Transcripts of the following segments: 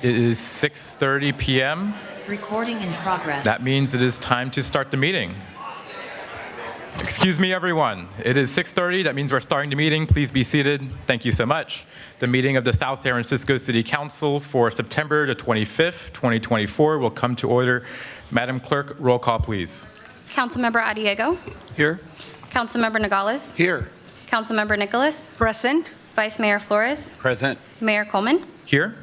It is 6:30 p.m. Recording in progress. That means it is time to start the meeting. Excuse me, everyone. It is 6:30. That means we're starting the meeting. Please be seated. Thank you so much. The meeting of the South San Francisco City Council for September the 25th, 2024 will come to order. Madam Clerk, roll call, please. Councilmember Adiego. Here. Councilmember Nogales. Here. Councilmember Nicholas. Present. Vice Mayor Flores. Present. Mayor Coleman. Here.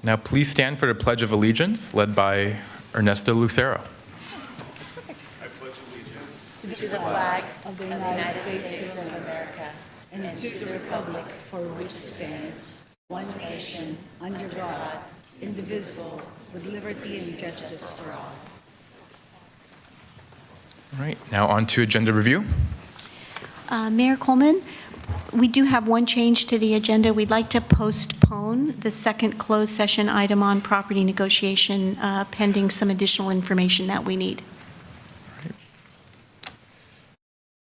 Now please stand for the Pledge of Allegiance led by Ernesto Lucero. I pledge allegiance to the flag of the United States of America and to the republic for which it stands, one nation, under God, indivisible, with liberty and justice for all. All right, now on to agenda review. Mayor Coleman, we do have one change to the agenda. We'd like to postpone the second closed session item on property negotiation pending some additional information that we need. Right.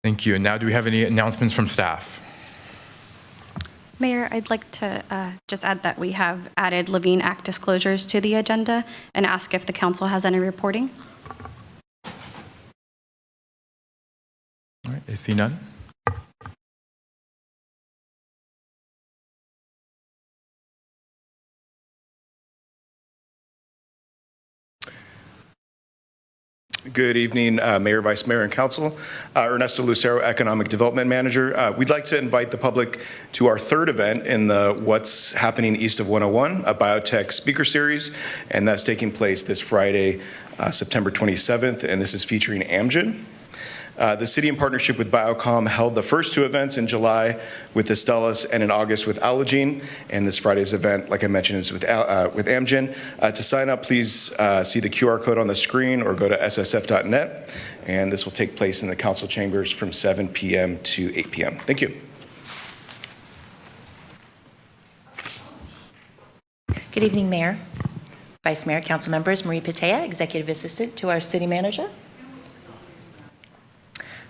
Thank you. And now do we have any announcements from staff? Mayor, I'd like to just add that we have added Levine Act disclosures to the agenda and ask if the council has any reporting. All right, I see none. Good evening, Mayor, Vice Mayor, and Council. Ernesto Lucero, Economic Development Manager. We'd like to invite the public to our third event in the What's Happening East of 101, a biotech speaker series, and that's taking place this Friday, September 27th, and this is featuring Amgen. The city, in partnership with Biocom, held the first two events in July with Astellas and in August with Allogene. And this Friday's event, like I mentioned, is with Amgen. To sign up, please see the QR code on the screen or go to ssf.net. And this will take place in the council chambers from 7 p.m. to 8 p.m. Thank you. Good evening, Mayor, Vice Mayor, Council members. Marie Patea, Executive Assistant to our City Manager.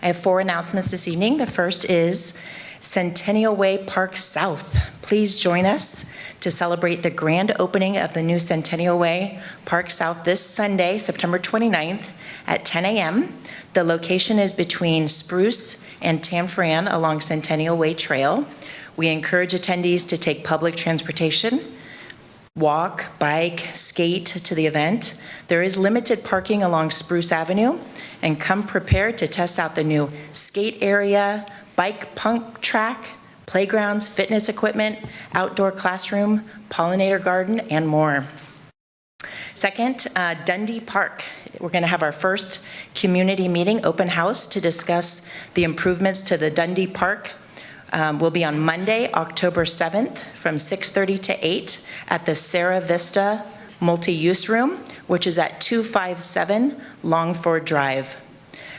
I have four announcements this evening. The first is Centennial Way Park South. Please join us to celebrate the grand opening of the new Centennial Way Park South this Sunday, September 29th at 10 a.m. The location is between Spruce and Tanfran along Centennial Way Trail. We encourage attendees to take public transportation, walk, bike, skate to the event. There is limited parking along Spruce Avenue, and come prepared to test out the new skate area, bike pump track, playgrounds, fitness equipment, outdoor classroom, pollinator garden, and more. Second, Dundee Park. We're going to have our first community meeting, open house, to discuss the improvements to the Dundee Park. Will be on Monday, October 7th from 6:30 to 8 at the Sarah Vista Multi-Use Room, which is at 257 Longford Drive.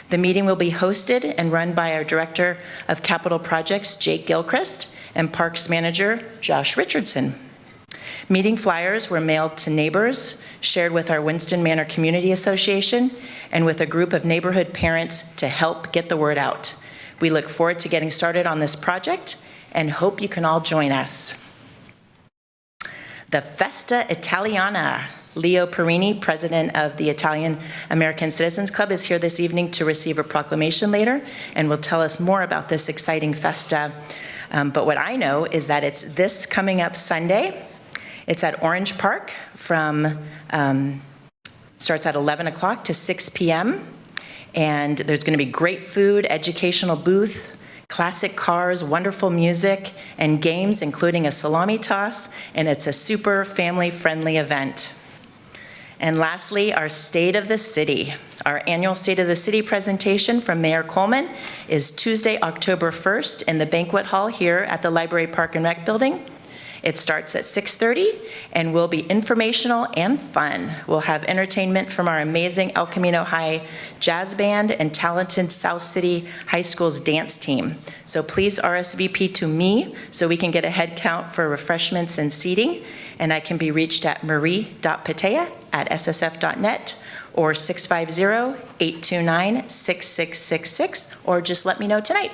The meeting will be hosted and run by our Director of Capital Projects, Jake Gilchrist, and Parks Manager, Josh Richardson. Meeting flyers were mailed to neighbors, shared with our Winston Manor Community Association, and with a group of neighborhood parents to help get the word out. We look forward to getting started on this project and hope you can all join us. The Festa Italiana. Leo Perini, president of the Italian American Citizens Club, is here this evening to receive a proclamation later and will tell us more about this exciting festa. But what I know is that it's this coming up Sunday. It's at Orange Park from, starts at 11 o'clock to 6 p.m. And there's going to be great food, educational booth, classic cars, wonderful music, and games, including a salami toss, and it's a super family-friendly event. And lastly, our State of the City. Our annual State of the City presentation from Mayor Coleman is Tuesday, October 1st in the banquet hall here at the Library Park and Rec Building. It starts at 6:30 and will be informational and fun. We'll have entertainment from our amazing El Camino High Jazz Band and talented South City High School's dance team. So please RSVP to me so we can get a head count for refreshments and seating. And I can be reached at marie.patea@ssf.net or 650-829-6666, or just let me know tonight.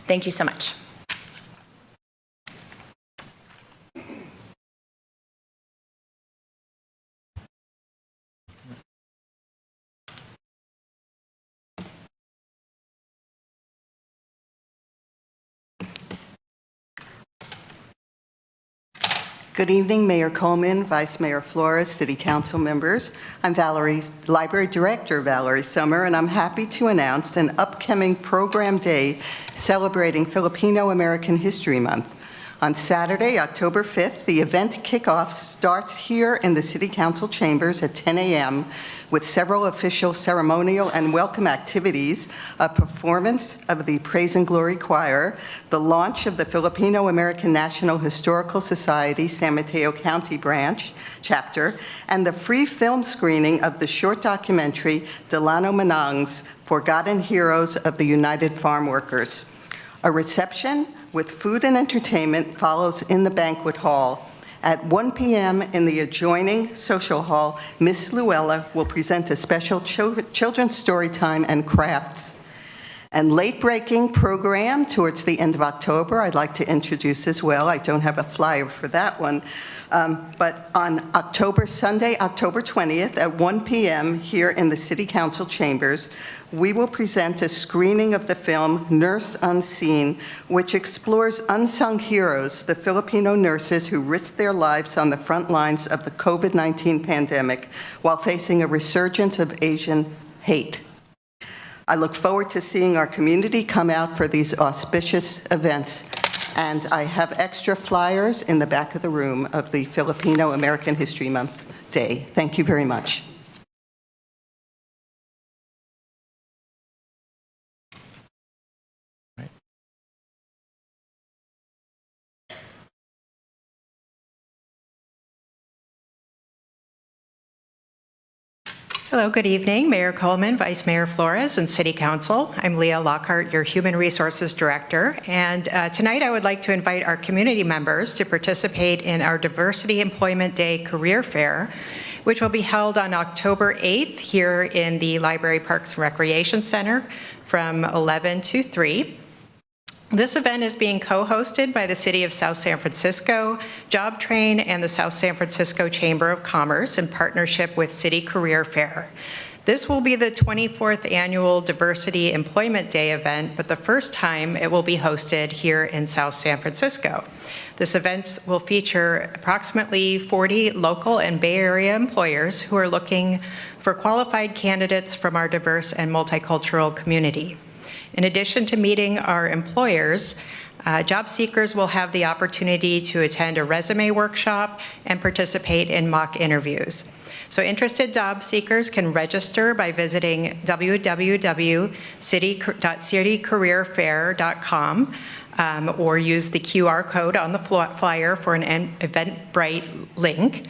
Thank you so much. Good evening, Mayor Coleman, Vice Mayor Flores, City Council members. I'm Library Director Valerie Sommer, and I'm happy to announce an upcoming program day celebrating Filipino-American History Month. On Saturday, October 5th, the event kickoff starts here in the City Council chambers at 10 a.m. with several official ceremonial and welcome activities, a performance of the Praise and Glory Choir, the launch of the Filipino-American National Historical Society San Mateo County Branch chapter, and the free film screening of the short documentary Delano Manang's Forgotten Heroes of the United Farm Workers. A reception with food and entertainment follows in the banquet hall. At 1 p.m. in the adjoining social hall, Ms. Luella will present a special children's story time and crafts. And late-breaking program towards the end of October, I'd like to introduce as well. I don't have a flyer for that one. But on Sunday, October 20th at 1 p.m. here in the City Council chambers, we will present a screening of the film Nurse Unseen, which explores unsung heroes, the Filipino nurses who risked their lives on the front lines of the COVID-19 pandemic while facing a resurgence of Asian hate. I look forward to seeing our community come out for these auspicious events. And I have extra flyers in the back of the room of the Filipino-American History Month Day. Thank you very much. Hello, good evening. Mayor Coleman, Vice Mayor Flores, and City Council. I'm Leah Lockhart, your Human Resources Director. And tonight I would like to invite our community members to participate in our Diversity Employment Day Career Fair, which will be held on October 8th here in the Library Parks and Recreation Center from 11 to 3. This event is being co-hosted by the City of South San Francisco, JobTrain, and the South San Francisco Chamber of Commerce in partnership with City Career Fair. This will be the 24th annual Diversity Employment Day event, but the first time it will be hosted here in South San Francisco. This event will feature approximately 40 local and Bay Area employers who are looking for qualified candidates from our diverse and multicultural community. In addition to meeting our employers, job seekers will have the opportunity to attend a resume workshop and participate in mock interviews. So interested job seekers can register by visiting www.citycareerfair.com or use the QR code on the flyer for an Eventbrite link.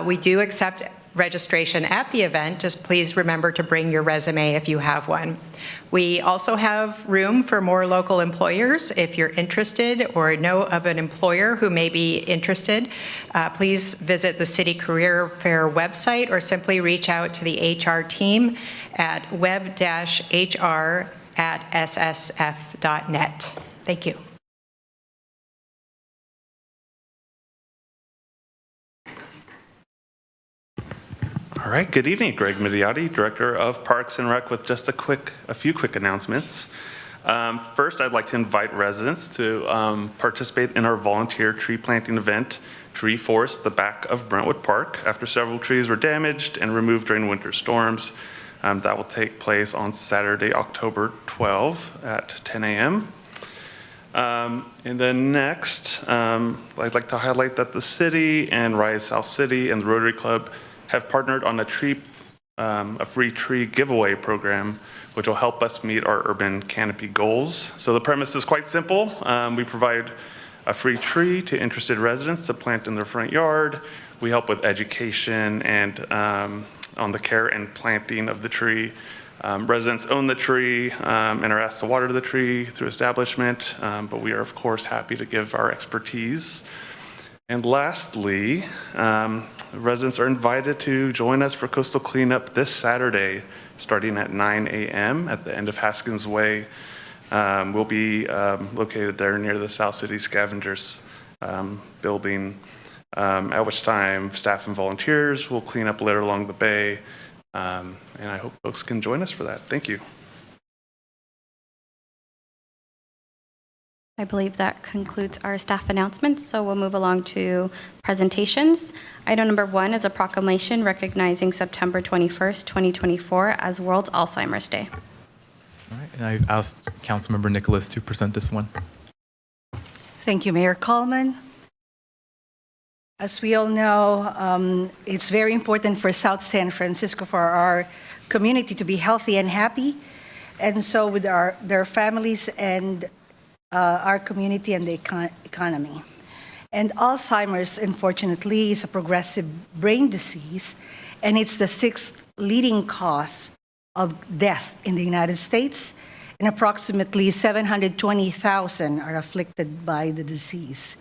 We do accept registration at the event. Just please remember to bring your resume if you have one. We also have room for more local employers. If you're interested or know of an employer who may be interested, please visit the City Career Fair website or simply reach out to the HR team at web-hr@ssf.net. Thank you. All right, good evening. Greg Midiotti, Director of Parks and Rec, with just a few quick announcements. First, I'd like to invite residents to participate in our volunteer tree planting event to reforest the back of Brentwood Park after several trees were damaged and removed during winter storms. That will take place on Saturday, October 12 at 10 a.m. And then next, I'd like to highlight that the city and Rise South City and the Rotary Club have partnered on a free tree giveaway program, which will help us meet our urban canopy goals. So the premise is quite simple. We provide a free tree to interested residents to plant in their front yard. We help with education and on the care and planting of the tree. Residents own the tree and are asked to water the tree through establishment, but we are of course happy to give our expertise. And lastly, residents are invited to join us for coastal cleanup this Saturday, starting at 9 a.m. at the end of Haskins Way. We'll be located there near the South City Scavengers building, at which time staff and volunteers will clean up litter along the bay. And I hope folks can join us for that. Thank you. I believe that concludes our staff announcements, so we'll move along to presentations. Item number 1 is a proclamation recognizing September 21st, 2024 as World Alzheimer's Day. All right, and I asked Councilmember Nicholas to present this one. Thank you, Mayor Coleman. As we all know, it's very important for South San Francisco, for our community to be healthy and happy, and so with their families and our community and the economy. And Alzheimer's, unfortunately, is a progressive brain disease, and it's the 6th leading cause of death in the United States, and approximately 720,000 are afflicted by the disease.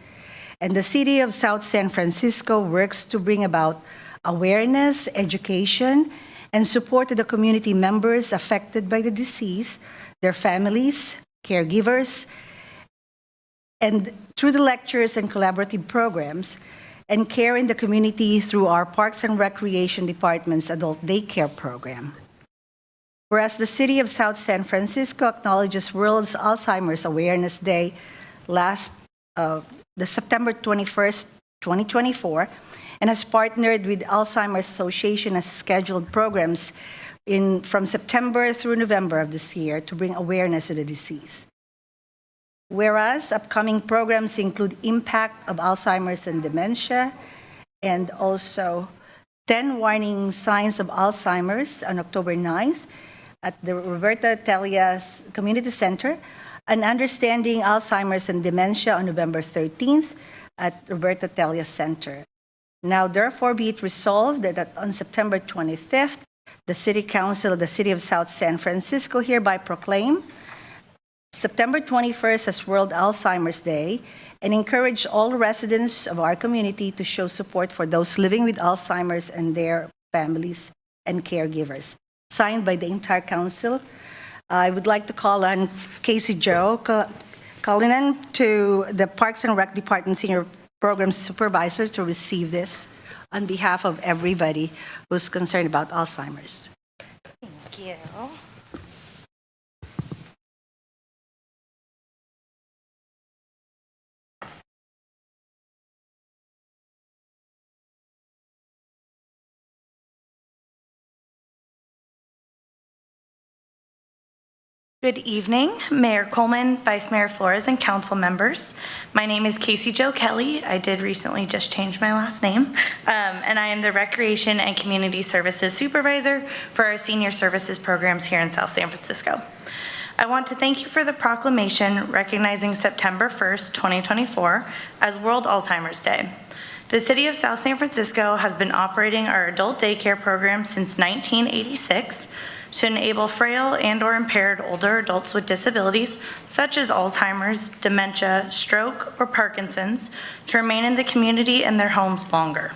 And the City of South San Francisco works to bring about awareness, education, and support to the community members affected by the disease, their families, caregivers, and through the lectures and collaborative programs, and care in the community through our Parks and Recreation Department's adult daycare program. Whereas the City of South San Francisco acknowledges World Alzheimer's Awareness Day the September 21st, 2024, and has partnered with Alzheimer's Association as scheduled programs from September through November of this year to bring awareness to the disease. Whereas upcoming programs include Impact of Alzheimer's and Dementia, and also 10 Warning Signs of Alzheimer's on October 9th at the Roberta Telia's Community Center, and Understanding Alzheimer's and Dementia on November 13th at Roberta Telia Center. Now, therefore, be it resolved that on September 25th, the City Council of the City of South San Francisco hereby proclaim September 21st as World Alzheimer's Day, and encourage all residents of our community to show support for those living with Alzheimer's and their families and caregivers. Signed by the entire council. I would like to call on Casey Joe Cullinan, to the Parks and Rec Department Senior Programs Supervisor, to receive this on behalf of everybody who's concerned about Alzheimer's. Thank you. Good evening, Mayor Coleman, Vice Mayor Flores, and council members. My name is Casey Jo Kelly. I did recently just change my last name, and I am the Recreation and Community Services Supervisor for our senior services programs here in South San Francisco. I want to thank you for the proclamation recognizing September 1st, 2024 as World Alzheimer's Day. The City of South San Francisco has been operating our adult daycare program since 1986 to enable frail and/or impaired older adults with disabilities such as Alzheimer's, dementia, stroke, or Parkinson's to remain in the community and their homes longer.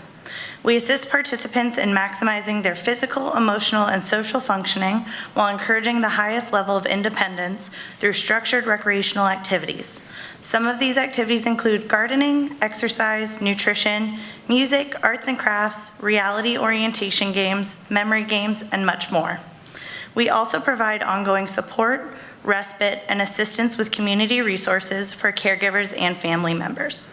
We assist participants in maximizing their physical, emotional, and social functioning while encouraging the highest level of independence through structured recreational activities. Some of these activities include gardening, exercise, nutrition, music, arts and crafts, reality orientation games, memory games, and much more. We also provide ongoing support, respite, and assistance with community resources for caregivers and family members.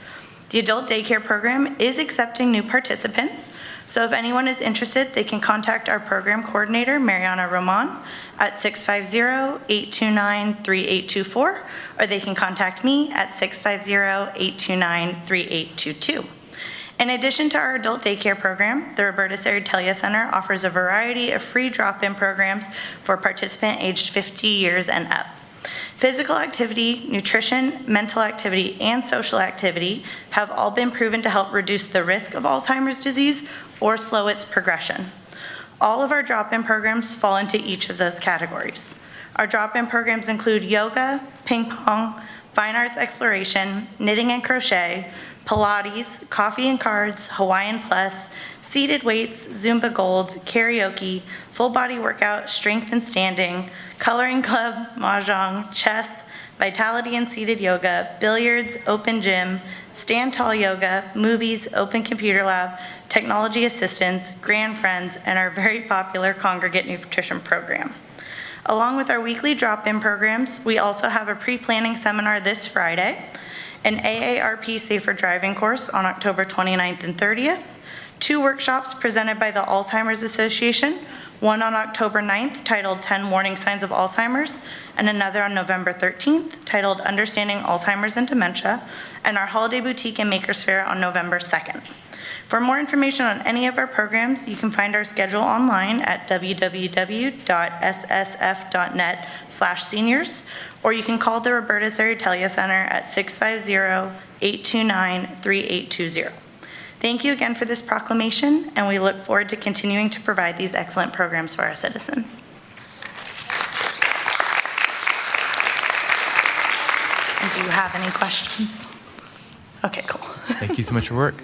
The adult daycare program is accepting new participants, so if anyone is interested, they can contact our program coordinator, Mariana Roman, at 650-829-3824, or they can contact me at 650-829-3822. In addition to our adult daycare program, the Roberta Telia Center offers a variety of free drop-in programs for participants aged 50 years and up. Physical activity, nutrition, mental activity, and social activity have all been proven to help reduce the risk of Alzheimer's disease or slow its progression. All of our drop-in programs fall into each of those categories. Our drop-in programs include yoga, ping pong, fine arts exploration, knitting and crochet, Pilates, coffee and cards, Hawaiian Plus, seated weights, Zumba Gold, karaoke, full body workout, strength and standing, coloring club, mahjong, chess, vitality and seated yoga, billiards, open gym, stand tall yoga, movies, open computer lab, technology assistance, grand friends, and our very popular congregate nutrition program. Along with our weekly drop-in programs, we also have a pre-planning seminar this Friday, an AARP Safer Driving course on October 29th and 30th, 2 workshops presented by the Alzheimer's Association, one on October 9th titled 10 Warning Signs of Alzheimer's, and another on November 13th titled Understanding Alzheimer's and Dementia, and our Holiday Boutique and Makers Fair on November 2nd. For more information on any of our programs, you can find our schedule online at www.ssf.net/seniors, or you can call the Roberta Zaratelia Center at 650-829-3820. Thank you again for this proclamation, and we look forward to continuing to provide these excellent programs for our citizens. And do you have any questions? Okay, cool. Thank you so much for your work.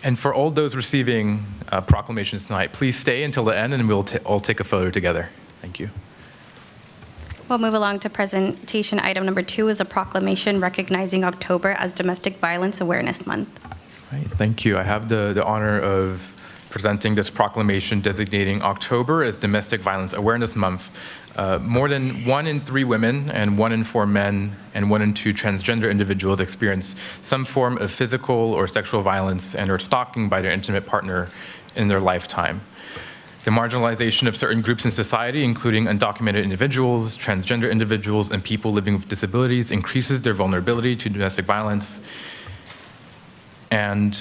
And for all those receiving proclamations tonight, please stay until the end and we'll all take a photo together. Thank you. We'll move along to presentation item number 2 is a proclamation recognizing October as Domestic Violence Awareness Month. Right, thank you. I have the honor of presenting this proclamation designating October as Domestic Violence Awareness Month. More than 1 in 3 women and 1 in 4 men and 1 in 2 transgender individuals experience some form of physical or sexual violence and or stalking by their intimate partner in their lifetime. The marginalization of certain groups in society, including undocumented individuals, transgender individuals, and people living with disabilities, increases their vulnerability to domestic violence. And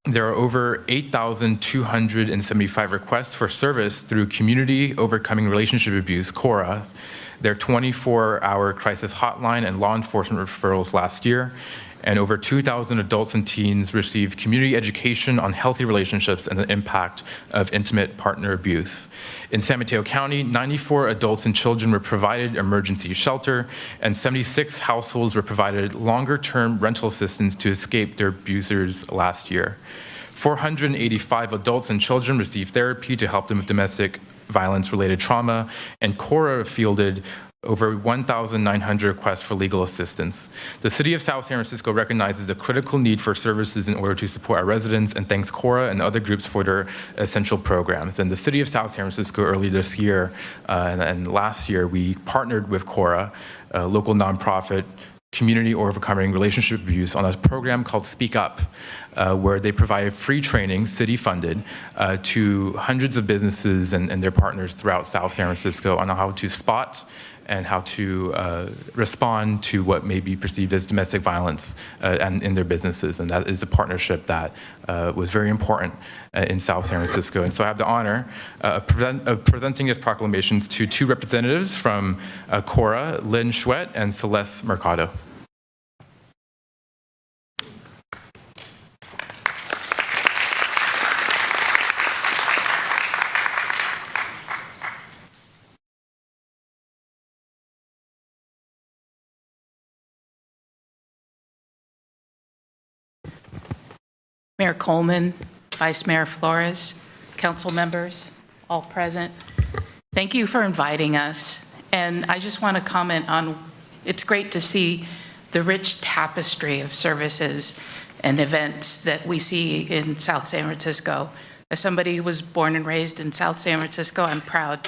there are over 8,275 requests for service through Community Overcoming Relationship Abuse, CORA, their 24-hour crisis hotline and law enforcement referrals last year. And over 2,000 adults and teens received community education on healthy relationships and the impact of intimate partner abuse. In San Mateo County, 94 adults and children were provided emergency shelter, and 76 households were provided longer-term rental assistance to escape their abusers last year. 485 adults and children received therapy to help them with domestic violence-related trauma, and CORA fielded over 1,900 requests for legal assistance. The City of South San Francisco recognizes the critical need for services in order to support our residents and thanks CORA and other groups for their essential programs. And the City of South San Francisco early this year and last year, we partnered with CORA, a local nonprofit, Community Overcoming Relationship Abuse, on a program called Speak Up, where they provide free training, city-funded, to hundreds of businesses and their partners throughout South San Francisco on how to spot and how to respond to what may be perceived as domestic violence and in their businesses. And that is a partnership that was very important in South San Francisco. And so I have the honor of presenting these proclamations to 2 representatives from CORA, Lynn Schwett and Celeste Mercado. Mayor Coleman, Vice Mayor Flores, council members, all present. Thank you for inviting us. And I just want to comment on, it's great to see the rich tapestry of services and events that we see in South San Francisco. As somebody who was born and raised in South San Francisco, I'm proud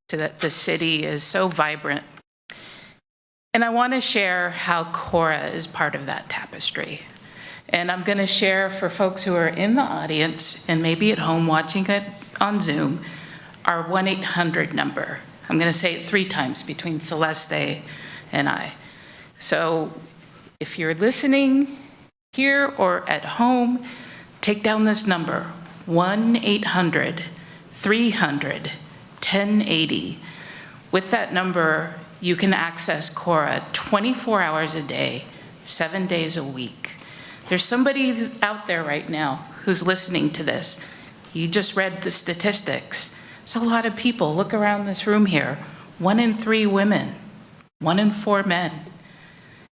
that the city is so vibrant. And I want to share how CORA is part of that tapestry. And I'm going to share for folks who are in the audience and maybe at home watching it on Zoom, our 1-800 number. I'm going to say it 3 times between Celeste and I. So if you're listening here or at home, take down this number, 1-800-300-1080. With that number, you can access CORA 24 hours a day, 7 days a week. There's somebody out there right now who's listening to this. You just read the statistics. It's a lot of people. Look around this room here. 1 in 3 women, 1 in 4 men.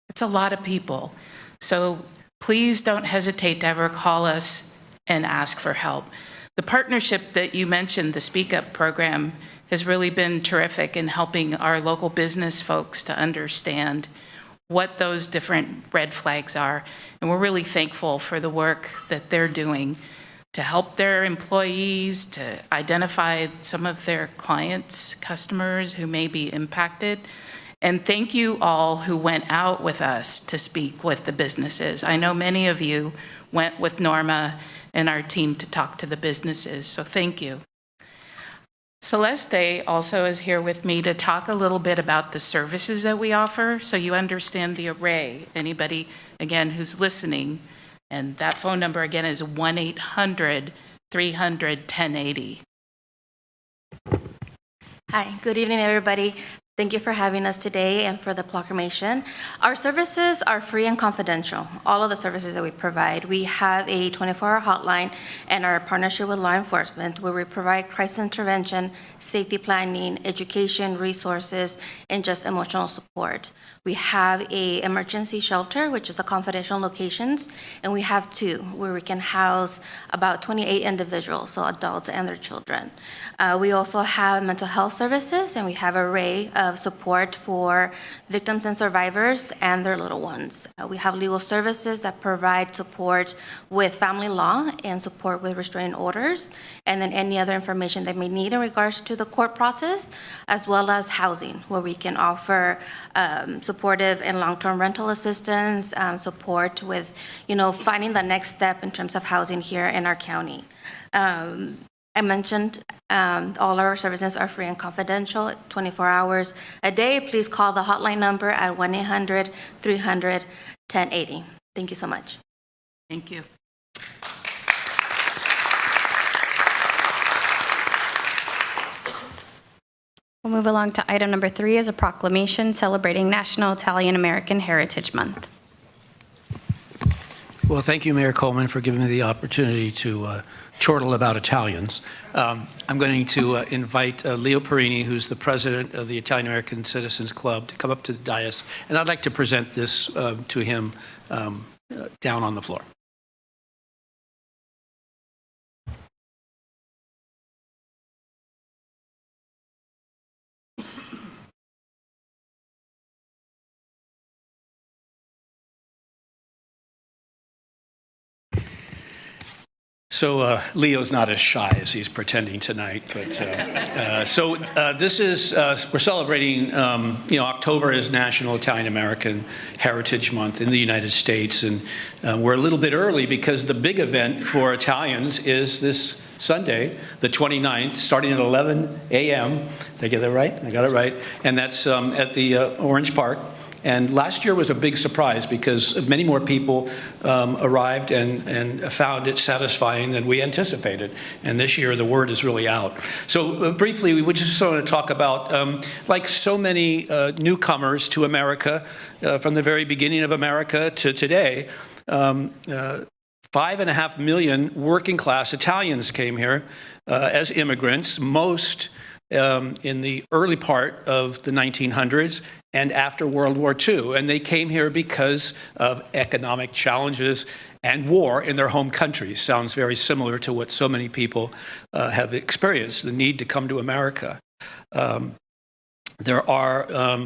It's a lot of people. So please don't hesitate to ever call us and ask for help. The partnership that you mentioned, the Speak Up program, has really been terrific in helping our local business folks to understand what those different red flags are. And we're really thankful for the work that they're doing. to help their employees, to identify some of their clients, customers who may be impacted. And thank you all who went out with us to speak with the businesses. I know many of you went with Norma and our team to talk to the businesses, so thank you. Celeste also is here with me to talk a little bit about the services that we offer, so you understand the array. Anybody, again, who's listening, and that phone number again is 1-800-300-1080. Hi, good evening, everybody. Thank you for having us today and for the proclamation. Our services are free and confidential, all of the services that we provide. We have a 24-hour hotline and our partnership with law enforcement where we provide crisis intervention, safety planning, education, resources, and just emotional support. We have an emergency shelter, which is a confidential locations, and we have two where we can house about 28 individuals, so adults and their children. We also have mental health services, and we have an array of support for victims and survivors and their little ones. We have legal services that provide support with family law and support with restraining orders, and then any other information they may need in regards to the court process, as well as housing, where we can offer supportive and long-term rental assistance, support with, finding the next step in terms of housing here in our county. I mentioned all our services are free and confidential, 24 hours a day. Please call the hotline number at 1-800-300-1080. Thank you so much. Thank you. We'll move along to item number 3 is a proclamation celebrating National Italian American Heritage Month. Well, thank you, Mayor Coleman, for giving me the opportunity to chortle about Italians. I'm going to invite Leo Perini, who's the president of the Italian American Citizens Club, to come up to the dais, and I'd like to present this to him down on the floor. So Leo's not as shy as he's pretending tonight, but this is we're celebrating. October is National Italian American Heritage Month in the United States, and we're a little bit early because the big event for Italians is this Sunday, the 29th, starting at 11 a.m. Did I get that right? I got it right, and that's at the Orange Park. And last year was a big surprise because many more people arrived and found it satisfying than we anticipated. And this year, the word is really out. So briefly, we would just want to talk about, like so many newcomers to America, from the very beginning of America to today, 5.5 million working class Italians came here as immigrants, most in the early part of the 1900s and after World War II. And they came here because of economic challenges and war in their home countries. Sounds very similar to what so many people have experienced, the need to come to America. There are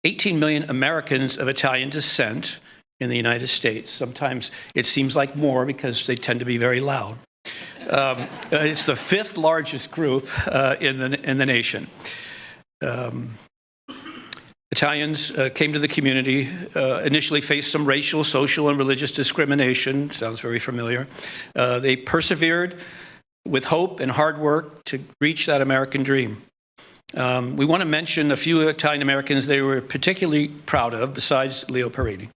18 million Americans of Italian descent in the United States. Sometimes it seems like more because they tend to be very loud. It's the 5th largest group in the nation. Italians came to the community, initially faced some racial, social, and religious discrimination. Sounds very familiar. They persevered with hope and hard work to reach that American dream. We want to mention a few Italian Americans they were particularly proud of, besides Leo Perini.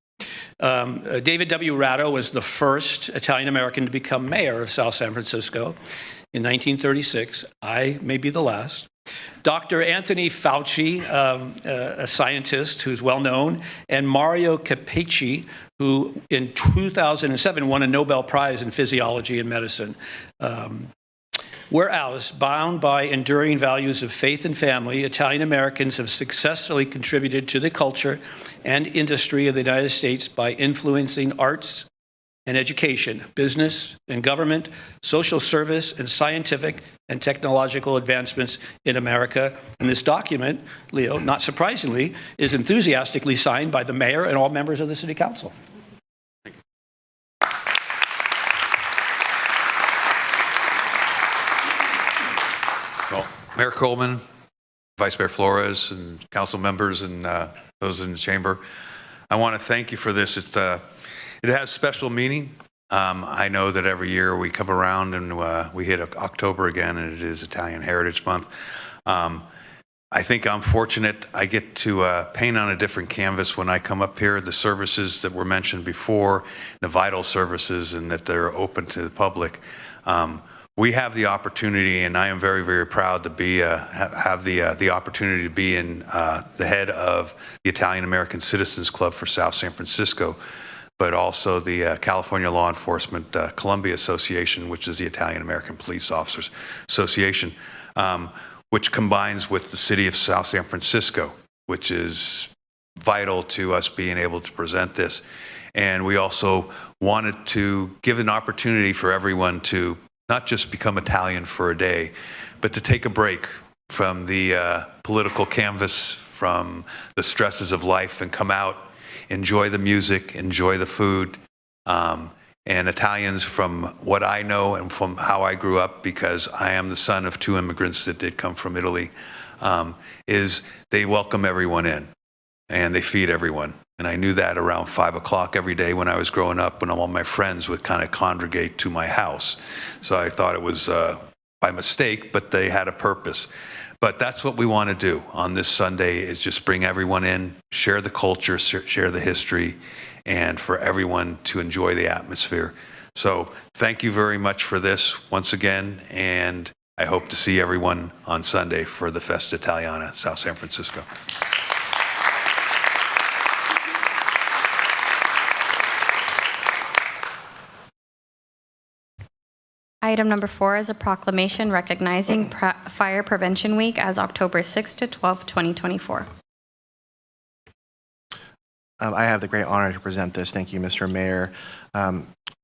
David W. Ratto was the first Italian American to become mayor of South San Francisco in 1936. I may be the last. Dr. Anthony Fauci, a scientist who's well known, and Mario Capecci, who in 2007 won a Nobel Prize in Physiology and Medicine. Whereas, bound by enduring values of faith and family, Italian Americans have successfully contributed to the culture and industry of the United States by influencing arts and education, business and government, social service, and scientific and technological advancements in America. And this document, Leo, not surprisingly, is enthusiastically signed by the mayor and all members of the City Council. Mayor Coleman, Vice Mayor Flores, and council members and those in the chamber, I want to thank you for this. It has special meaning. I know that every year we come around and we hit October again, and it is Italian Heritage Month. I think I'm fortunate I get to paint on a different canvas when I come up here. The services that were mentioned before, the vital services, and that they're open to the public. We have the opportunity, and I am very, very proud to be have the opportunity to be in the head of the Italian American Citizens Club for South San Francisco, but also the California Law Enforcement Columbia Association, which is the Italian American Police Officers Association, which combines with the city of South San Francisco, which is vital to us being able to present this. And we also wanted to give an opportunity for everyone to not just become Italian for a day, but to take a break from the political canvas, from the stresses of life, and come out, enjoy the music, enjoy the food. And Italians, from what I know and from how I grew up, because I am the son of 2 immigrants that did come from Italy, is they welcome everyone in and they feed everyone. And I knew that around 5 o'clock every day when I was growing up, when all my friends would kind of congregate to my house. So I thought it was by mistake, but they had a purpose. But that's what we want to do on this Sunday, is just bring everyone in, share the culture, share the history, and for everyone to enjoy the atmosphere. So thank you very much for this once again, and I hope to see everyone on Sunday for the Festa Italiana, South San Francisco. Item number 4 is a proclamation recognizing Fire Prevention Week as October 6 to 12, 2024. I have the great honor to present this. Thank you, Mr. Mayor.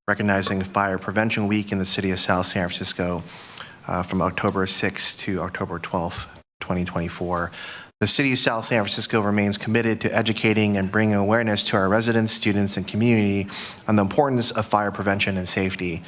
Recognizing Fire Prevention Week in the city of South San Francisco from October 6 to October 12, 2024. The city of South San Francisco remains committed to educating and bringing awareness to our residents, students, and community on the importance of fire prevention and safety.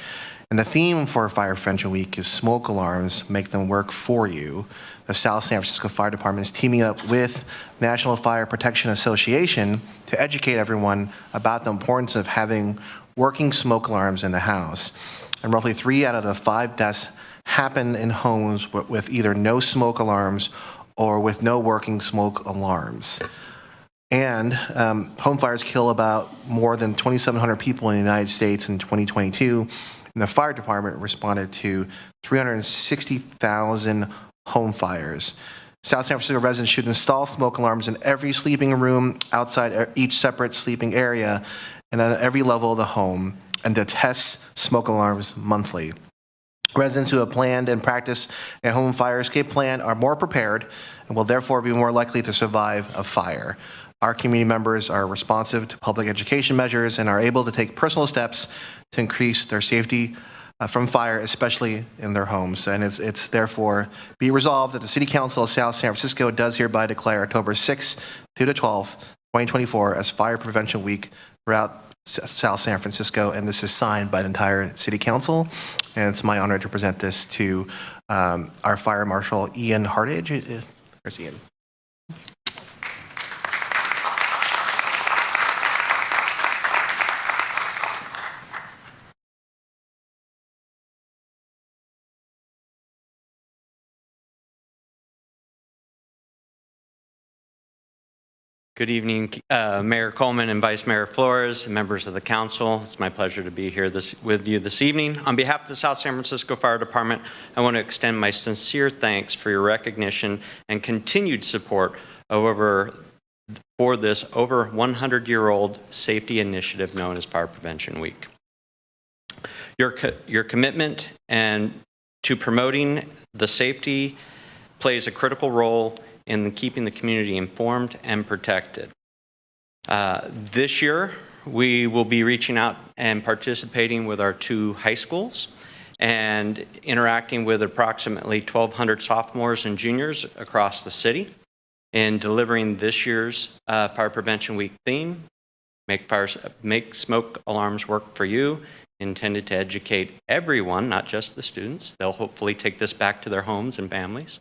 And the theme for Fire Prevention Week is smoke alarms, make them work for you. The South San Francisco Fire Department is teaming up with National Fire Protection Association to educate everyone about the importance of having working smoke alarms in the house. And roughly 3 out of the 5 deaths happen in homes with either no smoke alarms or with no working smoke alarms. And home fires kill about more than 2,700 people in the United States in 2022. And the fire department responded to 360,000 home fires. South San Francisco residents should install smoke alarms in every sleeping room, outside each separate sleeping area, and at every level of the home, and to test smoke alarms monthly. Residents who have planned and practiced a home fire escape plan are more prepared and will therefore be more likely to survive a fire. Our community members are responsive to public education measures and are able to take personal steps to increase their safety from fire, especially in their homes. And it's therefore be resolved that the City Council of South San Francisco does hereby declare October 6 to the 12th, 2024 as Fire Prevention Week throughout South San Francisco. And this is signed by the entire City Council. And it's my honor to present this to our Fire Marshal, Ian Hardage. Where's Ian? Good evening, Mayor Coleman and Vice Mayor Flores, and members of the council. It's my pleasure to be here with you this evening. On behalf of the South San Francisco Fire Department, I want to extend my sincere thanks for your recognition and continued support for this over 100-year-old safety initiative known as Fire Prevention Week. Your commitment to promoting the safety plays a critical role in keeping the community informed and protected. This year, we will be reaching out and participating with our 2 high schools and interacting with approximately 1,200 sophomores and juniors across the city in delivering this year's Fire Prevention Week theme, Make Smoke Alarms Work for You, intended to educate everyone, not just the students. They'll hopefully take this back to their homes and families.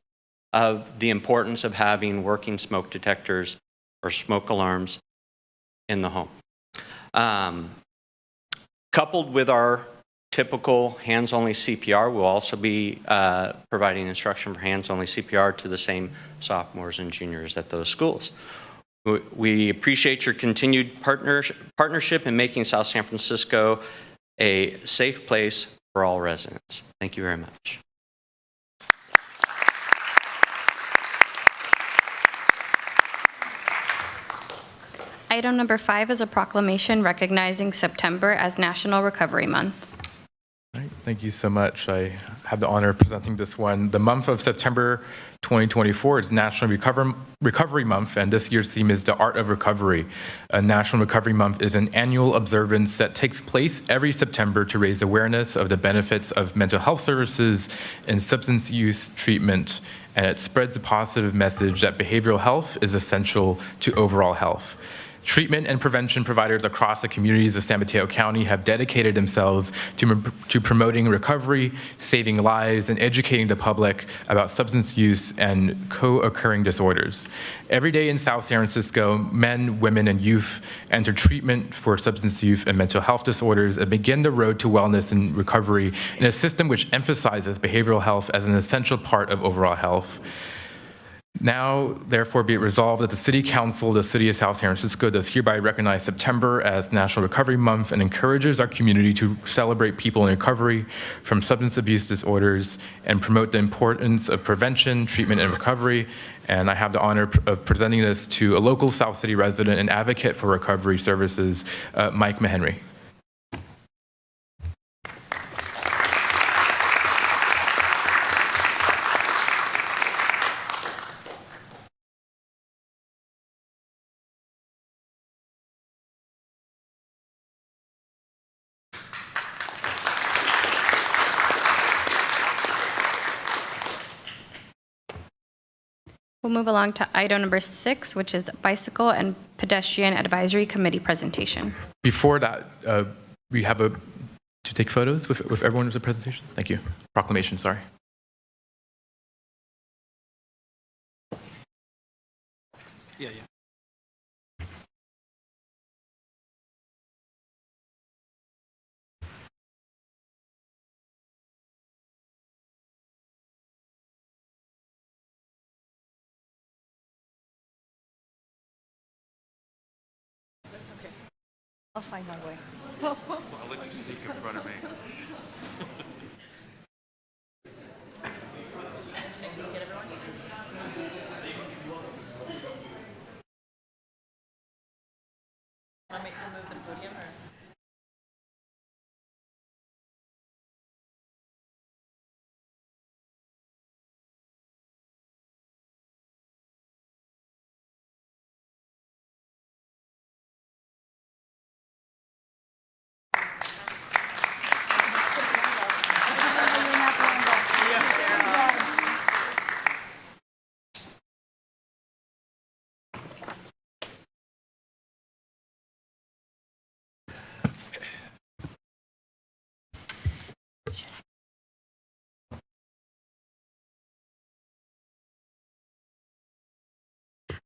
of the importance of having working smoke detectors or smoke alarms in the home. Coupled with our typical hands-only CPR, we'll also be providing instruction for hands-only CPR to the same sophomores and juniors at those schools. We appreciate your continued partnership in making South San Francisco a safe place for all residents. Thank you very much. Item number 5 is a proclamation recognizing September as National Recovery Month. All right, thank you so much. I have the honor of presenting this one. The month of September 2024 is National Recovery Month, and this year's theme is The Art of Recovery. National Recovery Month is an annual observance that takes place every September to raise awareness of the benefits of mental health services and substance use treatment, and it spreads a positive message that behavioral health is essential to overall health. Treatment and prevention providers across the communities of San Mateo County have dedicated themselves to promoting recovery, saving lives, and educating the public about substance use and co-occurring disorders. Every day in South San Francisco, men, women, and youth enter treatment for substance use and mental health disorders and begin the road to wellness and recovery in a system which emphasizes behavioral health as an essential part of overall health. Now, therefore, be it resolved that the City Council of the City of South San Francisco does hereby recognize September as National Recovery Month and encourages our community to celebrate people in recovery from substance abuse disorders and promote the importance of prevention, treatment, and recovery. And I have the honor of presenting this to a local South City resident and advocate for recovery services, Mike Mahenry. We'll move along to item number 6, which is Bicycle and Pedestrian Advisory Committee presentation. Before that, we have to take photos with everyone with the presentation. Thank you. Proclamation, sorry. Yeah. That's okay. I'll find my way. I'll let you sneak in front of me. Want me to move the podium or?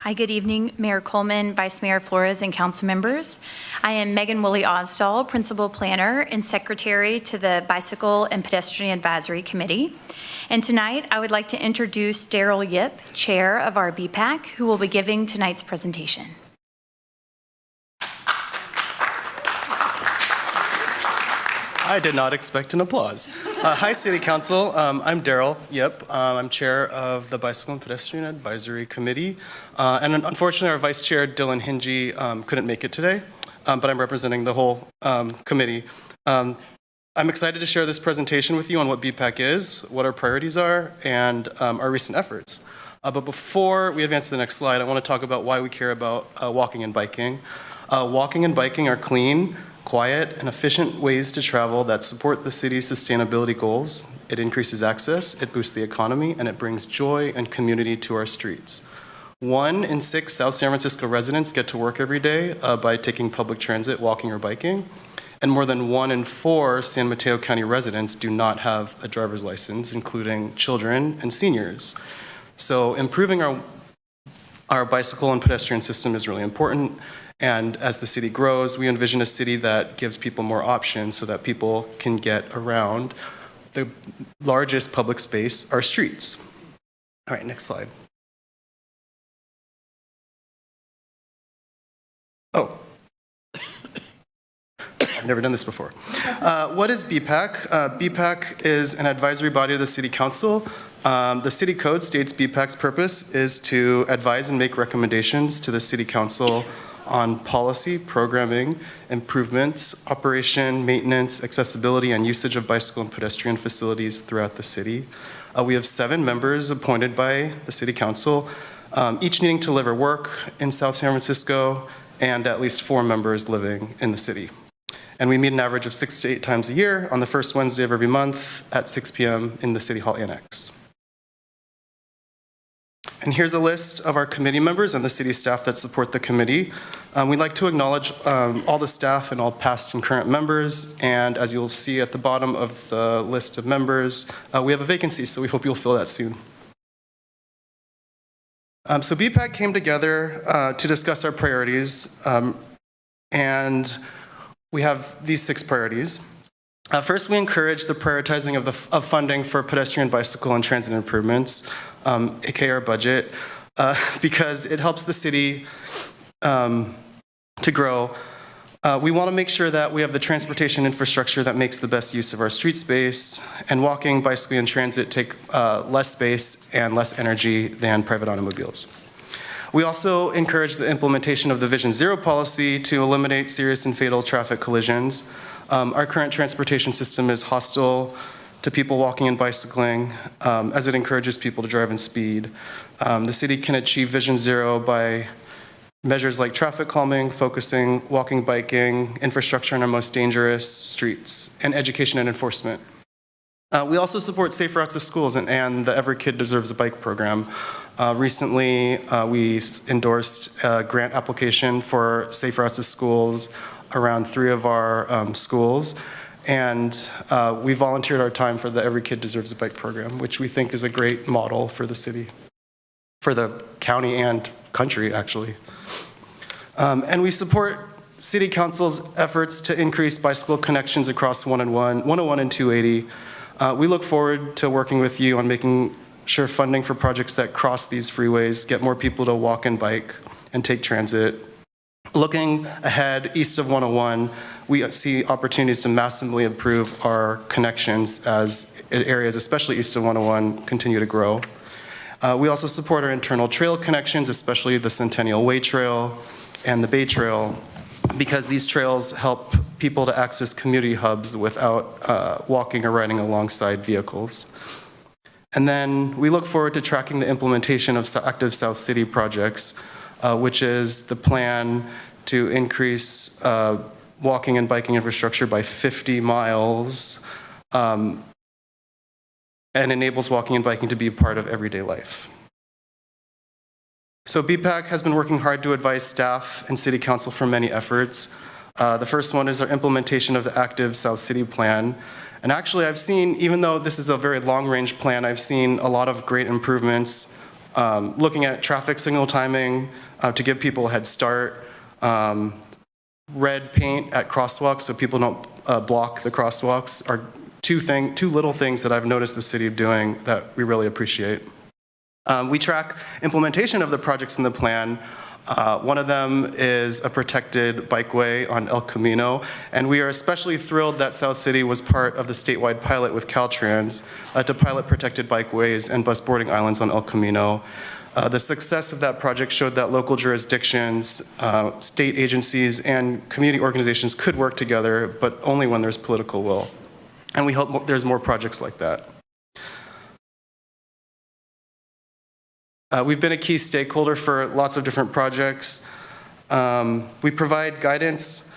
Hi, good evening, Mayor Coleman, Vice Mayor Flores, and council members. I am Megan Woolley-Osdahl, Principal Planner and Secretary to the Bicycle and Pedestrian Advisory Committee. And tonight, I would like to introduce Daryl Yip, Chair of our BPAC, who will be giving tonight's presentation. I did not expect an applause. Hi, City Council. I'm Daryl Yip. I'm chair of the Bicycle and Pedestrian Advisory Committee. And unfortunately, our vice chair, Dylan Hingy, couldn't make it today, but I'm representing the whole committee. I'm excited to share this presentation with you on what BPAC is, what our priorities are, and our recent efforts. But before we advance to the next slide, I want to talk about why we care about walking and biking. Walking and biking are clean, quiet, and efficient ways to travel that support the city's sustainability goals. It increases access, it boosts the economy, and it brings joy and community to our streets. 1 in 6 South San Francisco residents get to work every day by taking public transit, walking, or biking. And more than 1 in 4 San Mateo County residents do not have a driver's license, including children and seniors. So improving our bicycle and pedestrian system is really important. And as the city grows, we envision a city that gives people more options so that people can get around. The largest public space are streets. All right, next slide. Oh. I've never done this before. What is BPAC? BPAC is an advisory body of the City Council. The City Code states BPAC's purpose is to advise and make recommendations to the City Council on policy, programming, improvements, operation, maintenance, accessibility, and usage of bicycle and pedestrian facilities throughout the city. We have 7 members appointed by the City Council, each needing to live or work in South San Francisco, and at least 4 members living in the city. And we meet an average of 6 to 8 times a year on the first Wednesday of every month at 6 p.m. in the City Hall Annex. And here's a list of our committee members and the city staff that support the committee. We'd like to acknowledge all the staff and all past and current members. And as you'll see at the bottom of the list of members, we have a vacancy, so we hope you'll fill that soon. So BPAC came together to discuss our priorities, and we have these 6 priorities. First, we encourage the prioritizing of funding for pedestrian, bicycle, and transit improvements, aka our budget, because it helps the city to grow. We want to make sure that we have the transportation infrastructure that makes the best use of our street space, and walking, bicycling, and transit take less space and less energy than private automobiles. We also encourage the implementation of the Vision Zero policy to eliminate serious and fatal traffic collisions. Our current transportation system is hostile to people walking and bicycling, as it encourages people to drive in speed. The city can achieve Vision Zero by measures like traffic calming, focusing, walking, biking, infrastructure on our most dangerous streets, and education and enforcement. We also support safe routes to schools and the Every Kid Deserves a Bike program. Recently, we endorsed a grant application for safe routes to schools around 3 of our schools, and we volunteered our time for the Every Kid Deserves a Bike program, which we think is a great model for the city, for the county and country, actually. And we support City Council's efforts to increase bicycle connections across 101 and 280. We look forward to working with you on making sure funding for projects that cross these freeways get more people to walk and bike and take transit. Looking ahead, east of 101, we see opportunities to massively improve our connections as areas, especially east of 101, continue to grow. We also support our internal trail connections, especially the Centennial Way Trail and the Bay Trail, because these trails help people to access community hubs without walking or riding alongside vehicles. And then we look forward to tracking the implementation of active South City projects, which is the plan to increase walking and biking infrastructure by 50 miles and enables walking and biking to be a part of everyday life. So BPAC has been working hard to advise staff and City Council for many efforts. The first one is our implementation of the active South City plan. And actually I've seen, even though this is a very long-range plan, I've seen a lot of great improvements, looking at traffic signal timing to give people a head start, red paint at crosswalks so people don't block the crosswalks are two little things that I've noticed the city doing that we really appreciate. We track implementation of the projects in the plan. One of them is a protected bikeway on El Camino, and we are especially thrilled that South City was part of the statewide pilot with Caltrans to pilot protected bikeways and bus boarding islands on El Camino. The success of that project showed that local jurisdictions, state agencies, and community organizations could work together, but only when there's political will. And we hope there's more projects like that. We've been a key stakeholder for lots of different projects. We provide guidance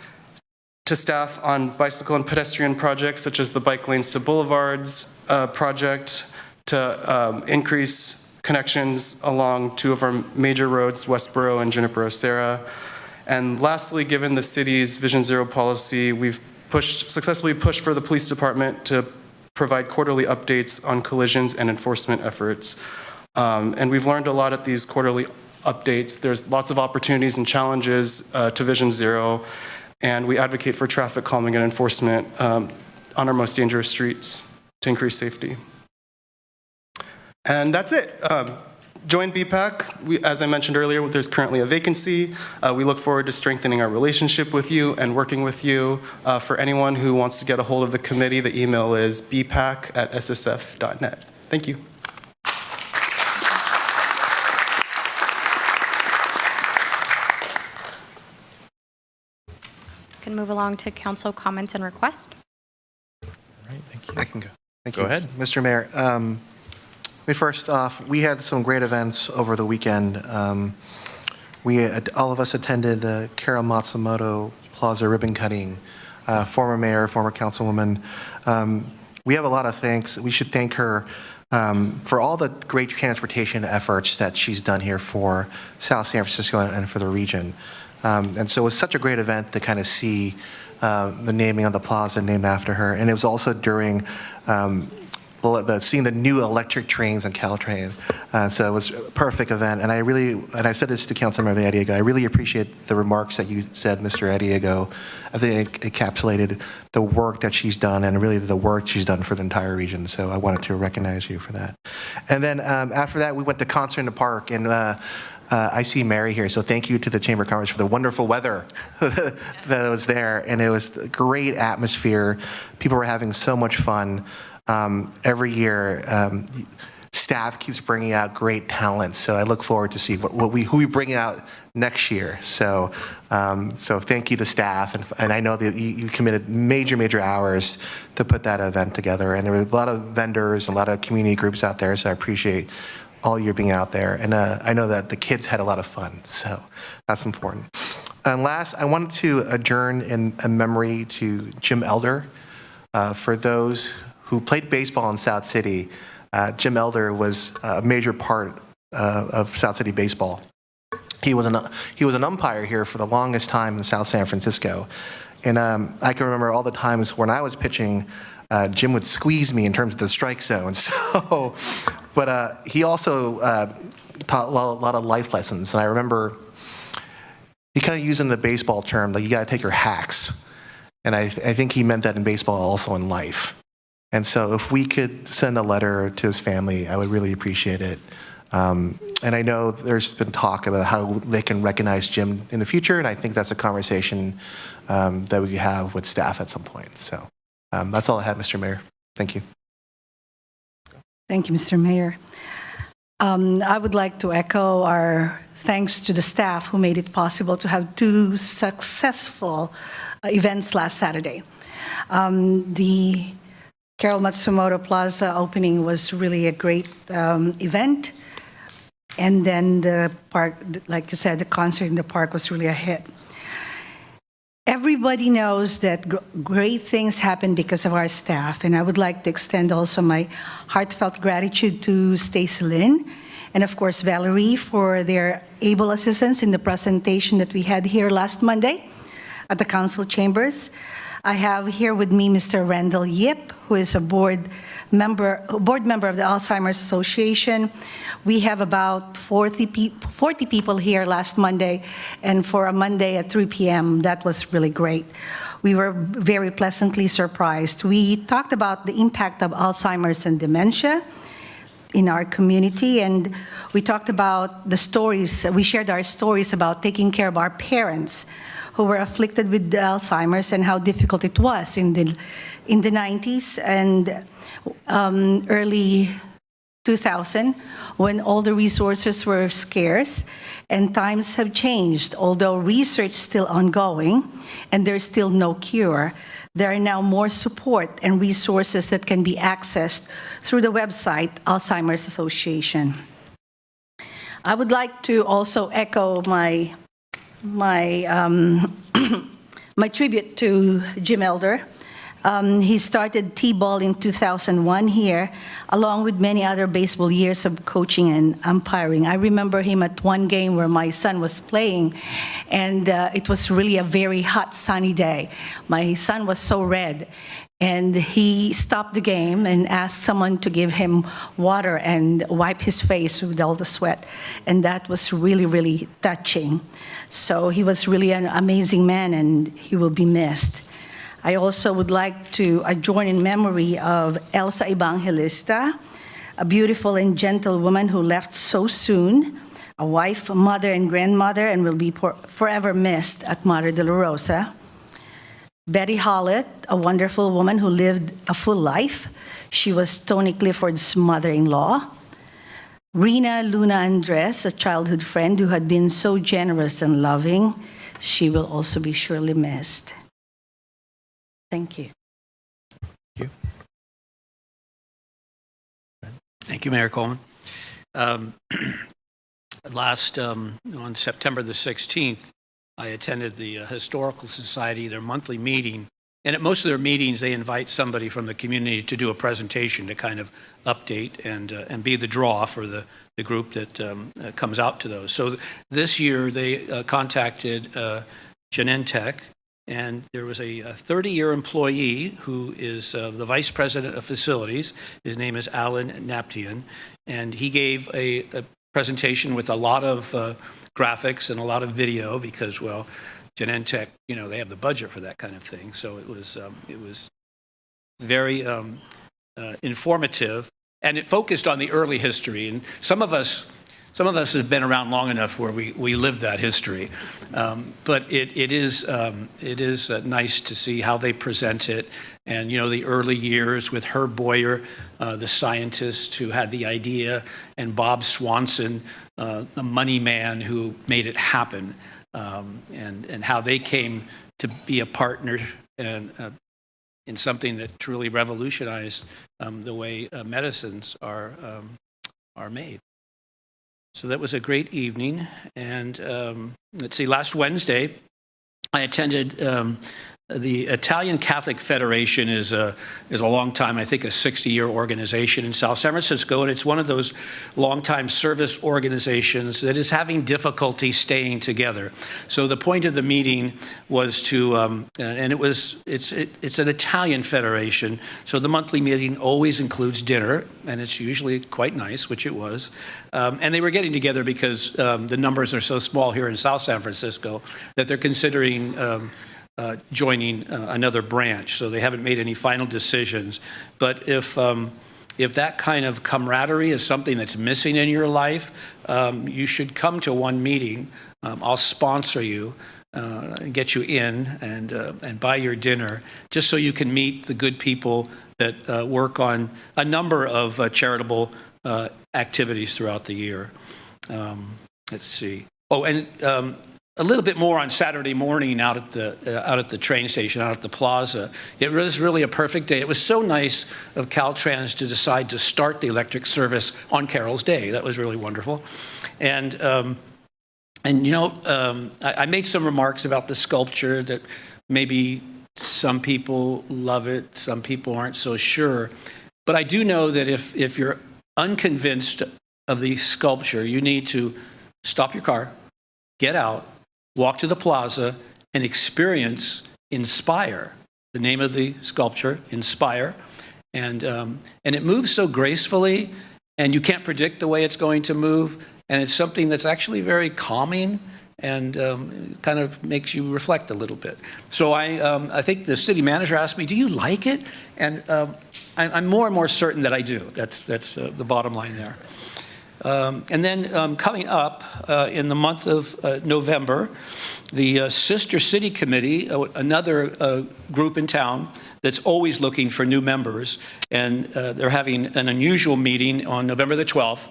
to staff on bicycle and pedestrian projects, such as the Bike Lanes to Boulevards project, to increase connections along 2 of our major roads, Westboro and Junipero Serra. And lastly, given the city's Vision Zero policy, we've successfully pushed for the police department to provide quarterly updates on collisions and enforcement efforts. And we've learned a lot at these quarterly updates. There's lots of opportunities and challenges to Vision Zero, and we advocate for traffic calming and enforcement on our most dangerous streets to increase safety. And that's it. Join BPAC. As I mentioned earlier, there's currently a vacancy. We look forward to strengthening our relationship with you and working with you. For anyone who wants to get a hold of the committee, the email is bpac@ssf.net. Thank you. Can move along to council comments and requests. All right, thank you. I can go. Thank Go you. ahead. Mr. Mayor, first off, we had some great events over the weekend. All of us attended the Carol Matsumoto Plaza ribbon cutting, former mayor, former councilwoman. We have a lot of thanks. We should thank her for all the great transportation efforts that she's done here for South San Francisco and for the region. And so it was such a great event to kind of see the naming of the plaza named after her. And it was also during seeing the new electric trains on Caltrain. So it was a perfect event. And I said this to Councilmember Adiego, I really appreciate the remarks that you said, Mr. Adiego. I think it encapsulated the work that she's done and really the work she's done for the entire region. So I wanted to recognize you for that. And then after that, we went to concert in the park. And I see Mary here, so thank you to the Chamber of Commerce for the wonderful weather that was there. And it was a great atmosphere. People were having so much fun. Every year, staff keeps bringing out great talent, so I look forward to see who we bring out next year. So thank you to staff, and I know that you committed major hours to put that event together, and there were a lot of vendors and a lot of community groups out there, so I appreciate all you being out there, and I know that the kids had a lot of fun, so that's important. And last, I wanted to adjourn in a memory to Jim Elder. For those who played baseball in South City, Jim Elder was a major part of South City baseball. He was an umpire here for the longest time in South San Francisco. And I can remember all the times when I was pitching, Jim would squeeze me in terms of the strike zone. So, but he also taught a lot of life lessons. And I remember he kind of using the baseball term, like you got to take your hacks. And I think he meant that in baseball, also in life. And so if we could send a letter to his family, I would really appreciate it. And I know there's been talk about how they can recognize Jim in the future, and I think that's a conversation that we could have with staff at some point. So that's all I had, Mr. Mayor. Thank you. Thank you, Mr. Mayor. I would like to echo our thanks to the staff who made it possible to have two successful events last Saturday. The Carol Matsumoto Plaza opening was really a great event. And then the park, like you said, the concert in the park was really a hit. Everybody knows that great things happen because of our staff, and I would like to extend also my heartfelt gratitude to Stacy Lynn and of course Valerie for their able assistance in the presentation that we had here last Monday at the council chambers. I have here with me Mr. Randall Yip, who is a board member of the Alzheimer's Association. We have about 40 people here last Monday, and for a Monday at 3 p.m., that was really great. We were very pleasantly surprised. We talked about the impact of Alzheimer's and dementia in our community, and we talked about the stories. We shared our stories about taking care of our parents who were afflicted with Alzheimer's and how difficult it was in the 90s and early 2000 when all the resources were scarce, and times have changed. Although research is still ongoing and there's still no cure, there are now more support and resources that can be accessed through the website Alzheimer's Association. I would like to also echo my tribute to Jim Elder. He started T-ball in 2001 here, along with many other baseball years of coaching and umpiring. I remember him at one game where my son was playing, and it was really a very hot, sunny day. My son was so red, And he stopped the game and asked someone to give him water and wipe his face with all the sweat. And that was really, really touching. So he was really an amazing man, and he will be missed. I also would like to join in memory of Elsa Evangelista, a beautiful and gentle woman who left so soon, a wife, mother, and grandmother, and will be forever missed at Madre de la Rosa. Betty Hollett, a wonderful woman who lived a full life. She was Tony Clifford's mother-in-law. Rena Luna Andres, a childhood friend who had been so generous and loving. She will also be surely missed. Thank you. Thank you, Mayor Coleman. On September the 16th, I attended the Historical Society, their monthly meeting. And at most of their meetings, they invite somebody from the community to do a presentation to kind of update and be the draw for the group that comes out to those. So this year, they contacted Genentech, and there was a 30-year employee who is the vice president of facilities. His name is Alan Naptian, and he gave a presentation with a lot of graphics and a lot of video because, well, Genentech, they have the budget for that kind of thing. So it was very informative, and it focused on the early history. And some of us have been around long enough where we live that history. But it is nice to see how they present it. And, the early years with Herb Boyer, the scientist who had the idea, and Bob Swanson, the money man who made it happen, and how they came to be a partner and in something that truly revolutionized the way medicines are made. So that was a great evening. And let's see, last Wednesday, I attended the Italian Catholic Federation is a long time, I think a 60-year organization in South San Francisco, and it's one of those long-time service organizations that is having difficulty staying together. So the point of the meeting was to, and it's an Italian federation, so the monthly meeting always includes dinner, and it's usually quite nice, which it was. And they were getting together because the numbers are so small here in South San Francisco that they're considering joining another branch. So they haven't made any final decisions. But if that kind of camaraderie is something that's missing in your life, you should come to one meeting. I'll sponsor you and get you in and buy your dinner, just so you can meet the good people that work on a number of charitable activities throughout the year. Let's see. Oh, and a little bit more on Saturday morning out at the train station, out at the plaza. It was really a perfect day. It was so nice of Caltrans to decide to start the electric service on Carol's Day. That was really wonderful. And I made some remarks about the sculpture that maybe some people love it, some people aren't so sure. But I do know that if you're unconvinced of the sculpture, you need to stop your car, get out, walk to the plaza, and experience Inspire, the name of the sculpture, Inspire. And it moves so gracefully, and you can't predict the way it's going to move. And it's something that's actually very calming and kind of makes you reflect a little bit. So I think the city manager asked me, do you like it? And I'm more and more certain that I do. That's the bottom line there. And then coming up in the month of November, the Sister City Committee, another group in town that's always looking for new members, and they're having an unusual meeting on November the 12th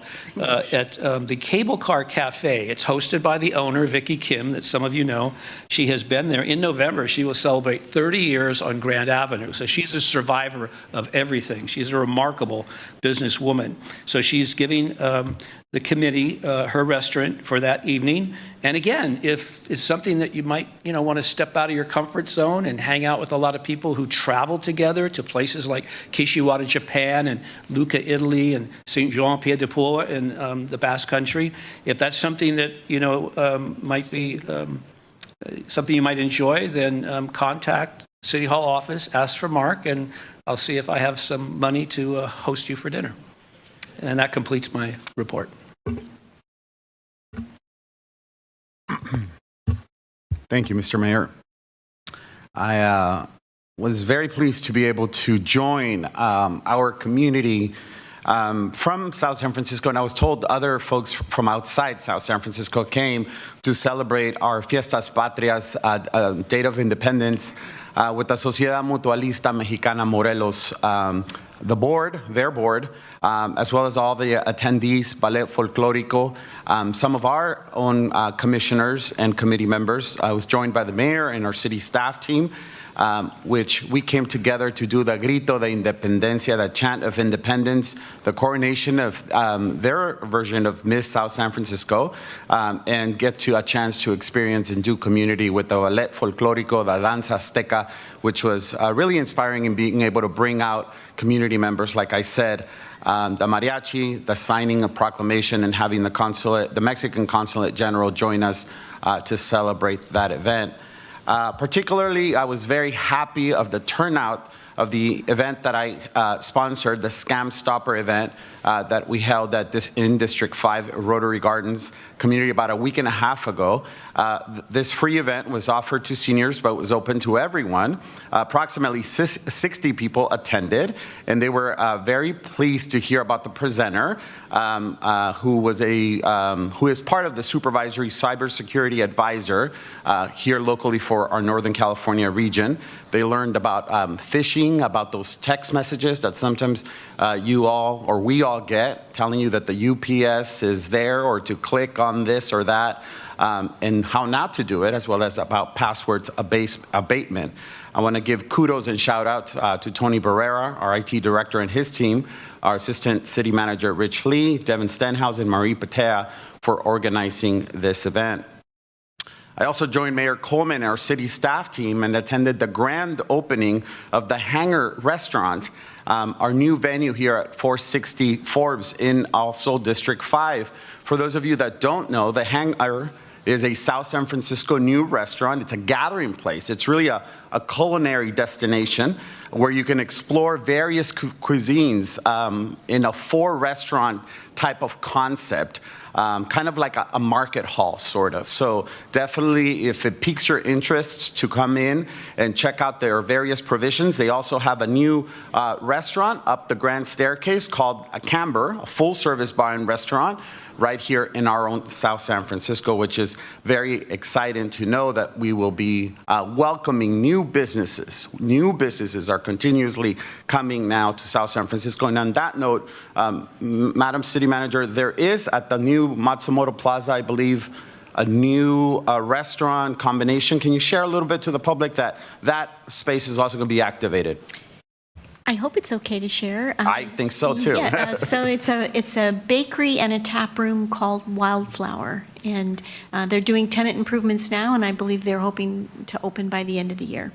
at the Cable Car Cafe. It's hosted by the owner, Vicki Kim, that some of you know. She has been there. In November, she will celebrate 30 years on Grand Avenue. So she's a survivor of everything. She's a remarkable businesswoman. So she's giving the committee her restaurant for that evening. And again, if it's something that you might want to step out of your comfort zone and hang out with a lot of people who travel together to places like Kishiwada, Japan, and Lucca, Italy, and St. Jean Pied de Port in the Basque Country, if that's something that might be something you might enjoy, then contact City Hall office, ask for Mark, and I'll see if I have some money to host you for dinner. And that completes my report. Thank you, Mr. Mayor. I was very pleased to be able to join our community from South San Francisco, and I was told other folks from outside South San Francisco came to celebrate our Fiestas Patrias, Date of Independence, with the Sociedad Mutualista Mexicana Morelos, their board, as well as all the attendees, Ballet Folclórico, some of our own commissioners and committee members. I was joined by the mayor and our city staff team, which we came together to do the Grito de Independencia, the chant of independence, the coronation of their version of Miss South San Francisco, and get to a chance to experience and do community with the Ballet Folclórico, the Danza Azteca, which was really inspiring in being able to bring out community members, like I said, the mariachi, the signing of proclamation, and having the Mexican Consulate General join us to celebrate that event. Particularly, I was very happy of the turnout of the event that I sponsored, the Scam Stopper event that we held in District 5 Rotary Gardens community about a week and a half ago. This free event was offered to seniors, but was open to everyone. Approximately 60 people attended, and they were very pleased to hear about the presenter, who is part of the Supervisory Cybersecurity Advisor here locally for our Northern California region. They learned about phishing, about those text messages that sometimes we all get, telling you that the UPS is there or to click on this or that, and how not to do it, as well as about passwords abatement. I want to give kudos and shout out to Tony Barrera, our IT director, and his team, our assistant city manager, Rich Lee, Devin Stenhouse, and Marie Patea for organizing this event. I also joined Mayor Coleman, our city staff team, and attended the grand opening of the Hangar Restaurant, our new venue here at 460 Forbes in also District 5. For those of you that don't know, the Hangar is a South San Francisco new restaurant. It's a gathering place. It's really a culinary destination where you can explore various cuisines in a 4-restaurant type of concept. Kind of like a market hall, sort of. So definitely, if it piques your interest to come in and check out their various provisions. They also have a new restaurant up the grand staircase called a Camber, a full-service bar and restaurant, right here in our own South San Francisco, which is very exciting to know that we will be welcoming new businesses. New businesses are continuously coming now to South San Francisco. And on that note, Madam City Manager, there is at the new Matsumoto Plaza, I believe, a new restaurant combination. Can you share a little bit to the public that that space is also going to be activated? I hope it's okay to share. I think so too. Yeah, so it's a bakery and a tap room called Wildflower, and they're doing tenant improvements now, and I believe they're hoping to open by the end of the year.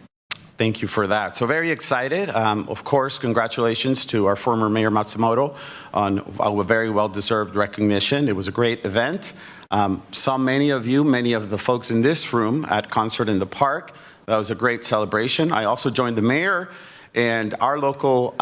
Thank you for that. So very excited. Of course, congratulations to our former Mayor Matsumoto on a very well-deserved recognition. It was a great event. Saw many of the folks in this room at Concert in the Park. That was a great celebration. I also joined the mayor and our local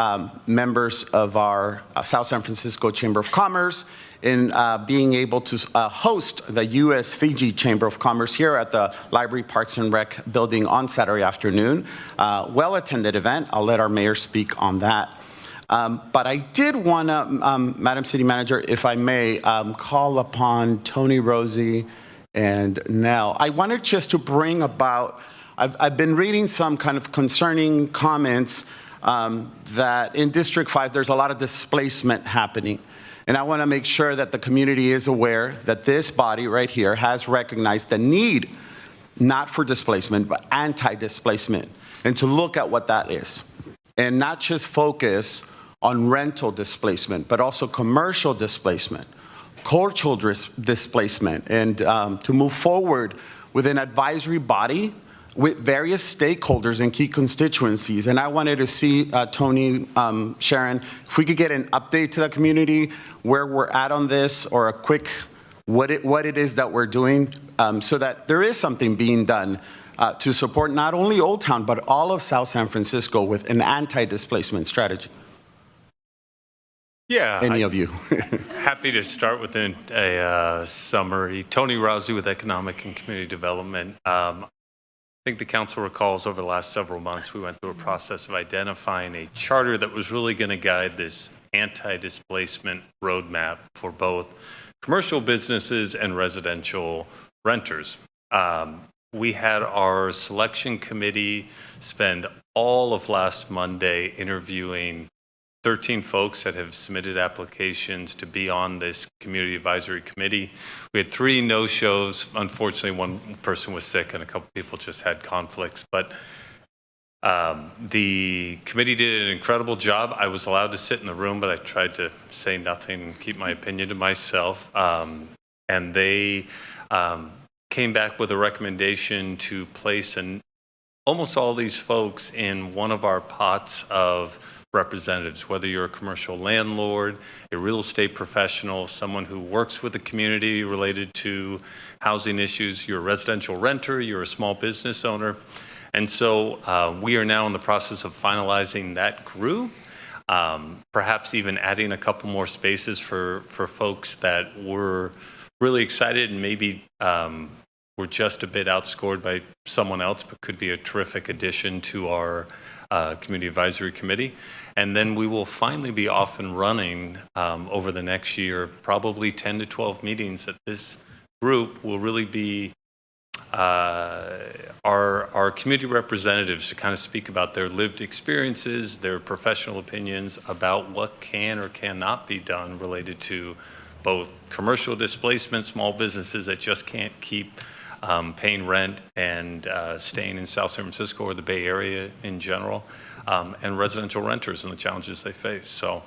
members of our South San Francisco Chamber of Commerce in being able to host the U.S. Fiji Chamber of Commerce here at the Library Parks and Rec building on Saturday afternoon. Well-attended event. I'll let our mayor speak on that. But I did want to, Madam City Manager, if I may, call upon Tony, Rosie, and Nell. I wanted just to bring about, I've been reading some kind of concerning comments that in District 5 there's a lot of displacement happening. And I want to make sure that the community is aware that this body right here has recognized the need, not for displacement, but anti-displacement, and to look at what that is. And not just focus on rental displacement, but also commercial displacement, cultural displacement, and to move forward with an advisory body with various stakeholders and key constituencies. And I wanted to see, Tony, Sharon, if we could get an update to the community where we're at on this, or a quick what it is that we're doing, so that there is something being done to support not only Old Town, but all of South San Francisco with an anti-displacement strategy? Yeah. Any of you? Happy to start with a summary. Tony Rousey with Economic and Community Development. I think the council recalls over the last several months, we went through a process of identifying a charter that was really going to guide this anti-displacement roadmap for both commercial businesses and residential renters. We had our selection committee spend all of last Monday interviewing 13 folks that have submitted applications to be on this community advisory committee. We had 3 no-shows. Unfortunately, one person was sick and a couple people just had conflicts. But the committee did an incredible job. I was allowed to sit in the room, but I tried to say nothing and keep my opinion to myself. And they came back with a recommendation to place almost all these folks in one of our pots of representatives, whether you're a commercial landlord, a real estate professional, someone who works with the community related to housing issues, you're a residential renter, you're a small business owner. And so we are now in the process of finalizing that group, perhaps even adding a couple more spaces for folks that were really excited and maybe were just a bit outscored by someone else, but could be a terrific addition to our Community Advisory Committee. And then we will finally be off and running over the next year, probably 10 to 12 meetings that this group will really be our community representatives to kind of speak about their lived experiences, their professional opinions about what can or cannot be done related to both commercial displacement, small businesses that just can't keep paying rent and staying in South San Francisco or the Bay Area in general, and residential renters and the challenges they face. So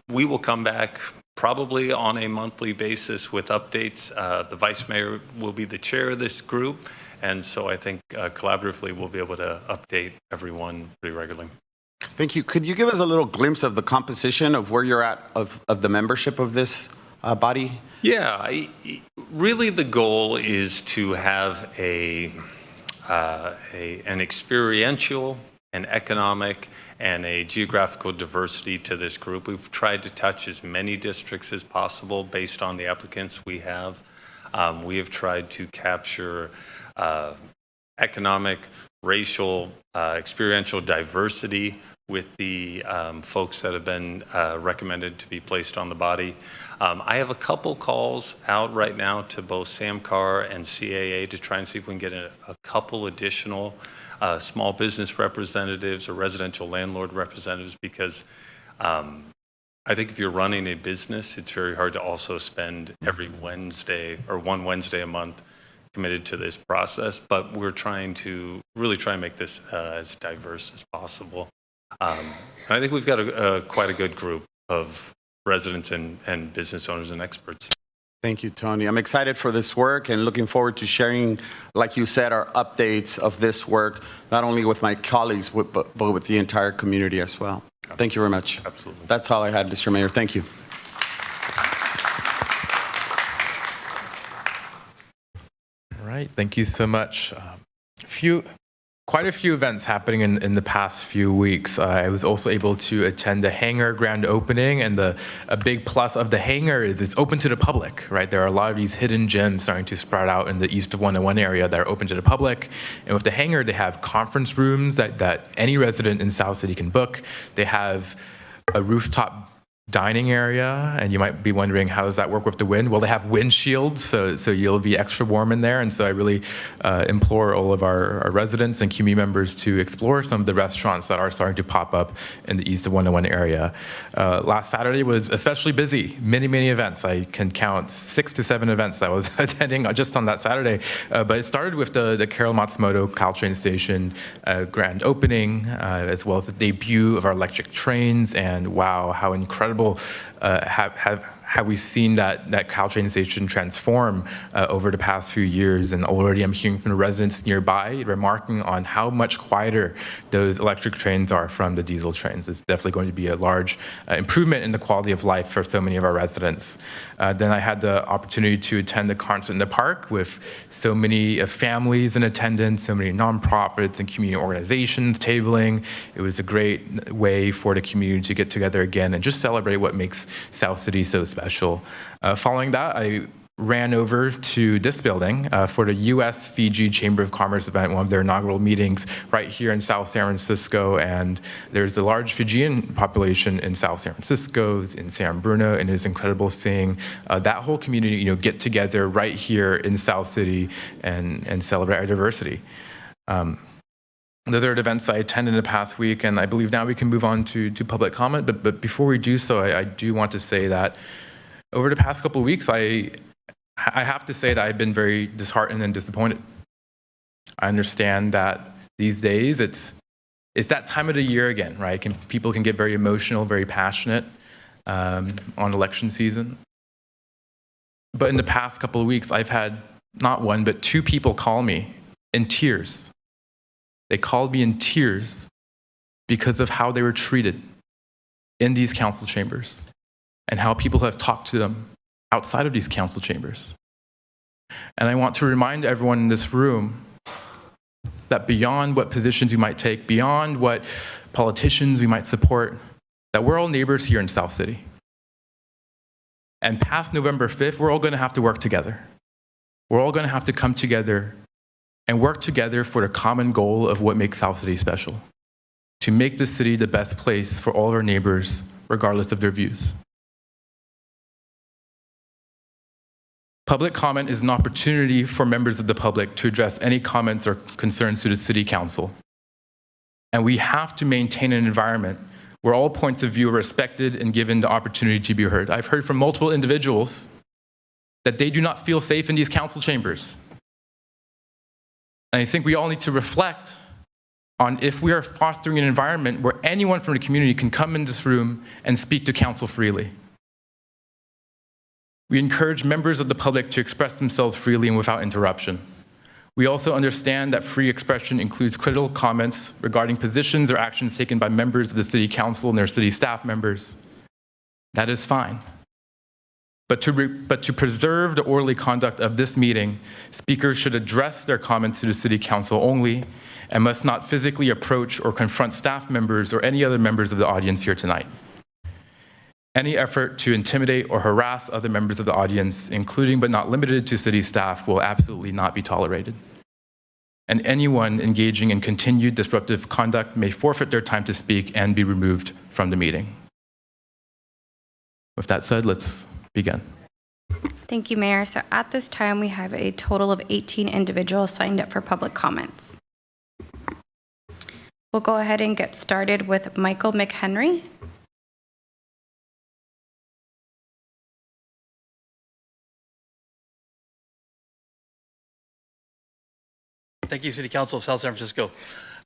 we will come back probably on a monthly basis with updates. The Vice Mayor will be the chair of this group, and so I think collaboratively we'll be able to update everyone pretty regularly. Thank you. Could you give us a little glimpse of the composition of where you're at of the membership of this body? Yeah, really the goal is to have an experiential, an economic, and a geographical diversity to this group. We've tried to touch as many districts as possible based on the applicants we have. We have tried to capture economic, racial, experiential diversity with the folks that have been recommended to be placed on the body. I have a couple calls out right now to both SAMCAR and CAA to try and see if we can get a couple additional small business representatives or residential landlord representatives, because I think if you're running a business, it's very hard to also spend every Wednesday or one Wednesday a month committed to this process, but we're trying to really try and make this as diverse as possible. And I think we've got quite a good group of residents and business owners and experts. Thank you, Tony. I'm excited for this work and looking forward to sharing, like you said, our updates of this work, not only with my colleagues, but with the entire community as well. Thank you very much. Absolutely. That's all I had, Mr. Mayor. Thank you. All right, thank you so much. Quite a few events happening in the past few weeks. I was also able to attend the hangar grand opening, and a big plus of the hangar is it's open to the public, right? There are a lot of these hidden gems starting to sprout out in the east of 101 area that are open to the public. And with the hangar, they have conference rooms that any resident in South City can book. They have a rooftop dining area, and you might be wondering, how does that work with the wind? Well, they have wind shields, so you'll be extra warm in there. And so I really implore all of our residents and community members to explore some of the restaurants that are starting to pop up in the east of 101 area. Last Saturday was especially busy, many events. I can count 6 to 7 events I was attending just on that Saturday. But it started with the Carol Matsumoto Caltrain Station grand opening, as well as the debut of our electric trains, and wow, how incredible have we seen that Caltrain station transform over the past few years. And already I'm hearing from the residents nearby remarking on how much quieter those electric trains are from the diesel trains. It's definitely going to be a large improvement in the quality of life for so many of our residents. Then I had the opportunity to attend the concert in the park with so many families in attendance, so many nonprofits and community organizations tabling. It was a great way for the community to get together again and just celebrate what makes South City so special. Following that, I ran over to this building for the U.S.-Fiji Chamber of Commerce event, one of their inaugural meetings right here in South San Francisco. And there's a large Fijian population in South San Francisco, in San Bruno, and it's incredible seeing that whole community, get together right here in South City and celebrate our diversity. Those are the events I attended in the past week, and I believe now we can move on to public comment. But before we do so, I do want to say that over the past couple of weeks, I have to say that I've been very disheartened and disappointed. I understand that these days it's that time of the year again, right? People can get very emotional, very passionate on election season. But in the past couple of weeks, I've had not one, but two people call me in tears. They called me in tears because of how they were treated in these council chambers and how people have talked to them outside of these council chambers. And I want to remind everyone in this room that beyond what positions you might take, beyond what politicians we might support, that we're all neighbors here in South City. And past November 5th, we're all going to have to work together. We're all going to have to come together and work together for the common goal of what makes South City special, to make this city the best place for all of our neighbors, regardless of their views. Public comment is an opportunity for members of the public to address any comments or concerns to the City Council. And we have to maintain an environment where all points of view are respected and given the opportunity to be heard. I've heard from multiple individuals that they do not feel safe in these council chambers. And I think we all need to reflect on if we are fostering an environment where anyone from the community can come in this room and speak to council freely. We encourage members of the public to express themselves freely and without interruption. We also understand that free expression includes critical comments regarding positions or actions taken by members of the City Council and their city staff members. That is fine. But to preserve the orderly conduct of this meeting, speakers should address their comments to the City Council only and must not physically approach or confront staff members or any other members of the audience here tonight. Any effort to intimidate or harass other members of the audience, including but not limited to city staff, will absolutely not be tolerated. And anyone engaging in continued disruptive conduct may forfeit their time to speak and be removed from the meeting. With that said, let's begin. Thank you, Mayor. So at this time, we have a total of 18 individuals signed up for public comments. We'll go ahead and get started with Michael McHenry. Thank you, City Council of South San Francisco.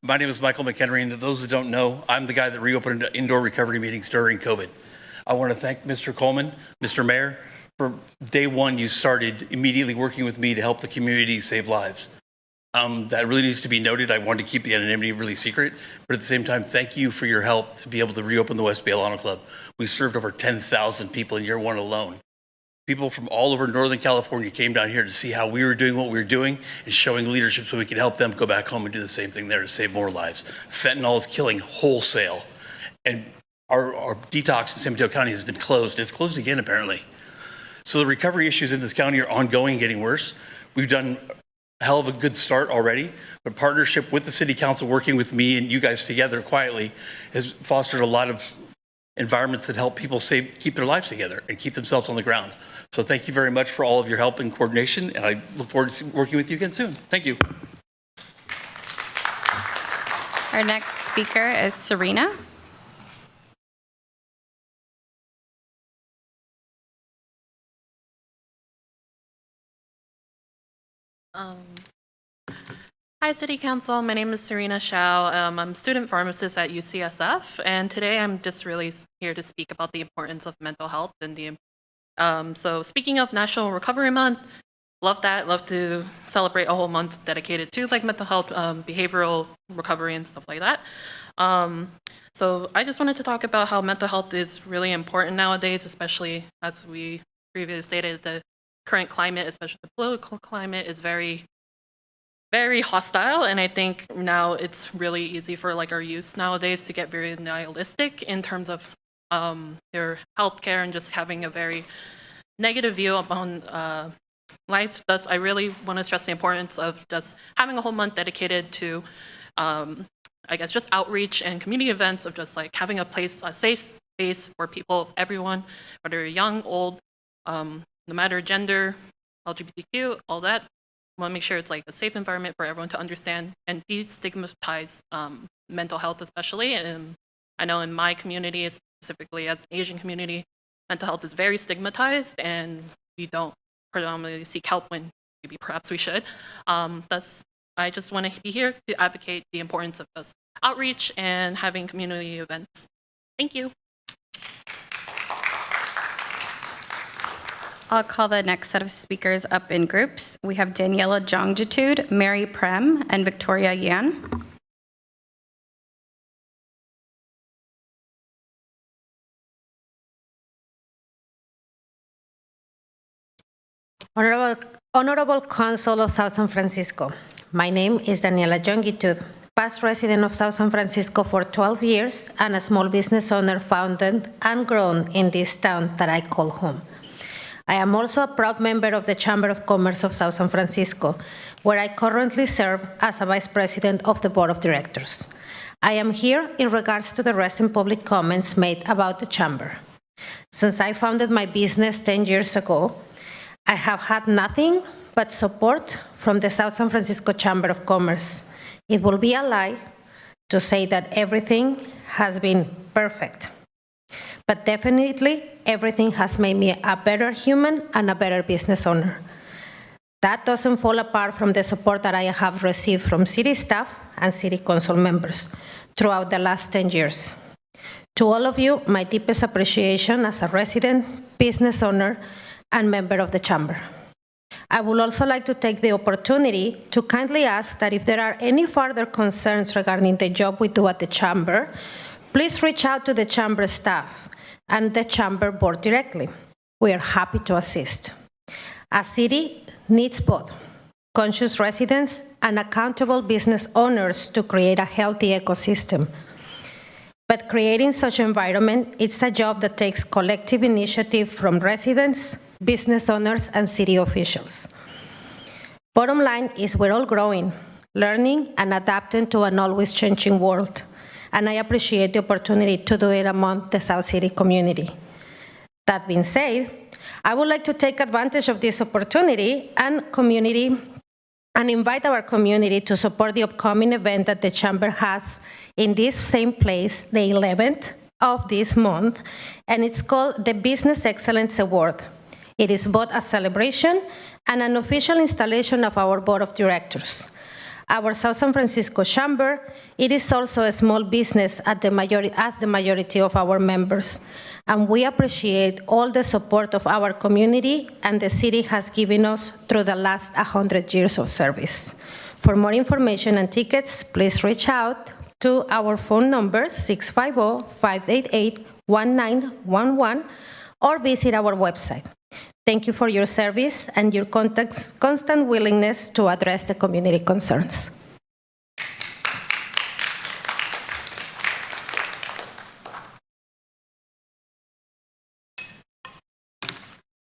My name is Michael McHenry, and to those that don't know, I'm the guy that reopened indoor recovery meetings during COVID. I want to thank Mr. Coleman, Mr. Mayor, for day one you started immediately working with me to help the community save lives. That really needs to be noted. I wanted to keep the anonymity really secret, but at the same time, thank you for your help to be able to reopen the West Bay Alano Club. We served over 10,000 people in year one alone. People from all over Northern California came down here to see how we were doing what we were doing and showing leadership so we could help them go back home and do the same thing there to save more lives. Fentanyl is killing wholesale. And our detox in San Mateo County has been closed. It's closed again, apparently. So the recovery issues in this county are ongoing and getting worse. We've done a hell of a good start already, but partnership with the City Council, working with me and you guys together quietly, has fostered a lot of environments that help people keep their lives together and keep themselves on the ground. So thank you very much for all of your help and coordination, and I look forward to working with you again soon. Thank you. Our next speaker is Serena. Hi, City Council. My name is Serena Shao. I'm a student pharmacist at UCSF, and today I'm just really here to speak about the importance of mental health and the So speaking of National Recovery Month, love that. Love to celebrate a whole month dedicated to like mental health, behavioral recovery and stuff like that. So I just wanted to talk about how mental health is really important nowadays, especially as we previously stated, the current climate, especially the political climate, is very, very hostile. And I think now it's really easy for like our youth nowadays to get very nihilistic in terms of their healthcare and just having a very negative view upon life. Thus, I really want to stress the importance of just having a whole month dedicated to I guess just outreach and community events of just like having a place, a safe space for people, everyone, whether you're young, old, no matter gender, LGBTQ, all that. I want to make sure it's like a safe environment for everyone to understand and destigmatize mental health, especially. And I know in my community, specifically as an Asian community, mental health is very stigmatized, and we don't predominantly seek help when maybe perhaps we should. Thus, I just want to be here to advocate the importance of just outreach and having community events. Thank you. I'll call the next set of speakers up in groups. We have Daniela Jongitude, Mary Prem, and Victoria Yan. Honorable Council of South San Francisco, my name is Daniela Jongitude, past resident of South San Francisco for 12 years and a small business owner founded and grown in this town that I call home. I am also a proud member of the Chamber of Commerce of South San Francisco, where I currently serve as a Vice President of the Board of Directors. I am here in regards to the recent public comments made about the Chamber. Since I founded my business 10 years ago, I have had nothing but support from the South San Francisco Chamber of Commerce. It will be a lie to say that everything has been perfect. But definitely, everything has made me a better human and a better business owner. That doesn't fall apart from the support that I have received from city staff and city council members throughout the last 10 years. To all of you, my deepest appreciation as a resident, business owner, and member of the Chamber. I would also like to take the opportunity to kindly ask that if there are any further concerns regarding the job we do at the Chamber, please reach out to the Chamber staff and the Chamber board directly. We are happy to assist. A city needs both conscious residents and accountable business owners to create a healthy ecosystem. But creating such an environment, it's a job that takes collective initiative from residents, business owners, and city officials. Bottom line is we're all growing, learning, and adapting to an always changing world. And I appreciate the opportunity to do it among the South City community. That being said, I would like to take advantage of this opportunity and invite our community to support the upcoming event that the Chamber has in this same place, the 11th of this month, and it's called the Business Excellence Award. It is both a celebration and an official installation of our Board of Directors. Our South San Francisco Chamber, it is also a small business as the majority of our members, and we appreciate all the support of our community and the city has given us through the last 100 years of service. For more information and tickets, please reach out to our phone number 650-588-1911 or visit our website. Thank you for your service and your constant willingness to address the community concerns.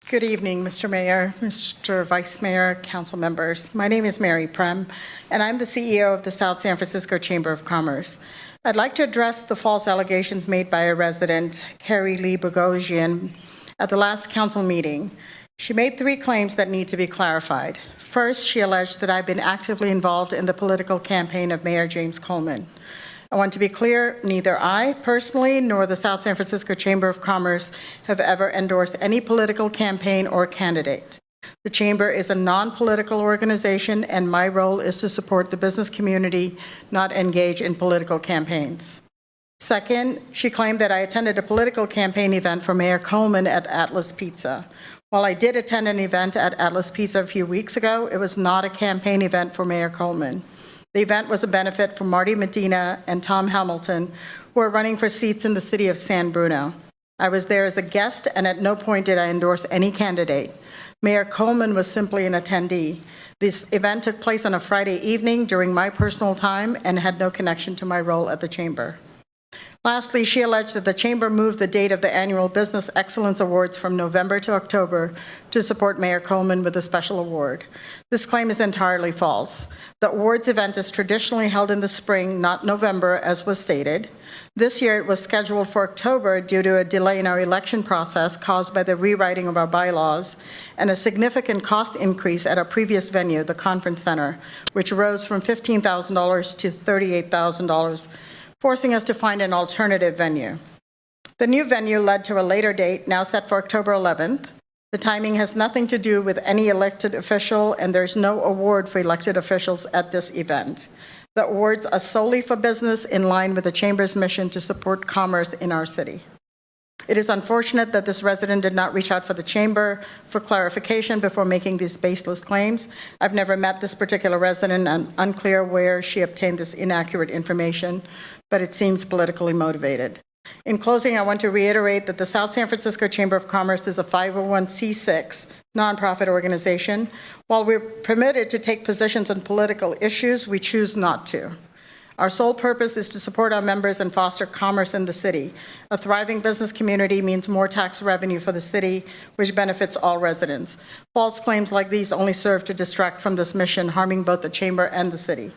Good evening, Mr. Mayor, Mr. Vice Mayor, council members. My name is Mary Prem, and I'm the CEO of the South San Francisco Chamber of Commerce. I'd like to address the false allegations made by a resident, Carrie Lee Bogosian, at the last council meeting. She made 3 claims that need to be clarified. First, she alleged that I've been actively involved in the political campaign of Mayor James Coleman. I want to be clear, neither I personally nor the South San Francisco Chamber of Commerce have ever endorsed any political campaign or candidate. The Chamber is a non-political organization, and my role is to support the business community, not engage in political campaigns. Second, she claimed that I attended a political campaign event for Mayor Coleman at Atlas Pizza. While I did attend an event at Atlas Pizza a few weeks ago, it was not a campaign event for Mayor Coleman. The event was a benefit for Marty Medina and Tom Hamilton, who are running for seats in the city of San Bruno. I was there as a guest, and at no point did I endorse any candidate. Mayor Coleman was simply an attendee. This event took place on a Friday evening during my personal time and had no connection to my role at the Chamber. Lastly, she alleged that the Chamber moved the date of the annual Business Excellence Awards from November to October to support Mayor Coleman with a special award. This claim is entirely false. The awards event is traditionally held in the spring, not November, as was stated. This year, it was scheduled for October due to a delay in our election process caused by the rewriting of our bylaws and a significant cost increase at our previous venue, the Conference Center, which rose from $15,000 to $38,000, forcing us to find an alternative venue. The new venue led to a later date, now set for October 11th. The timing has nothing to do with any elected official, and there's no award for elected officials at this event. The awards are solely for business in line with the Chamber's mission to support commerce in our city. It is unfortunate that this resident did not reach out for the Chamber for clarification before making these baseless claims. I've never met this particular resident and unclear where she obtained this inaccurate information, but it seems politically motivated. In closing, I want to reiterate that the South San Francisco Chamber of Commerce is a 501c6 nonprofit organization. While we're permitted to take positions on political issues, we choose not to. Our sole purpose is to support our members and foster commerce in the city. A thriving business community means more tax revenue for the city, which benefits all residents. False claims like these only serve to distract from this mission, harming both the Chamber and the city.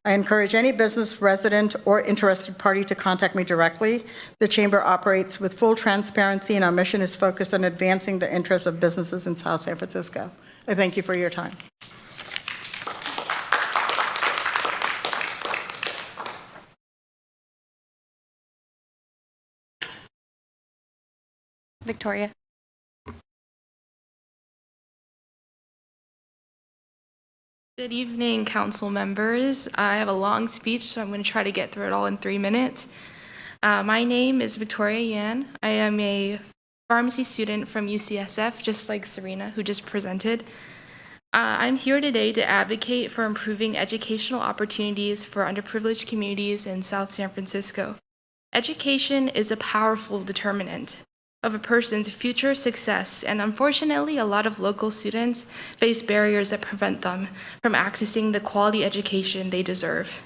I encourage any business, resident, or interested party to contact me directly. The Chamber operates with full transparency, and our mission is focused on advancing the interests of businesses in South San Francisco. I thank you for your time. Victoria. Good evening, council members. I have a long speech, so I'm going to try to get through it all in 3 minutes. My name is Victoria Yan. I am a pharmacy student from UCSF, just like Serena, who just presented. I'm here today to advocate for improving educational opportunities for underprivileged communities in South San Francisco. Education is a powerful determinant of a person's future success, and unfortunately, a lot of local students face barriers that prevent them from accessing the quality education they deserve.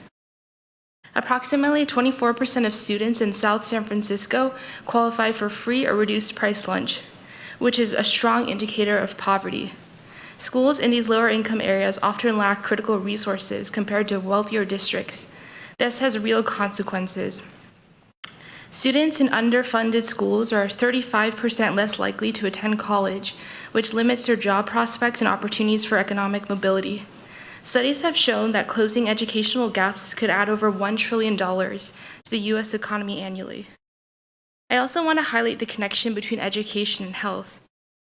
Approximately 24% of students in South San Francisco qualify for free or reduced price lunch, which is a strong indicator of poverty. Schools in these lower income areas often lack critical resources compared to wealthier districts. This has real consequences. Students in underfunded schools are 35% less likely to attend college, which limits their job prospects and opportunities for economic mobility. Studies have shown that closing educational gaps could add over $1 trillion to the U.S. economy annually. I also want to highlight the connection between education and health.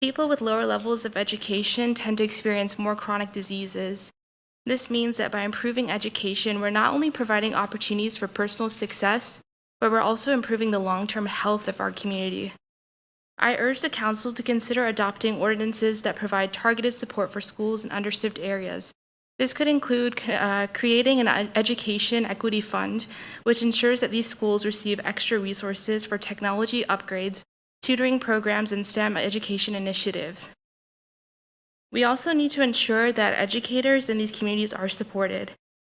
People with lower levels of education tend to experience more chronic diseases. This means that by improving education, we're not only providing opportunities for personal success, but we're also improving the long-term health of our community. I urge the Council to consider adopting ordinances that provide targeted support for schools in underserved areas. This could include creating an education equity fund, which ensures that these schools receive extra resources for technology upgrades, tutoring programs, and STEM education initiatives. We also need to ensure that educators in these communities are supported.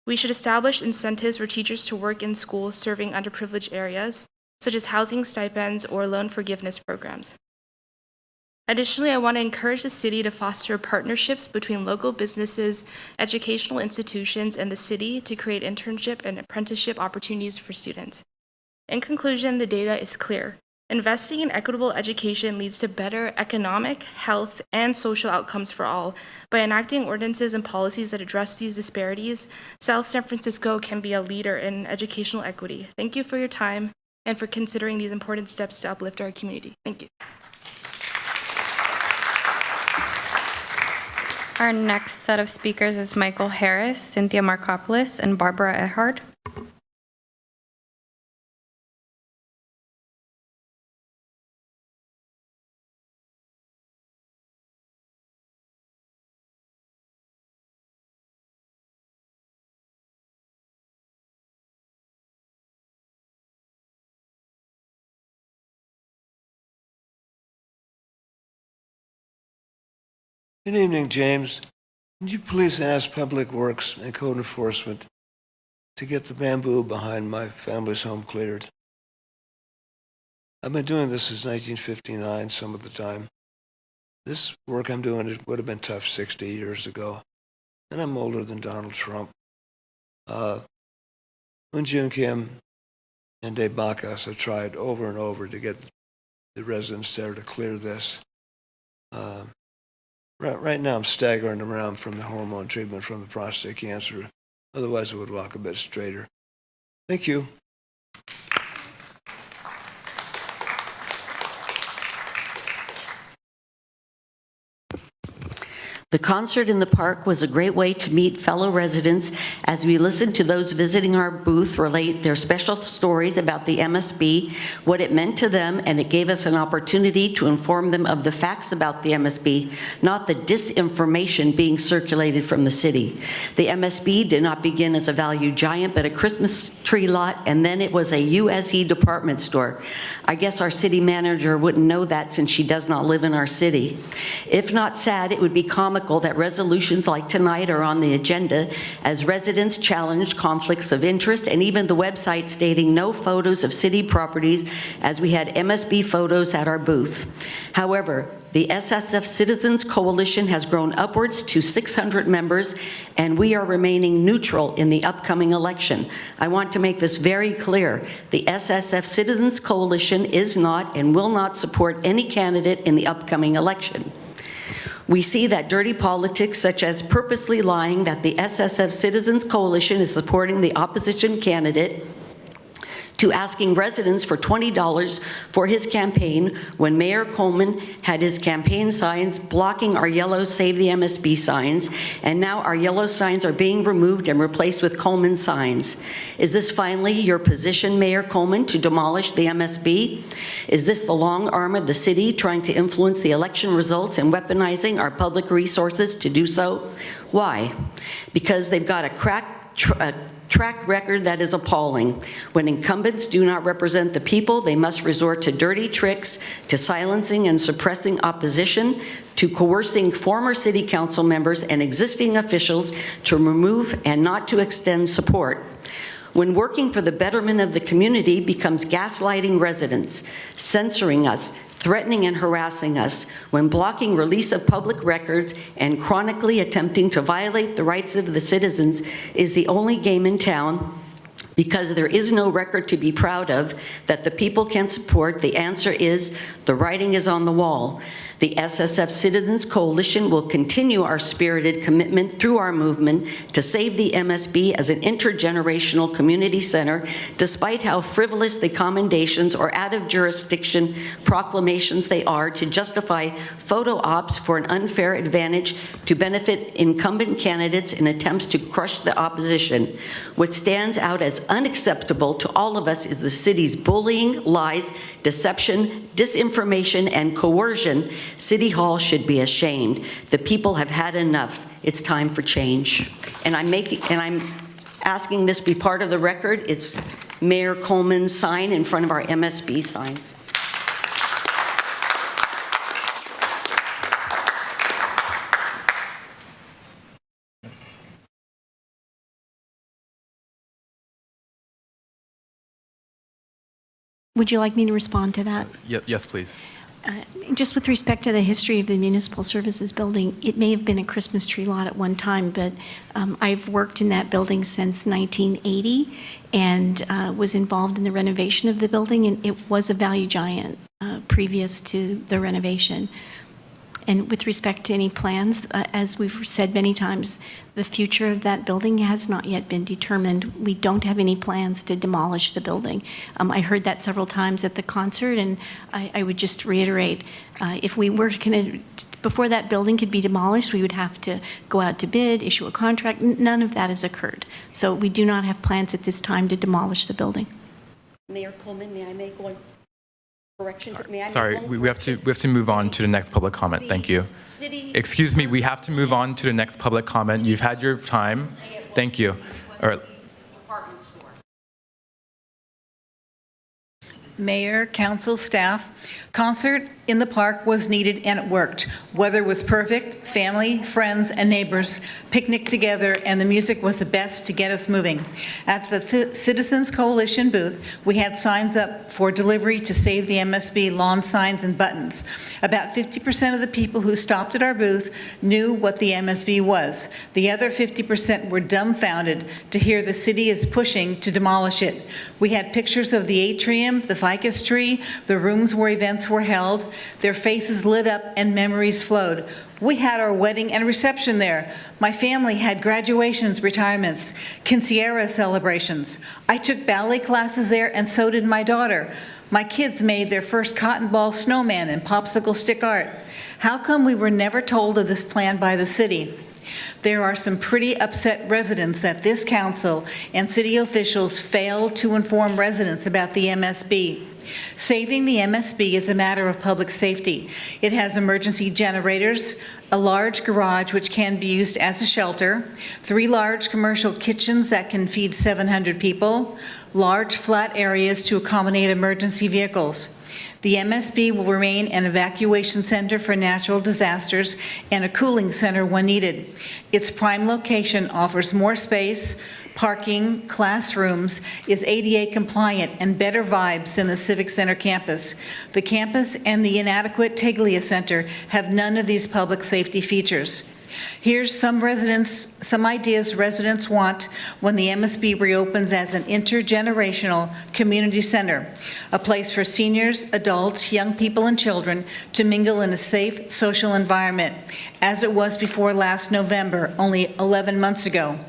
We should establish incentives for teachers to work in schools serving underprivileged areas, such as housing stipends or loan forgiveness programs. Additionally, I want to encourage the city to foster partnerships between local businesses, educational institutions, and the city to create internship and apprenticeship opportunities for students. In conclusion, the data is clear. Investing in equitable education leads to better economic, health, and social outcomes for all. By enacting ordinances and policies that address these disparities, South San Francisco can be a leader in educational equity. Thank you for your time and for considering these important steps to uplift our community. Thank you. Our next set of speakers is Michael Harris, Cynthia Markopoulos, and Barbara Ehard. Good evening, James. Would you please ask Public Works and Code Enforcement to get the bamboo behind my family's home cleared? I've been doing this since 1959, some of the time. This work I'm doing would have been tough 60 years ago, and I'm older than Donald Trump. Moon Jun Kim and Dave Bakas have tried over and over to get the residents there to clear this. Right now I'm staggering around from the hormone treatment from the prostate cancer. Otherwise I would walk a bit straighter. Thank you. The concert in the park was a great way to meet fellow residents as we listened to those visiting our booth relate their special stories about the MSB, what it meant to them, and it gave us an opportunity to inform them of the facts about the MSB, not the disinformation being circulated from the city. The MSB did not begin as a value giant, but a Christmas tree lot, and then it was a USE department store. I guess our city manager wouldn't know that since she does not live in our city. If not sad, it would be comical that resolutions like tonight are on the agenda as residents challenge conflicts of interest, and even the website stating no photos of city properties as we had MSB photos at our booth. However, the SSF Citizens Coalition has grown upwards to 600 members, and we are remaining neutral in the upcoming election. I want to make this very clear. The SSF Citizens Coalition is not and will not support any candidate in the upcoming election. We see that dirty politics, such as purposely lying that the SSF Citizens Coalition is supporting the opposition candidate, to asking residents for $20 for his campaign when Mayor Coleman had his campaign signs blocking our yellow Save the MSB signs, and now our yellow signs are being removed and replaced with Coleman signs. Is this finally your position, Mayor Coleman, to demolish the MSB? Is this the long arm of the city trying to influence the election results and weaponizing our public resources to do so? Why? Because they've got a track record that is appalling. When incumbents do not represent the people, they must resort to dirty tricks, to silencing and suppressing opposition, to coercing former city council members and existing officials to remove and not to extend support. When working for the betterment of the community becomes gaslighting residents, censoring us, threatening and harassing us, when blocking release of public records and chronically attempting to violate the rights of the citizens is the only game in town, because there is no record to be proud of that the people can support, the answer is the writing is on the wall. The SSF Citizens Coalition will continue our spirited commitment through our movement to save the MSB as an intergenerational community center, despite how frivolous the commendations or out of jurisdiction proclamations they are to justify photo ops for an unfair advantage to benefit incumbent candidates in attempts to crush the opposition. What stands out as unacceptable to all of us is the city's bullying, lies, deception, disinformation, and coercion. City Hall should be ashamed. The people have had enough. It's time for change. And I'm asking this be part of the record. It's Mayor Coleman's sign in front of our MSB signs. Would you like me to respond to that? Yes, please. Just with respect to the history of the Municipal Services Building, it may have been a Christmas tree lot at one time, but I've worked in that building since 1980 and was involved in the renovation of the building, and it was a value giant previous to the renovation. And with respect to any plans, as we've said many times, the future of that building has not yet been determined. We don't have any plans to demolish the building. I heard that several times at the concert, and I would just reiterate, if we were going to, before that building could be demolished, we would have to go out to bid, issue a contract. None of that has occurred. So we do not have plans at this time to demolish the building. Mayor Coleman, may I make one correction? Sorry, we have to move on to the next public comment. Thank you. Excuse me, we have to move on to the next public comment. You've had your time. Thank you. All right. Mayor, council, staff, concert in the park was needed and it worked. Weather was perfect, family, friends, and neighbors picnicked together, and the music was the best to get us moving. At the Citizens Coalition booth, we had signs up for delivery to save the MSB lawn signs and buttons. About 50% of the people who stopped at our booth knew what the MSB was. The other 50% were dumbfounded to hear the city is pushing to demolish it. We had pictures of the atrium, the ficus tree, the rooms where events were held. Their faces lit up and memories flowed. We had our wedding and reception there. My family had graduations, retirements, quinceañera celebrations. I took ballet classes there, and so did my daughter. My kids made their first cotton ball snowman and popsicle stick art. How come we were never told of this plan by the city? There are some pretty upset residents that this council and city officials failed to inform residents about the MSB. Saving the MSB is a matter of public safety. It has emergency generators, a large garage which can be used as a shelter, 3 large commercial kitchens that can feed 700 people, large flat areas to accommodate emergency vehicles. The MSB will remain an evacuation center for natural disasters and a cooling center when needed. Its prime location offers more space, parking, classrooms, is ADA compliant, and better vibes than the Civic Center campus. The campus and the inadequate Teglia Center have none of these public safety features. Here's some ideas residents want when the MSB reopens as an intergenerational community center, a place for seniors, adults, young people, and children to mingle in a safe social environment, as it was before last November, only 11 months ago.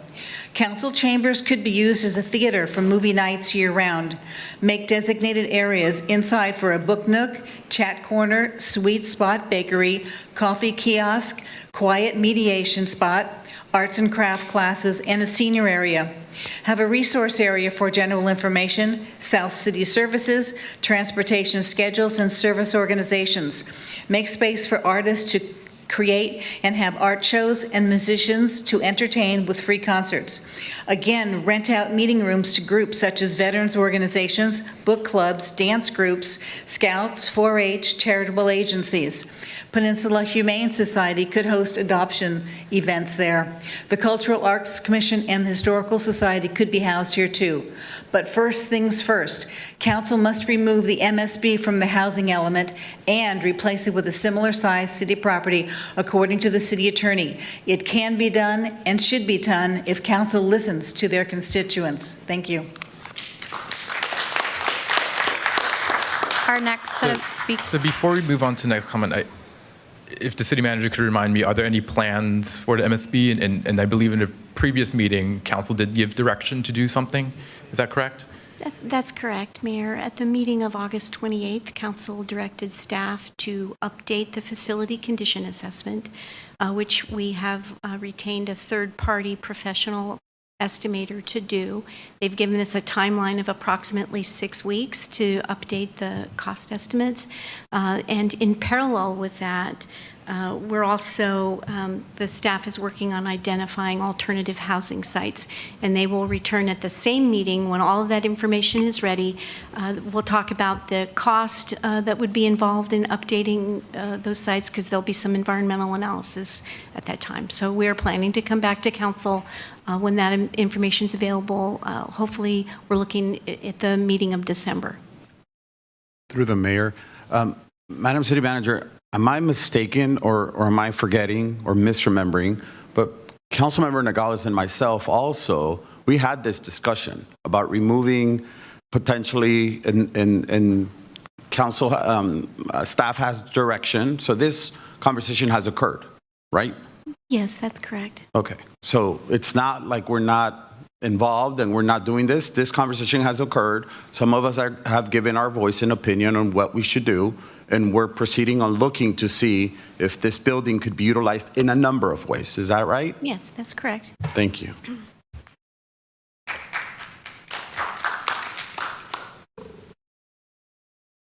Council chambers could be used as a theater for movie nights year-round. Make designated areas inside for a book nook, chat corner, sweet spot bakery, coffee kiosk, quiet mediation spot, arts and craft classes, and a senior area. Have a resource area for general information, South City services, transportation schedules, and service organizations. Make space for artists to create and have art shows and musicians to entertain with free concerts. Again, rent out meeting rooms to groups such as veterans organizations, book clubs, dance groups, scouts, 4-H, charitable agencies. Peninsula Humane Society could host adoption events there. The Cultural Arts Commission and the Historical Society could be housed here too. But first things first, council must remove the MSB from the housing element and replace it with a similar sized city property according to the city attorney. It can be done and should be done if council listens to their constituents. Thank you. Our next set of speakers. So before we move on to the next comment, if the city manager could remind me, are there any plans for the MSB? And I believe in a previous meeting, council did give direction to do something. Is that correct? That's correct, Mayor. At the meeting of August 28th, Council directed staff to update the facility condition assessment, which we have retained a third-party professional estimator to do. They've given us a timeline of approximately 6 weeks to update the cost estimates. And in parallel with that, we're also, the staff is working on identifying alternative housing sites, and they will return at the same meeting when all of that information is ready. We'll talk about the cost that would be involved in updating those sites, because there'll be some environmental analysis at that time. So we're planning to come back to council when that information is available. Hopefully, we're looking at the meeting of December. Through the mayor, Madam City Manager, am I mistaken or am I forgetting or misremembering? But Councilmember Nogales and myself also, we had this discussion about removing potentially, and council staff has direction. So this conversation has occurred, right? Yes, that's correct. Okay, so it's not like we're not involved and we're not doing this. This conversation has occurred. Some of us have given our voice and opinion on what we should do, and we're proceeding on looking to see if this building could be utilized in a number of ways. Is that right? Yes, that's correct. Thank you.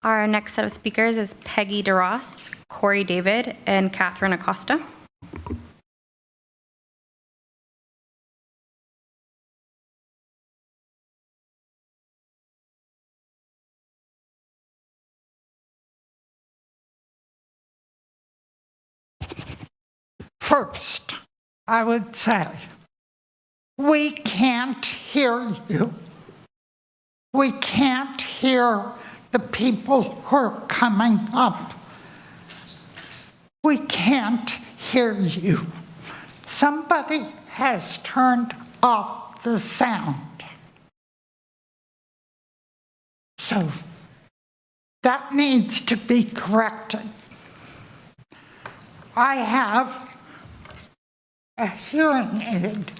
Our next set of speakers is Peggy DeRoss, Corey David, and Catherine Acosta. First, I would say, we can't hear you. We can't hear the people who are coming up. We can't hear you. Somebody has turned off the sound. So that needs to be corrected. I have a hearing aid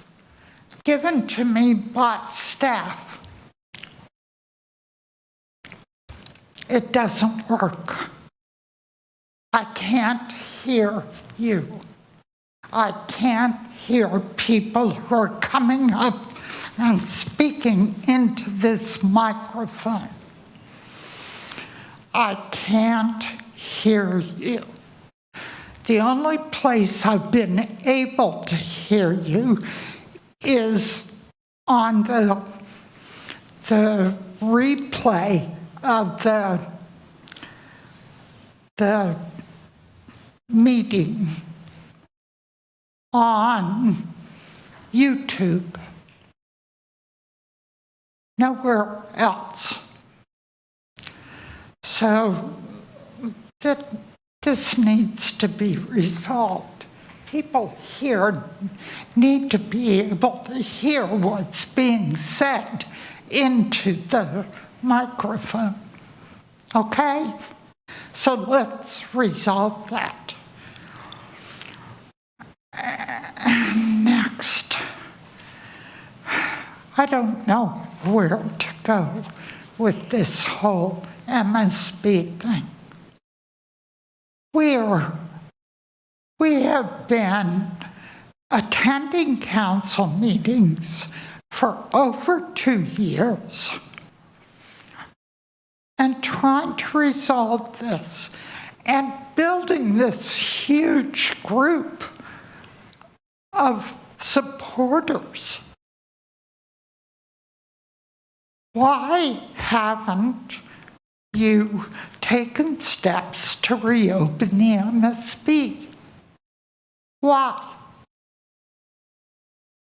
given to me by staff. It doesn't work. I can't hear you. I can't hear people who are coming up and speaking into this microphone. I can't hear you. The only place I've been able to hear you is on the replay of the meeting on YouTube. Nowhere else. So this needs to be resolved. People here need to be able to hear what's being said into the microphone. Okay? So let's resolve that. Next, I don't know where to go with this whole MSB thing. We have been attending council meetings for over 2 years and trying to resolve this and building this huge group of supporters. Why haven't you taken steps to reopen the MSB? Why?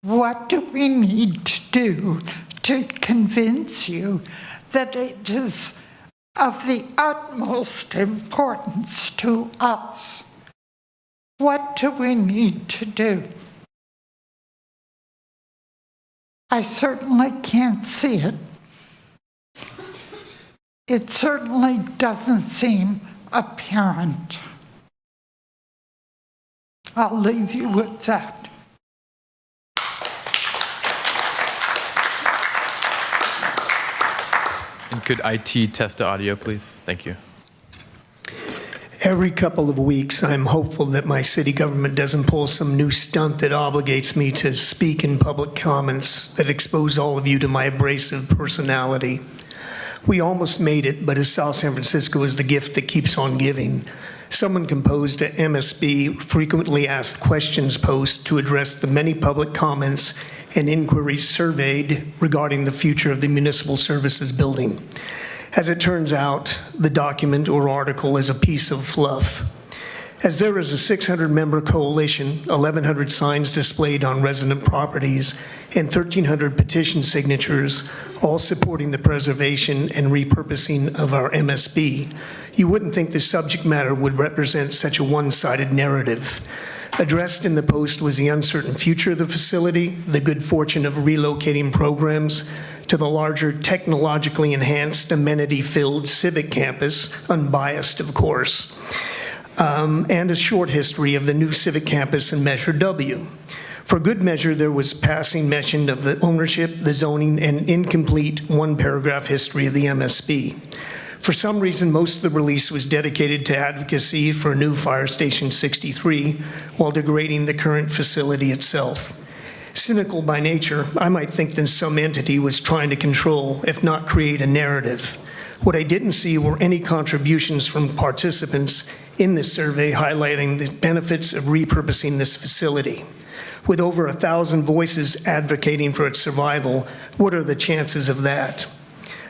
What do we need to do to convince you that it is of the utmost importance to us? What do we need to do? I certainly can't see it. It certainly doesn't seem apparent. I'll leave you with that. And could IT test the audio, please? Thank you. Every couple of weeks, I'm hopeful that my city government doesn't pull some new stunt that obligates me to speak in public comments that expose all of you to my abrasive personality. We almost made it, but as South San Francisco is the gift that keeps on giving, someone composed a MSB frequently asked questions post to address the many public comments and inquiries surveyed regarding the future of the municipal services building. As it turns out, the document or article is a piece of fluff. As there is a 600-member coalition, 1,100 signs displayed on resident properties, and 1,300 petition signatures, all supporting the preservation and repurposing of our MSB, you wouldn't think the subject matter would represent such a one-sided narrative. Addressed in the post was the uncertain future of the facility, the good fortune of relocating programs, to the larger technologically enhanced, amenity-filled civic campus, unbiased, of course, and a short history of the new civic campus in Measure W. For good measure, there was passing mention of the ownership, the zoning, and incomplete one-paragraph history of the MSB. For some reason, most of the release was dedicated to advocacy for a new Fire Station 63 while degrading the current facility itself. Cynical by nature, I might think that some entity was trying to control, if not create, a narrative. What I didn't see were any contributions from participants in this survey highlighting the benefits of repurposing this facility. With over 1,000 voices advocating for its survival, what are the chances of that?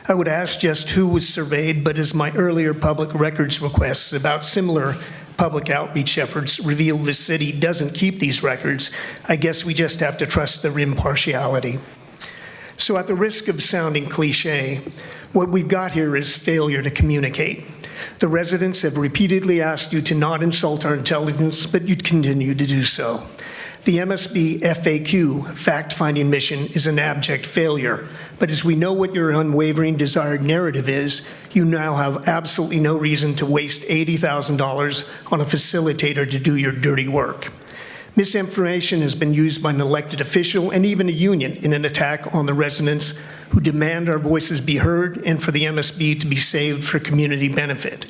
I would ask just who was surveyed, but as my earlier public records requests about similar public outreach efforts reveal the city doesn't keep these records, I guess we just have to trust their impartiality. So at the risk of sounding cliche, what we've got here is failure to communicate. The residents have repeatedly asked you to not insult our intelligence, but you continue to do so. The MSB FAQ, fact-finding mission, is an abject failure. But as we know what your unwavering desired narrative is, you now have absolutely no reason to waste $80,000 on a facilitator to do your dirty work. Misinformation has been used by an elected official and even a union in an attack on the residents who demand our voices be heard and for the MSB to be saved for community benefit.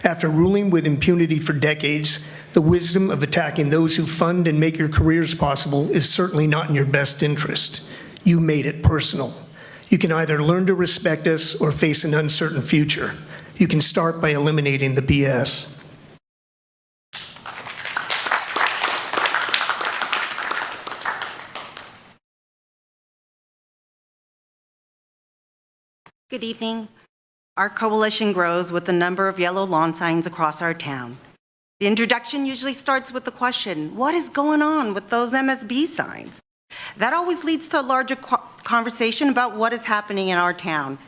After ruling with impunity for decades, the wisdom of attacking those who fund and make your careers possible is certainly not in your best interest. You made it personal. You can either learn to respect us or face an uncertain future. You can start by eliminating the BS. Good evening. Our coalition grows with the number of yellow lawn signs across our town. The introduction usually starts with the question, what is going on with those MSB signs? That always leads to a larger conversation about what is happening in our town.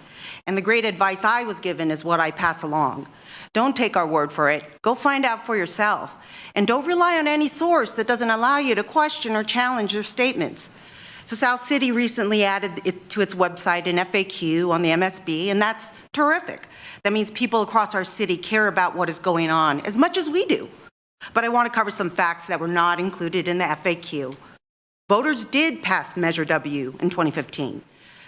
And the great advice I was given is what I pass along. Don't take our word for it. Go find out for yourself. And don't rely on any source that doesn't allow you to question or challenge your statements. So South City recently added it to its website an FAQ on the MSB, and that's terrific. That means people across our city care about what is going on as much as we do. But I want to cover some facts that were not included in the FAQ. Voters did pass Measure W in 2015.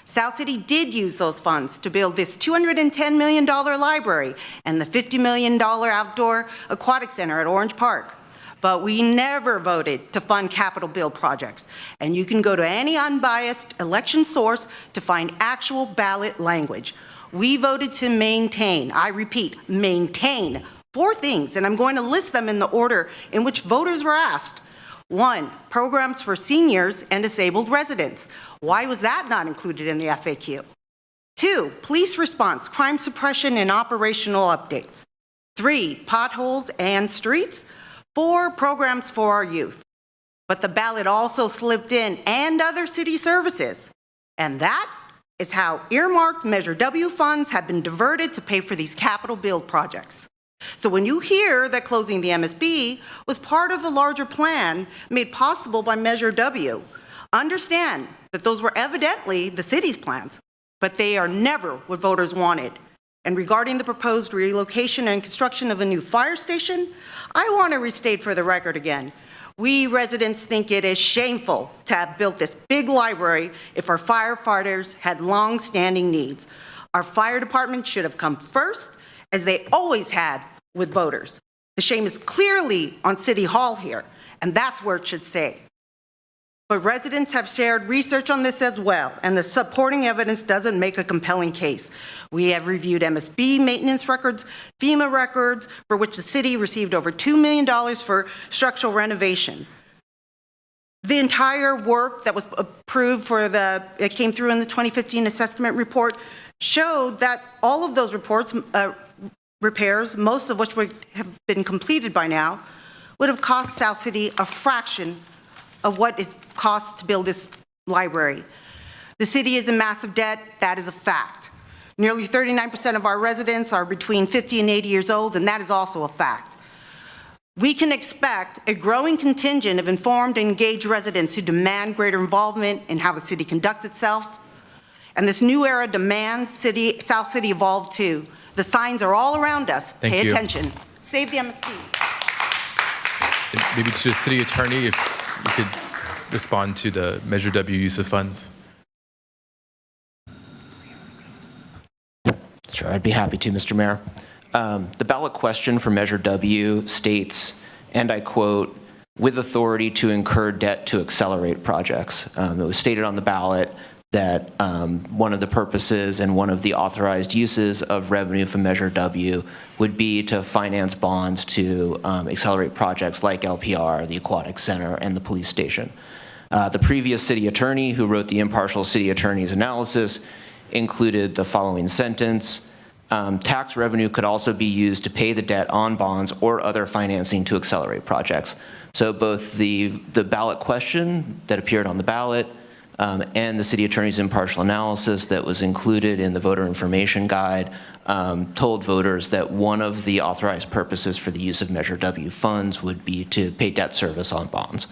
South City did use those funds to build this $210 million library and the $50 million outdoor aquatic center at Orange Park. But we never voted to fund capital build projects. And you can go to any unbiased election source to find actual ballot language. We voted to maintain, I repeat, maintain 4 things, and I'm going to list them in the order in which voters were asked. 1, programs for seniors and disabled residents. Why was that not included in the FAQ? 2, police response, crime suppression, and operational updates. 3, potholes and streets. 4, programs for our youth. But the ballot also slipped in and other city services. And that is how earmarked Measure W funds have been diverted to pay for these capital build projects. So when you hear that closing the MSB was part of the larger plan made possible by Measure W, understand that those were evidently the city's plans, but they are never what voters wanted. And regarding the proposed relocation and construction of a new fire station, I want to restate for the record again. We residents think it is shameful to have built this big library if our firefighters had long-standing needs. Our fire department should have come first, as they always had with voters. The shame is clearly on City Hall here, and that's where it should stay. But residents have shared research on this as well, and the supporting evidence doesn't make a compelling case. We have reviewed MSB maintenance records, FEMA records, for which the city received over $2 million for structural renovation. The entire work that was approved it came through in the 2015 assessment report, showed that all of those reports, repairs, most of which would have been completed by now, would have cost South City a fraction of what it costs to build this library. The city is in massive debt, that is a fact. Nearly 39% of our residents are between 50 and 80 years old, and that is also a fact. We can expect a growing contingent of informed and engaged residents who demand greater involvement in how the city conducts itself. And this new era demands South City evolve too. The signs are all around us. Thank Pay you. attention. Save the MSP. Maybe to the city attorney, if you could respond to the Measure W use of funds. Sure, I'd be happy to, Mr. Mayor. The ballot question for Measure W states, and I quote, with authority to incur debt to accelerate projects. It was stated on the ballot that one of the purposes and one of the authorized uses of revenue from Measure W would be to finance bonds to accelerate projects like LPR, the Aquatic Center, and the police station. The previous city attorney who wrote the impartial city attorney's analysis included the following sentence: tax revenue could also be used to pay the debt on bonds or other financing to accelerate projects. So both the ballot question that appeared on the ballot and the city attorney's impartial analysis that was included in the voter information guide told voters that one of the authorized purposes for the use of Measure W funds would be to pay debt service on bonds.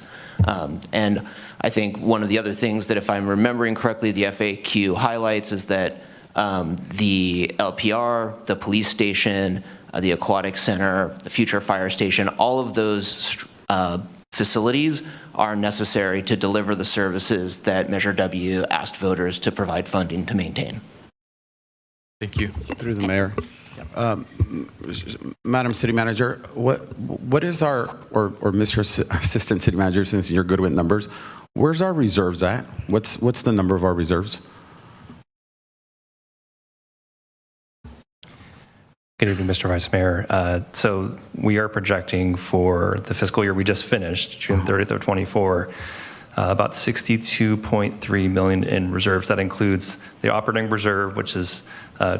And I think one of the other things that, if I'm remembering correctly, the FAQ highlights is that the LPR, the police station, the aquatic center, the future fire station, all of those facilities are necessary to deliver the services that Measure W asked voters to provide funding to maintain. Thank you. Through the mayor. Madam City Manager, what is our, or Mr. Assistant City Manager, since you're good with numbers, where's our reserves at? What's the number of our reserves? Good evening, Mr. Vice Mayor. So we are projecting for the fiscal year we just finished, June 30th of 24, about $62.3 million in reserves. That includes the operating reserve, which is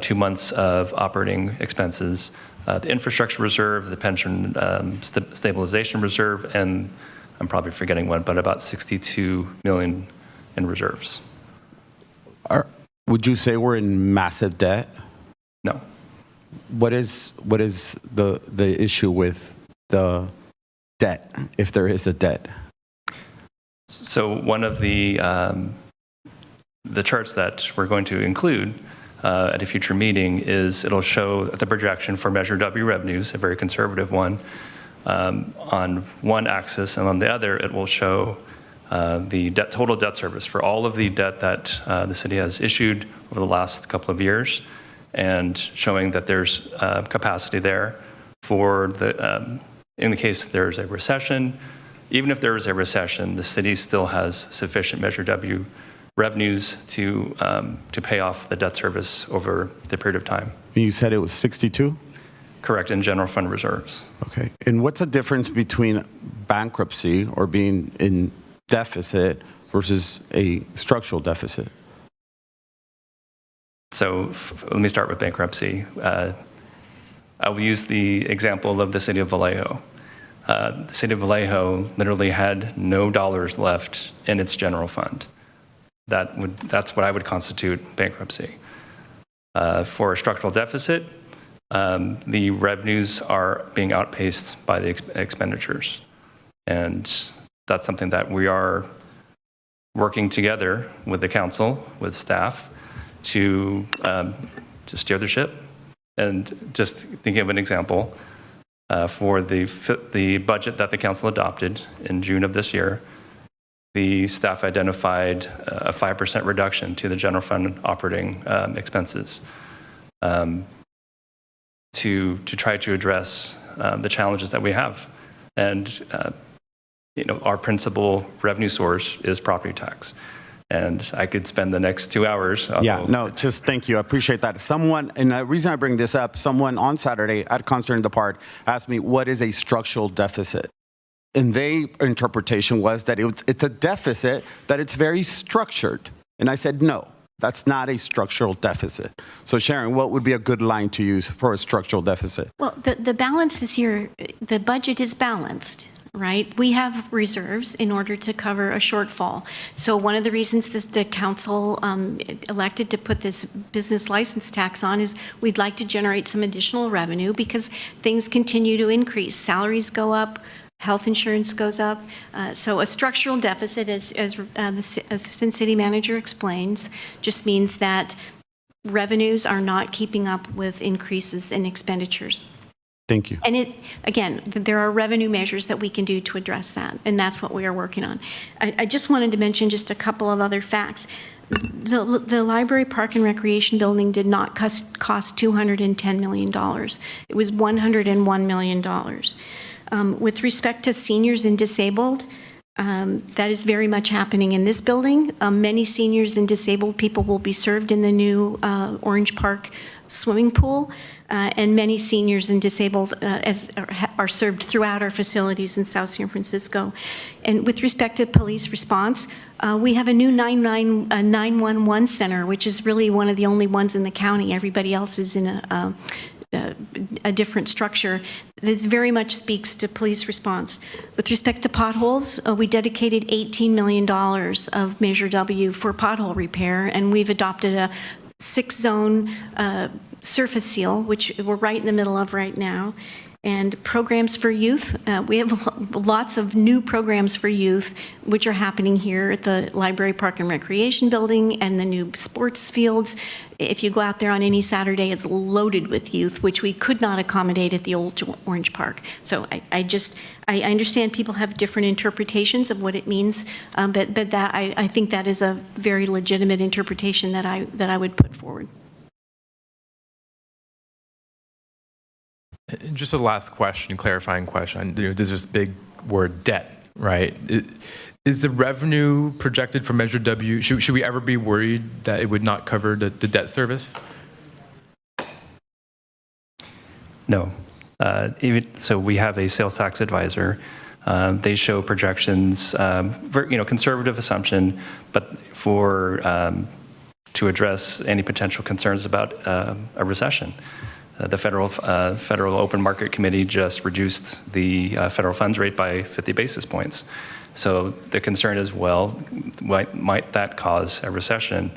2 months of operating expenses, the infrastructure reserve, the pension stabilization reserve, and I'm probably forgetting one, but about $62 million in reserves. Would you say we're in massive debt? No. What is the issue with the debt, if there is a debt? So one of the charts that we're going to include at a future meeting is it'll show the projection for Measure W revenues, a very conservative one, on one axis, and on the other it will show the total debt service for all of the debt that the city has issued over the last couple of years, and showing that there's capacity there for the, in the case there's a recession. Even if there is a recession, the city still has sufficient Measure W revenues to pay off the debt service over the period of time. You said it was 62? Correct, in general fund reserves. Okay. And what's the difference between bankruptcy or being in deficit versus a structural deficit? So let me start with bankruptcy. I will use the example of the city of Vallejo. The city of Vallejo literally had no dollars left in its general fund. That's what I would constitute bankruptcy. For a structural deficit, the revenues are being outpaced by the expenditures. And that's something that we are working together with the council, with staff, to steer the ship. And just thinking of an example, for the budget that the council adopted in June of this year, the staff identified a 5% reduction to the general fund operating expenses to try to address the challenges that we have. And our principal revenue source is property tax. And I could spend the next 2 hours. Yeah, no, just thank you. I appreciate that. Someone, and the reason I bring this up, someone on Saturday at a concert in the park asked me, what is a structural deficit? And their interpretation was that it's a deficit, that it's very structured. And I said, no, that's not a structural deficit. So Sharon, what would be a good line to use for a structural deficit? Well, the balance this year, the budget is balanced. Right? We have reserves in order to cover a shortfall. So one of the reasons that the council elected to put this business license tax on is we'd like to generate some additional revenue because things continue to increase. Salaries go up, health insurance goes up. So a structural deficit, as the Assistant City Manager explains, just means that revenues are not keeping up with increases in expenditures. Thank you. And again, there are revenue measures that we can do to address that, and that's what we are working on. I just wanted to mention just a couple of other facts. The Library Park and Recreation Building did not cost $210 million. It was $101 million. With respect to seniors and disabled, that is very much happening in this building. Many seniors and disabled people will be served in the new Orange Park swimming pool, and many seniors and disabled are served throughout our facilities in South San Francisco. And with respect to police response, we have a new 911 center, which is really one of the only ones in the county. Everybody else is in a different structure. This very much speaks to police response. With respect to potholes, we dedicated $18 million of Measure W for pothole repair, and we've adopted a 6-zone surface seal, which we're right in the middle of right now. And programs for youth, we have lots of new programs for youth, which are happening here at the Library Park and Recreation Building and the new sports fields. If you go out there on any Saturday, it's loaded with youth, which we could not accommodate at the old Orange Park. So I understand people have different interpretations of what it means, but that I think that is a very legitimate interpretation that I would put forward. Just a last question, clarifying question. There's this big word debt, right? Is the revenue projected for Measure W, should we ever be worried that it would not cover the debt service? No. So we have a sales tax advisor. They show projections, conservative assumption, but to address any potential concerns about a recession. The Federal Open Market Committee just reduced the federal funds rate by 50 basis points. So the concern is, well, might that cause a recession?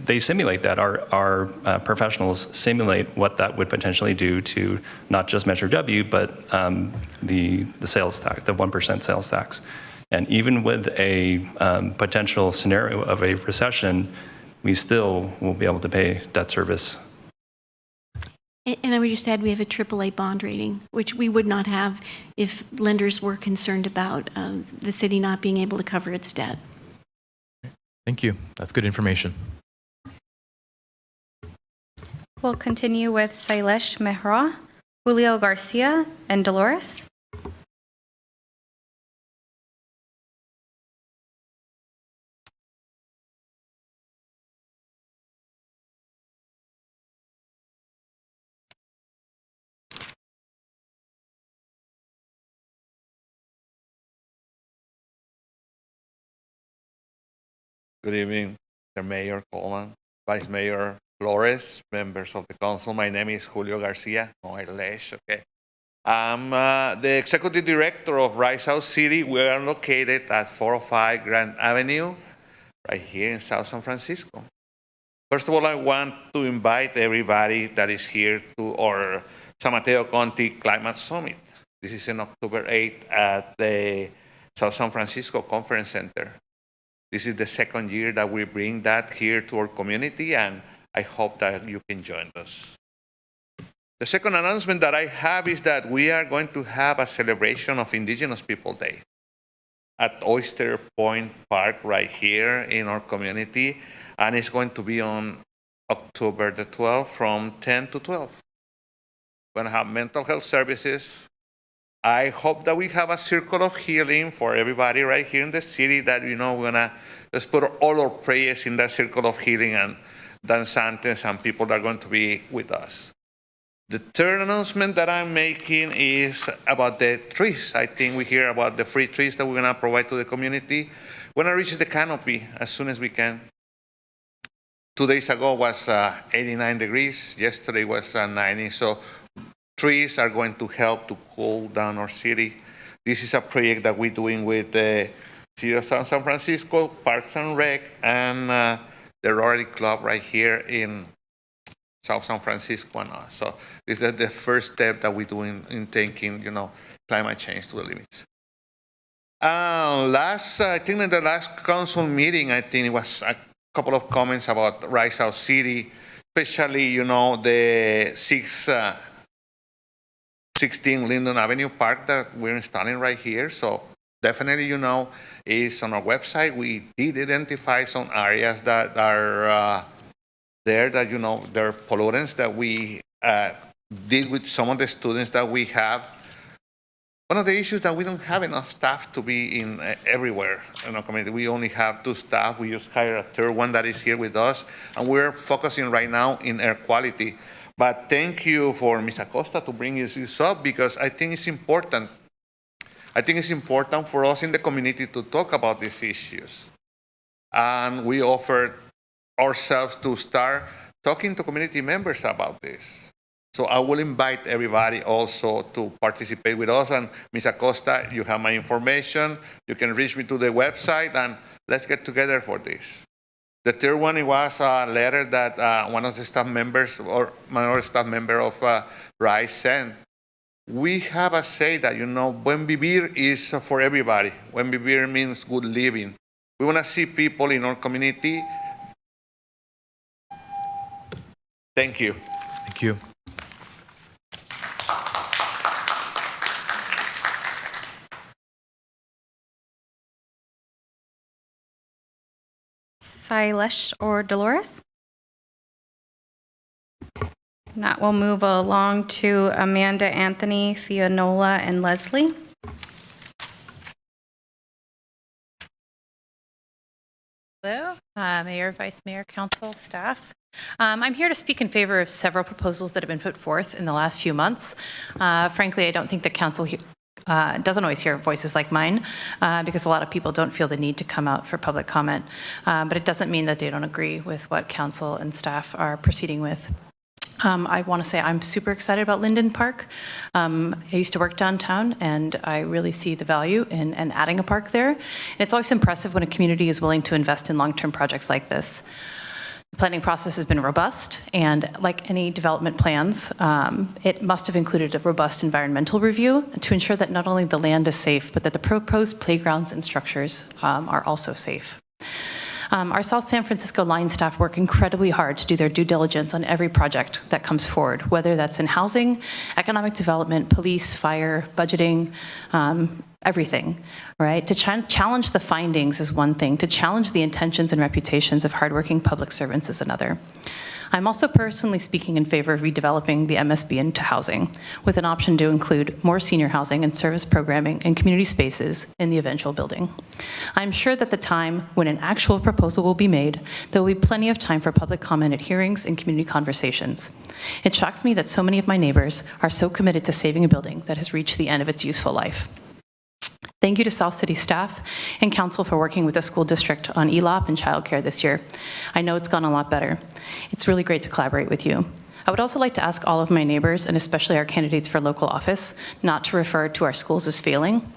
They simulate that. Our professionals simulate what that would potentially do to not just Measure W, but the sales tax, the 1% sales tax. And even with a potential scenario of a recession, we still will be able to pay debt service. And I would just add, we have a AAA bond rating, which we would not have if lenders were concerned about the city not being able to cover its debt. Thank you. That's good information. We'll continue with Sailesh Mehra, Julio Garcia, and Dolores. Good evening, Mr. Mayor Coleman, Vice Mayor Flores, members of the council. My name is Julio Garcia, no Sailesh, okay. I'm the Executive Director of Rise Out City. We are located at 405 Grand Avenue, right here in South San Francisco. First of all, I want to invite everybody that is here to our San Mateo County Climate Summit. This is on October 8th at the South San Francisco Conference Center. This is the second year that we bring that here to our community, and I hope that you can join us. The second announcement that I have is that we are going to have a celebration of Indigenous People Day at Oyster Point Park right here in our community, and it's going to be on October the 12th from 10 to 12. We're going to have mental health services. I hope that we have a circle of healing for everybody right here in the city, that, we're going to just put all our prayers in that circle of healing, and danzantes and people that are going to be with us. The third announcement that I'm making is about the trees. I think we hear about the free trees that we're going to provide to the community. We're going to reach the canopy as soon as we can. 2 days ago was 89 degrees. Yesterday was 90. So trees are going to help to cool down our city. This is a project that we're doing with the City of San Francisco, Parks and Rec, and the Rotary Club right here in South San Francisco and us. So this is the first step that we're doing in taking, climate change to the limits. I think in the last council meeting, I think it was a couple of comments about Rise Out City, especially, the 16 Linden Avenue Park that we're installing right here. So definitely, is on our website. We did identify some areas that are there that, there are pollutants that we did with some of the students that we have. one of the issues that we don't have enough staff to be in everywhere in our community. We only have 2 staff. We just hired a third one that is here with us, and we're focusing right now in air quality. But thank you for Ms. Acosta to bring this up, because I think it's important. I think it's important for us in the community to talk about these issues. And we offered ourselves to start talking to community members about this. So I will invite everybody also to participate with us. And Ms. Acosta, you have my information. You can reach me to the website, and let's get together for this. The third one, it was a letter that one of the staff members or minority staff member of RISE sent. We have a say that, buen vivir is for everybody. Buen vivir means good living. We want to see people in our community. Thank you. Thank you. Sailesh or Dolores? Not, we'll move along to Amanda, Anthony, Fionola, and Leslie. Hello, Mayor, Vice Mayor, Council, staff. I'm here to speak in favor of several proposals that have been put forth in the last few months. Frankly, I don't think the Council doesn't always hear voices like mine because a lot of people don't feel the need to come out for public comment. But it doesn't mean that they don't agree with what Council and staff are proceeding with. I want to say I'm super excited about Linden Park. I used to work downtown, and I really see the value in adding a park there. And it's always impressive when a community is willing to invest in long-term projects like this. The planning process has been robust, and like any development plans, it must have included a robust environmental review to ensure that not only the land is safe, but that the proposed playgrounds and structures are also safe. Our South San Francisco line staff work incredibly hard to do their due diligence on every project that comes forward, whether that's in housing, economic development, police, fire, budgeting, everything, right? To challenge the findings is one thing. To challenge the intentions and reputations of hardworking public servants is another. I'm also personally speaking in favor of redeveloping the MSB into housing, with an option to include more senior housing and service programming and community spaces in the eventual building. I'm sure that the time when an actual proposal will be made, there will be plenty of time for public comment at hearings and community conversations. It shocks me that so many of my neighbors are so committed to saving a building that has reached the end of its useful life. Thank you to South City staff and council for working with the school district on ELOP and childcare this year. I know it's gone a lot better. It's really great to collaborate with you. I would also like to ask all of my neighbors, and especially our candidates for local office, not to refer to our schools as failing.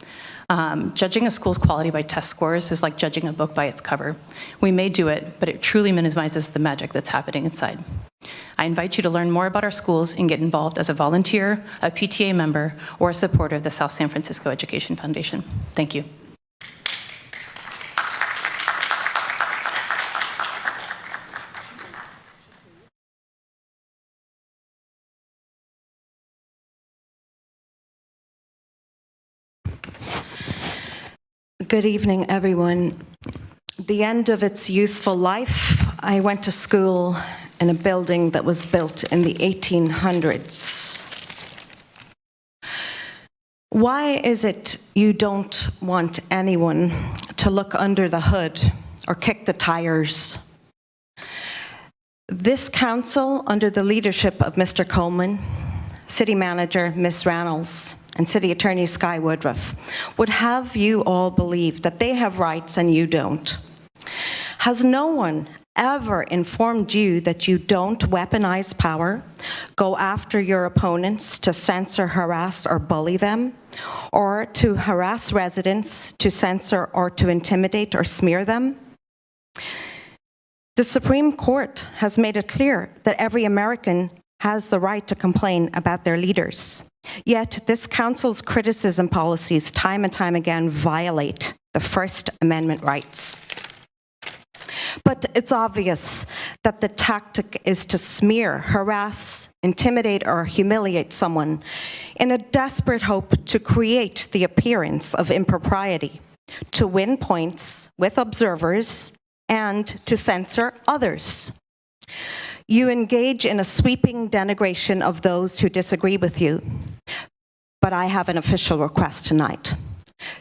Judging a school's quality by test scores is like judging a book by its cover. We may do it, but it truly minimizes the magic that's happening inside. I invite you to learn more about our schools and get involved as a volunteer, a PTA member, or a supporter of the South San Francisco Education Foundation. Thank you. Good evening, everyone. The end of its useful life, I went to school in a building that was built in the 1800s. Why is it you don't want anyone to look under the hood or kick the tires? This council, under the leadership of Mr. Coleman, City Manager Ms. Reynolds, and City Attorney Sky Woodruff, would have you all believe that they have rights and you don't. Has no one ever informed you that you don't weaponize power, go after your opponents to censor, harass, or bully them, or to harass residents, to censor, or to intimidate or smear them? The Supreme Court has made it clear that every American has the right to complain about their leaders. Yet this council's criticism policies time and time again violate the First Amendment rights. But it's obvious that the tactic is to smear, harass, intimidate, or humiliate someone in a desperate hope to create the appearance of impropriety, to win points with observers, and to censor others. You engage in a sweeping denigration of those who disagree with you. but I have an official request tonight.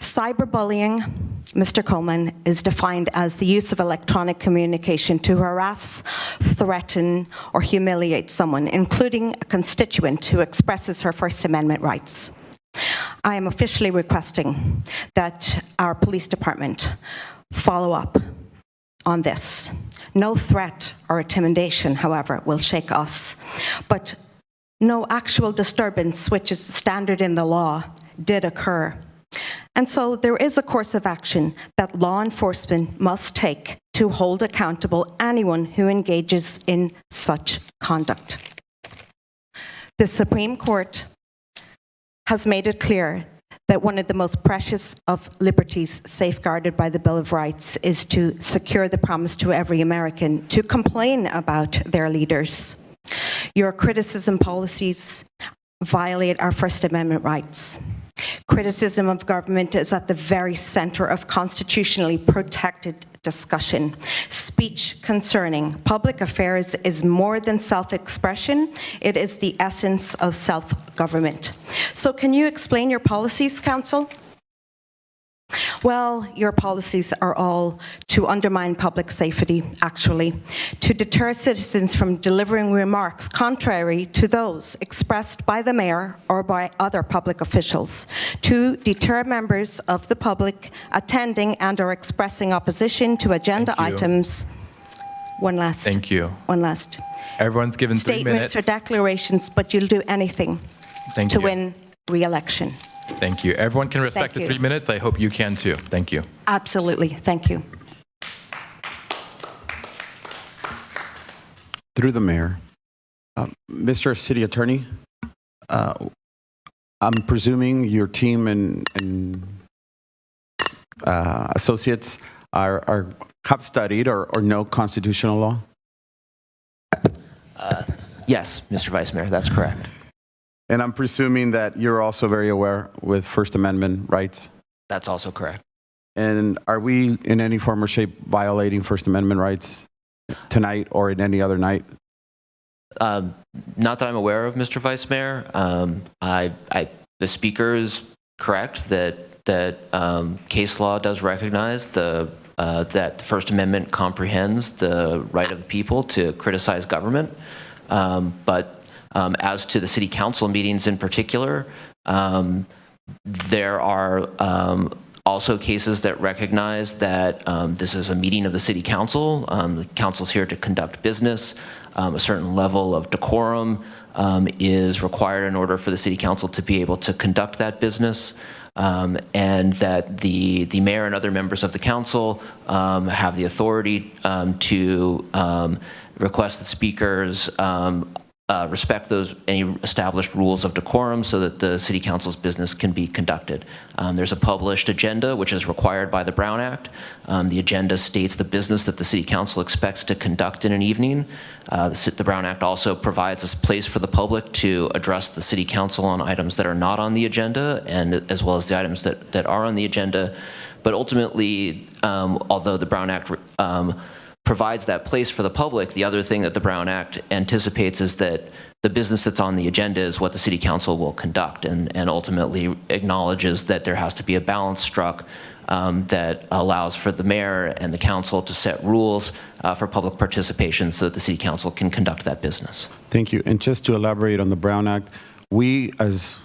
Cyberbullying, Mr. Coleman, is defined as the use of electronic communication to harass, threaten, or humiliate someone, including a constituent who expresses her First Amendment rights. I am officially requesting that our police department follow up on this. No threat or intimidation, however, will shake us, but no actual disturbance, which is the standard in the law, did occur. And so there is a course of action that law enforcement must take to hold accountable anyone who engages in such conduct. The Supreme Court has made it clear that one of the most precious of liberties safeguarded by the Bill of Rights is to secure the promise to every American to complain about their leaders. Your criticism policies violate our First Amendment rights. Criticism of government is at the very center of constitutionally protected discussion. Speech concerning public affairs is more than self-expression. It is the essence of self-government. So can you explain your policies, Council? Well, your policies are all to undermine public safety, actually, to deter citizens from delivering remarks contrary to those expressed by the mayor or by other public officials, to deter members of the public attending and or expressing opposition to agenda items. One last. Thank you. One last. Everyone's given 3 minutes. Statements or declarations, but you'll do anything to win re-election. Thank you. Everyone can respect the 3 minutes. I hope you can too. Thank you. Absolutely. Thank you. Through the mayor. Mr. City Attorney, I'm presuming your team and associates have studied or know constitutional law? Yes, Mr. Vice Mayor, that's correct. And I'm presuming that you're also very aware with First Amendment rights? That's also correct. And are we in any form or shape violating First Amendment rights tonight or in any other night? Not that I'm aware of, Mr. Vice Mayor. The speaker is correct that case law does recognize that the First Amendment comprehends the right of the people to criticize government. But as to the city council meetings in particular, there are also cases that recognize that this is a meeting of the city council. The council's here to conduct business. A certain level of decorum is required in order for the city council to be able to conduct that business. And that the mayor and other members of the council have the authority to request that speakers respect any established rules of decorum so that the city council's business can be conducted. There's a published agenda which is required by the Brown Act. The agenda states the business that the city council expects to conduct in an evening. The Brown Act also provides a place for the public to address the city council on items that are not on the agenda, and as well as the items that are on the agenda. But ultimately, although the Brown Act provides that place for the public, the other thing that the Brown Act anticipates is that the business that's on the agenda is what the city council will conduct, and ultimately acknowledges that there has to be a balance struck that allows for the mayor and the council to set rules for public participation so that the city council can conduct that business. Thank you. And just to elaborate on the Brown Act, we as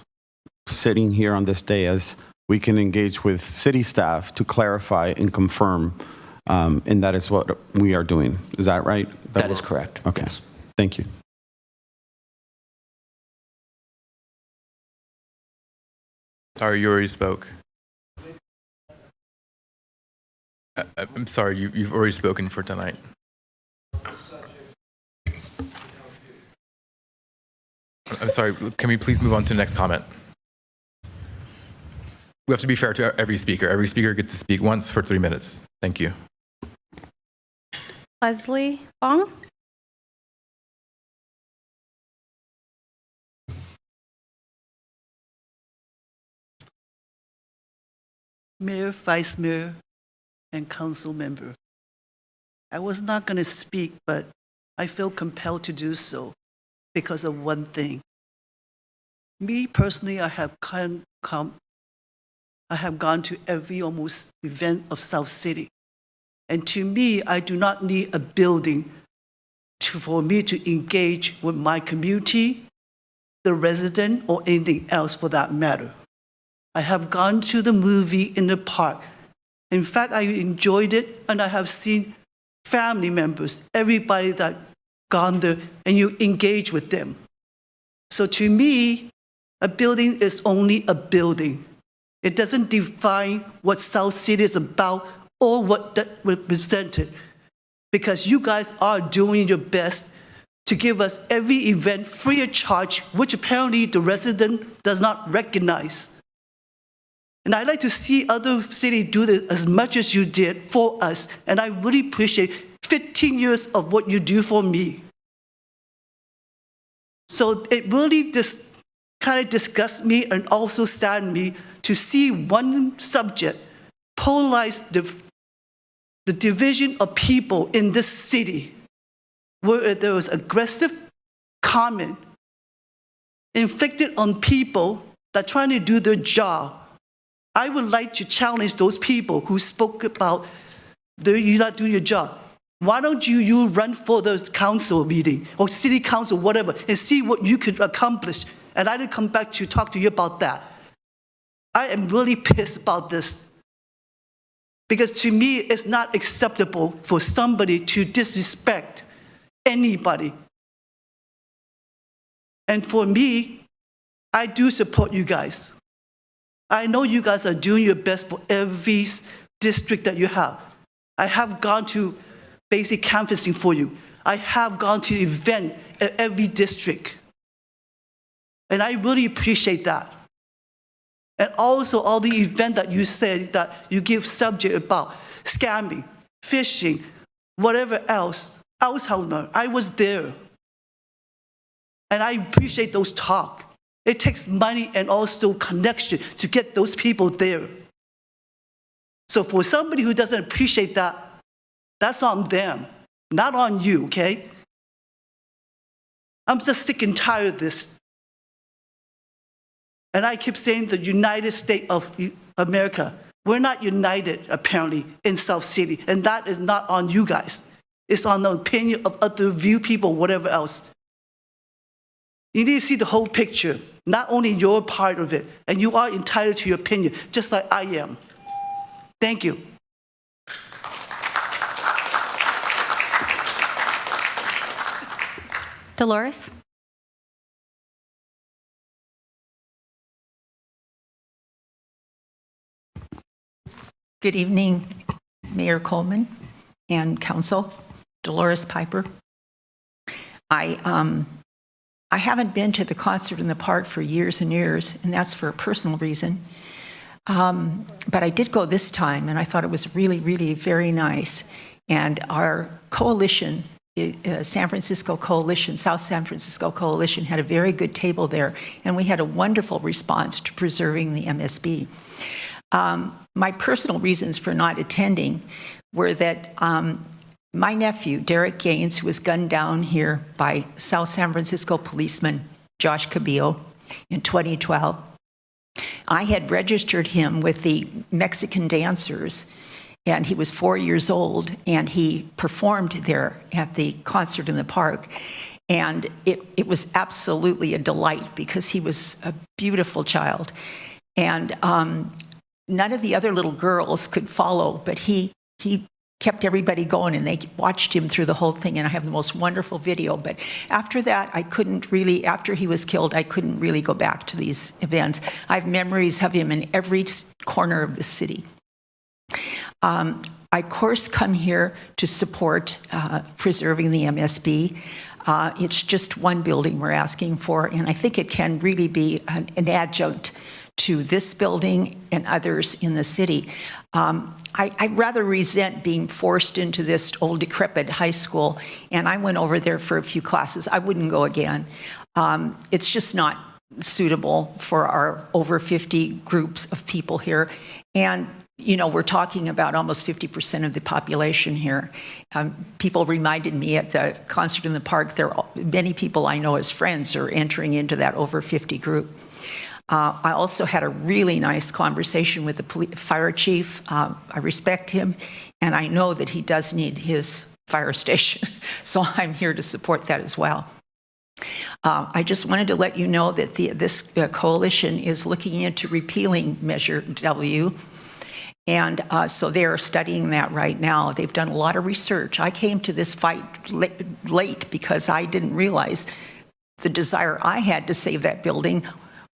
sitting here on this day, as we can engage with city staff to clarify and confirm, and that is what we are doing. Is that right? That is correct. Okay. Yes. Thank you. Sorry, you already spoke. I'm sorry, you've already spoken for tonight. I'm sorry, can we please move on to the next comment? We have to be fair to every speaker. Every speaker gets to speak once for 3 minutes. Thank you. Leslie Fong? Mayor, Vice Mayor, and Council Member. I was not going to speak, but I feel compelled to do so because of one thing. Me personally, I have gone to every almost event of South City. And to me, I do not need a building for me to engage with my community, the resident, or anything else for that matter. I have gone to the movie in the park. In fact, I enjoyed it, and I have seen family members, everybody that gone there, and you engage with them. So to me, a building is only a building. It doesn't define what South City is about or what that represented, because you guys are doing your best to give us every event free of charge, which apparently the resident does not recognize. And I'd like to see other cities do this as much as you did for us, and I really appreciate 15 years of what you do for me. So it really just kind of disgusts me and also saddens me to see one subject polarize the division of people in this city, where there was aggressive comment inflicted on people that are trying to do their job. I would like to challenge those people who spoke about you not doing your job. Why don't you run for the council meeting or city council, whatever, and see what you could accomplish? And I didn't come back to talk to you about that. I am really pissed about this. Because to me, it's not acceptable for somebody to disrespect anybody. And for me, I do support you guys. I know you guys are doing your best for every district that you have. I have gone to basic canvassing for you. I have gone to event at every district. And I really appreciate that. And also all the events that you said that you give subject about scamming, phishing, whatever else, Alzheimer, I was there. And I appreciate those talk. It takes money and also connection to get those people there. So for somebody who doesn't appreciate that, that's on them, not on you, okay? I'm just sick and tired of this. And I keep saying the United States of America. We're not united, apparently, in South City. And that is not on you guys. It's on the opinion of other view people, whatever else. You need to see the whole picture, not only your part of it. And you are entitled to your opinion, just like I am. Thank you. Dolores? Good evening, Mayor Coleman and Council. Dolores Piper. I haven't been to the concert in the park for years and years, and that's for a personal reason. But I did go this time, and I thought it was really, really very nice. And our coalition, San Francisco Coalition, South San Francisco Coalition, had a very good table there, and we had a wonderful response to preserving the MSB. My personal reasons for not attending were that my nephew, Derek Gaines, who was gunned down here by South San Francisco policeman Josh Cabillo in 2012, I had registered him with the Mexican dancers, and he was 4 years old, and he performed there at the concert in the park. And it was absolutely a delight because he was a beautiful child. And none of the other little girls could follow, but he kept everybody going, and they watched him through the whole thing, and I have the most wonderful video. But after that, I couldn't really, after he was killed, I couldn't really go back to these events. I have memories of him in every corner of the city. I, of course, come here to support preserving the MSB. It's just one building we're asking for, and I think it can really be an adjunct to this building and others in the city. I rather resent being forced into this old decrepit high school, and I went over there for a few classes. I wouldn't go again. It's just not suitable for our over 50 groups of people here. And you know, we're talking about almost 50% of the population here. People reminded me at the concert in the park, many people I know as friends are entering into that over 50 group. I also had a really nice conversation with the fire chief. I respect him, and I know that he does need his fire station, so I'm here to support that as well. I just wanted to let you know that this coalition is looking into repealing Measure W, and so they're studying that right now. They've done a lot of research. I came to this fight late because I didn't realize the desire I had to save that building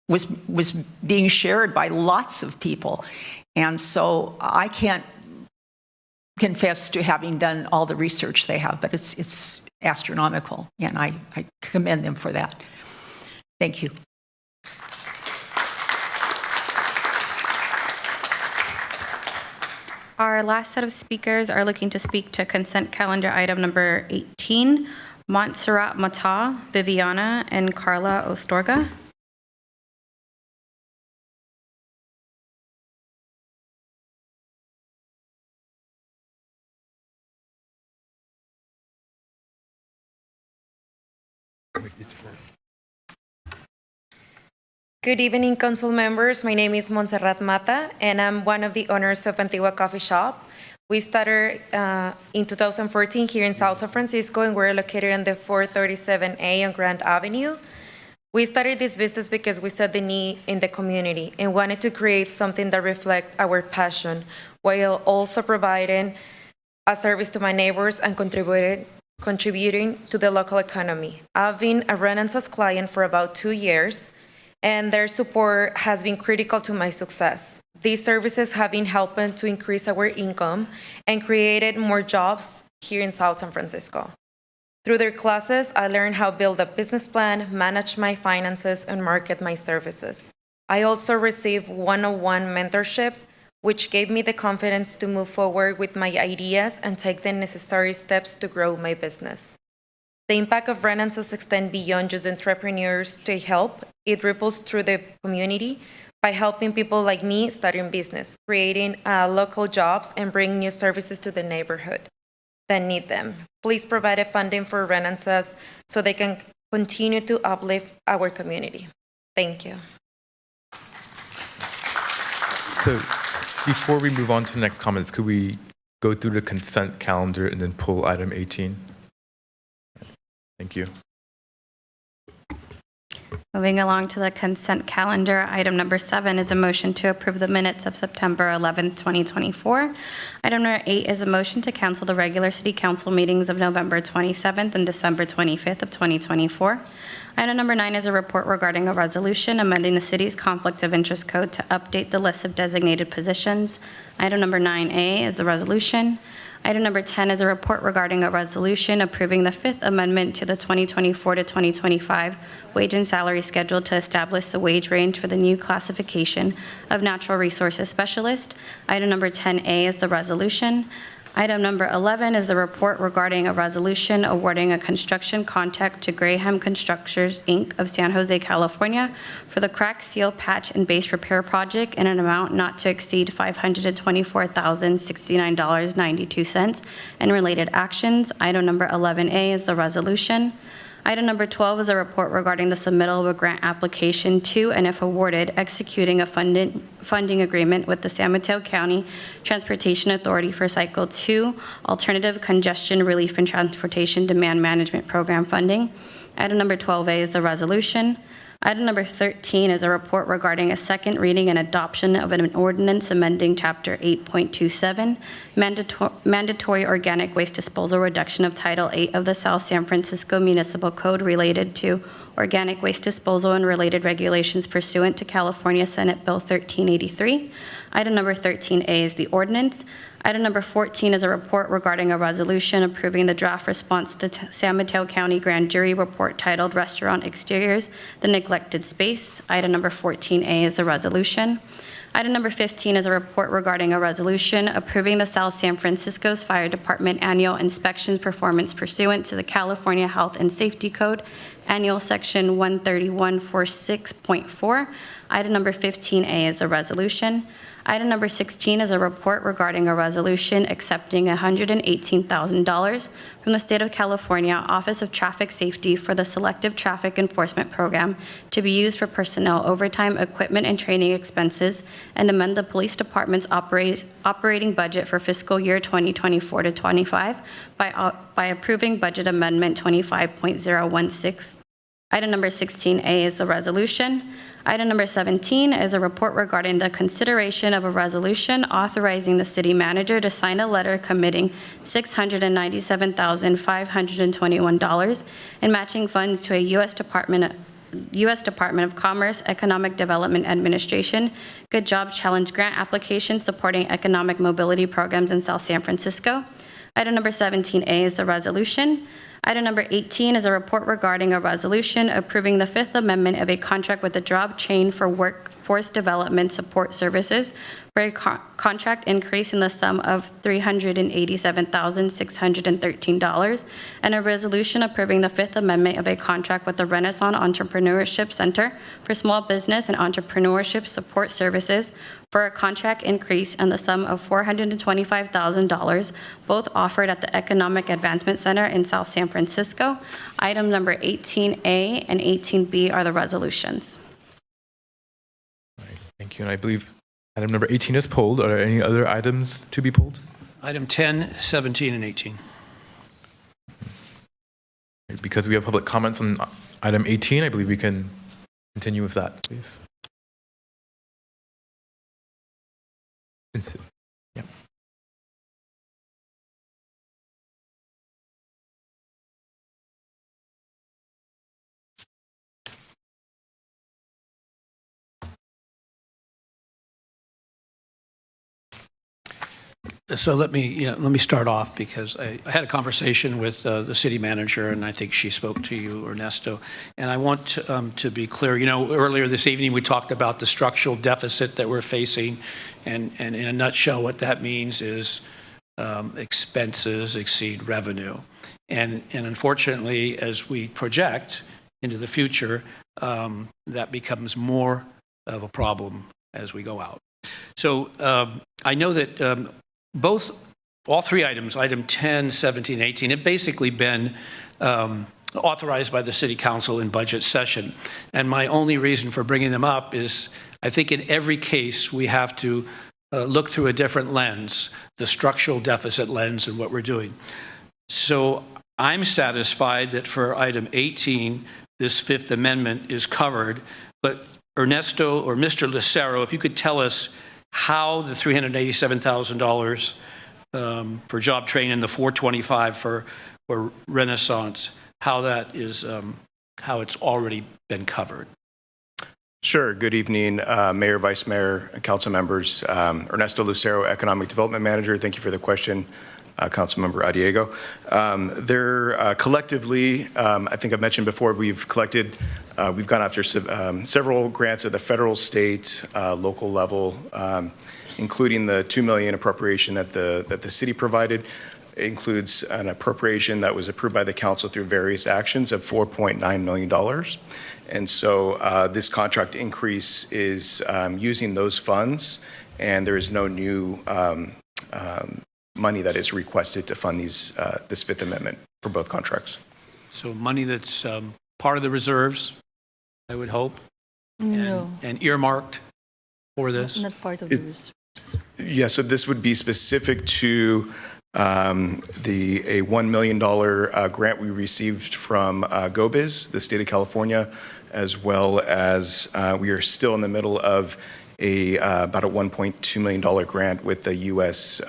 was being shared by lots of people. And so I can't confess to having done all the research they have, but it's astronomical, and I commend them for that. Thank you. Our last set of speakers are looking to speak to consent calendar item number 18, Montserrat Mata, Viviana, and Carla Ostorga. Good evening, council members. My name is Montserrat Mata, and I'm one of the owners of Antigua Coffee Shop. We started in 2014 here in South San Francisco, and we're located on the 437A on Grand Avenue. We started this business because we saw the need in the community and wanted to create something that reflects our passion, while also providing a service to my neighbors and contributing to the local economy. I've been a Renaissance client for about 2 years, and their support has been critical to my success. These services have been helping to increase our income and created more jobs here in South San Francisco. Through their classes, I learned how to build a business plan, manage my finances, and market my services. I also received one-on-one mentorship, which gave me the confidence to move forward with my ideas and take the necessary steps to grow my business. The impact of Renaissance extends beyond just entrepreneurs to help. It ripples through the community by helping people like me start in business, creating local jobs, and bring new services to the neighborhood that need them. Please provide a funding for Renaissance so they can continue to uplift our community. Thank you. So before we move on to the next comments, could we go through the consent calendar and then pull item 18? Thank you. Moving along to the consent calendar, item number 7 is a motion to approve the minutes of September 11th, 2024. Item number 8 is a motion to cancel the regular city council meetings of November 27th and December 25th of 2024. Item number 9 is a report regarding a resolution amending the city's conflict of interest code to update the list of designated positions. Item number 9A is the resolution. Item number 10 is a report regarding a resolution approving the 5th Amendment to the 2024 to 2025 wage and salary schedule to establish the wage range for the new classification of natural resources specialist. Item number 10A is the resolution. Item number 11 is the report regarding a resolution awarding a construction contract to Graham Constructors, Inc. of San Jose, California for the crack seal, patch, and base repair project in an amount not to exceed $524,069.92 and related actions. Item number 11A is the resolution. Item number 12 is a report regarding the submittal of a grant application to, and if awarded, executing a funding agreement with the San Mateo County Transportation Authority for Cycle 2 Alternative Congestion Relief and Transportation Demand Management Program funding. Item number 12A is the resolution. Item number 13 is a report regarding a second reading and adoption of an ordinance amending Chapter 8.27, mandatory organic waste disposal reduction of Title 8 of the South San Francisco Municipal Code related to organic waste disposal and related regulations pursuant to California Senate Bill 1383. Item number 13A is the ordinance. Item number 14 is a report regarding a resolution approving the draft response to the San Mateo County Grand Jury report titled Restaurant Exteriors, the Neglected Space. Item number 14A is the resolution. Item number 15 is a report regarding a resolution approving the South San Francisco's Fire Department annual inspections performance pursuant to the California Health and Safety Code, annual section 13146.4. Item number 15A is the resolution. Item number 16 is a report regarding a resolution accepting $118,000 from the State of California Office of Traffic Safety for the Selective Traffic Enforcement Program to be used for personnel overtime, equipment, and training expenses, and amend the Police Department's operating budget for fiscal year 2024 to 25 by approving Budget Amendment 25.016. Item number 16A is the resolution. Item number 17 is a report regarding the consideration of a resolution authorizing the city manager to sign a letter committing $697,521 and matching funds to a U.S. Department of Commerce Economic Development Administration Good Job Challenge grant application supporting economic mobility programs in South San Francisco. Item number 17A is the resolution. Item number 18 is a report regarding a resolution approving the Fifth Amendment of a contract with the Job Chain for Workforce Development Support Services for a contract increase in the sum of $387,613, and a resolution approving the Fifth Amendment of a contract with the Renaissance Entrepreneurship Center for Small Business and Entrepreneurship Support Services for a contract increase in the sum of $425,000, both offered at the Economic Advancement Center in South San Francisco. Item number 18A and 18B are the resolutions. Thank you. And I believe item number 18 is pulled. Are there any other items to be pulled? Item 10, 17, and 18. Because we have public comments on item 18, I believe we can continue with that, please. Yeah. So let me start off, because I had a conversation with the city manager, and I think she spoke to you, Ernesto. And I want to be clear. Earlier this evening we talked about the structural deficit that we're facing, and in a nutshell, what that means is expenses exceed revenue. And unfortunately, as we project into the future, that becomes more of a problem as we go out. So I know that all three items, item 10, 17, 18, have basically been authorized by the City Council in budget session. And my only reason for bringing them up is I think in every case we have to look through a different lens, the structural deficit lens, and what we're doing. So I'm satisfied that for item 18, this Fifth Amendment is covered, but Ernesto or Mr. Lucero, if you could tell us how the $387,000 for job training and the $425 for Renaissance, how that is, how it's already been covered. Sure. Good evening, Mayor, Vice Mayor, Council members. Ernesto Lucero, Economic Development Manager. Thank you for the question, Councilmember Arriego. They're collectively, I think I've mentioned before, we've gone after several grants at the federal, state, local level, including the $2 million appropriation that the city provided. It includes an appropriation that was approved by the council through various actions of $4.9 million. And so this contract increase is using those funds, and there is no new money that is requested to fund this Fifth Amendment for both contracts. So money that's part of the reserves, I would hope, and earmarked for this? Not part of the reserves. Yeah, so this would be specific to a $1 million grant we received from GoBiz, the state of California, as well as we are still in the middle of about a $1.2 million grant with the U.S.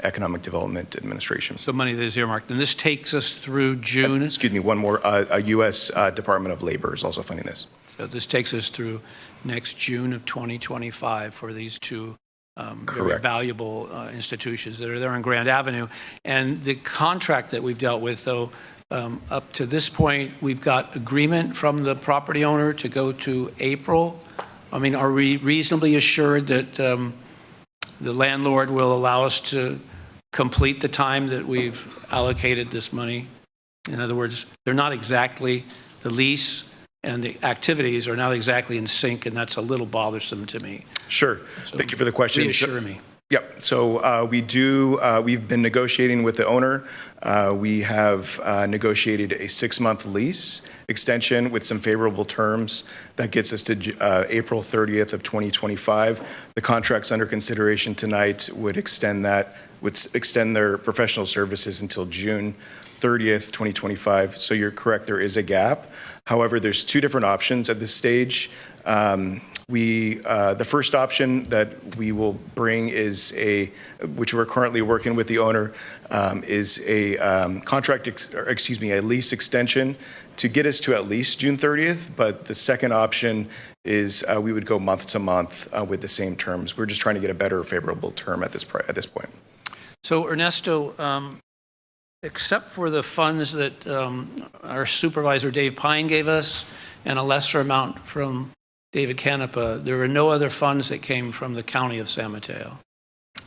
Economic Development Administration. So money that is earmarked. And this takes us through June? Excuse me, one more. A U.S. Department of Labor is also funding this. So this takes us through next June of 2025 for these two very valuable institutions that are there on Grand Avenue. And the contract that we've dealt with, though, up to this point, we've got agreement from the property owner to go to April. I mean, are we reasonably assured that the landlord will allow us to complete the time that we've allocated this money? In other words, they're not exactly the lease and the activities are not exactly in sync, and that's a little bothersome to me. Sure. So Thank you for the question. reassure me. Yep. So we've been negotiating with the owner. We have negotiated a 6-month lease extension with some favorable terms. That gets us to April 30th of 2025. The contracts under consideration tonight would extend their professional services until June 30th, 2025. So you're correct, there is a gap. However, there's 2 different options at this stage. The first option that we will bring is which we're currently working with the owner, is a a lease extension to get us to at least June 30th. But the second option is we would go month to month with the same terms. We're just trying to get a better favorable term at this point. So Ernesto, except for the funds that our supervisor Dave Pine gave us and a lesser amount from David Canepa, there were no other funds that came from the county of San Mateo.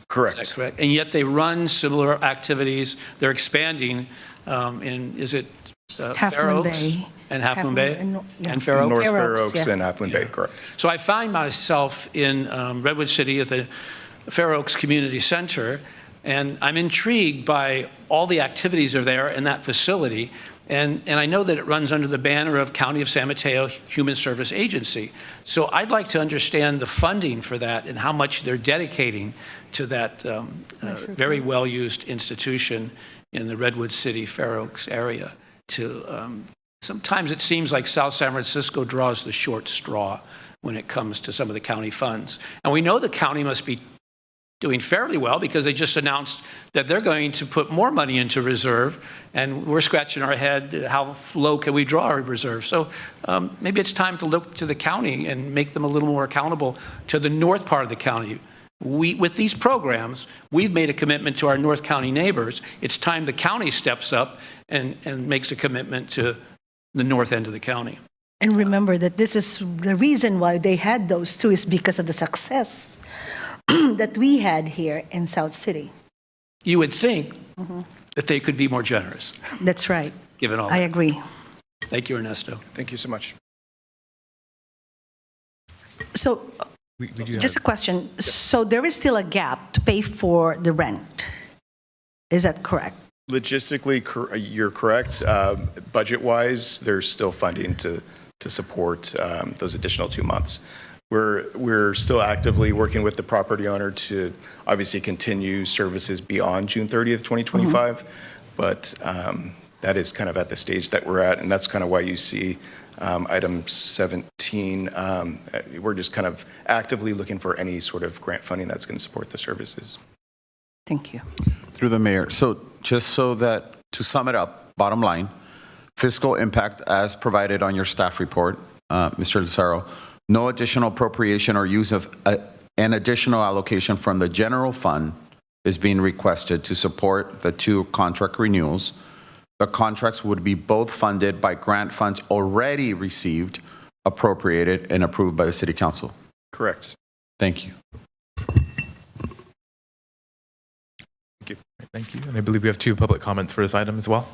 Correct. Is that correct? And yet they run similar activities. They're expanding is it Half Fair Moon Oaks Bay. and Half Moon Bay yeah. and Fair Oaks? North Fair Fair Oaks, Oaks yeah. and Half Moon Bay, correct. So I find myself in Redwood City at the Fair Oaks Community Center, and I'm intrigued by all the activities that are there in that facility. And I know that it runs under the banner of County of San Mateo Human Service Agency. So I'd like to understand the funding for that and how much they're dedicating to that very well-used institution in the Redwood City, Fair Oaks area. Sometimes it seems like South San Francisco draws the short straw when it comes to some of the county funds. And we know the county must be doing fairly well because they just announced that they're going to put more money into reserve, and we're scratching our head, how low can we draw our reserve? So maybe it's time to look to the county and make them a little more accountable to the north part of the county. With these programs, we've made a commitment to our North County neighbors. It's time the county steps up and makes a commitment to the north end of the county. And remember that this is the reason why they had those two is because of the success that we had here in South City. You would think that they could be more generous. That's right. Given all I that. agree. Thank you, Ernesto. Thank you so much. So, We do just a question. So there is still a gap to pay for the rent. Is that correct? Logistically, you're correct. Budget-wise, there's still funding to support those additional 2 months. We're still actively working with the property owner to obviously continue services beyond June 30th, 2025. But that is kind of at the stage that we're at, and that's kind of why you see item 17. We're just kind of actively looking for any sort of grant funding that's going to support the services. Thank you. Through the mayor. So just so that, to sum it up, bottom line, fiscal impact as provided on your staff report, Mr. Lucero, no additional appropriation or use of an additional allocation from the general fund is being requested to support the 2 contract renewals. The contracts would be both funded by grant funds already received, appropriated, and approved by the City Council. Correct. Thank you. Thank you. Thank you. And I believe we have 2 public comments for this item as well.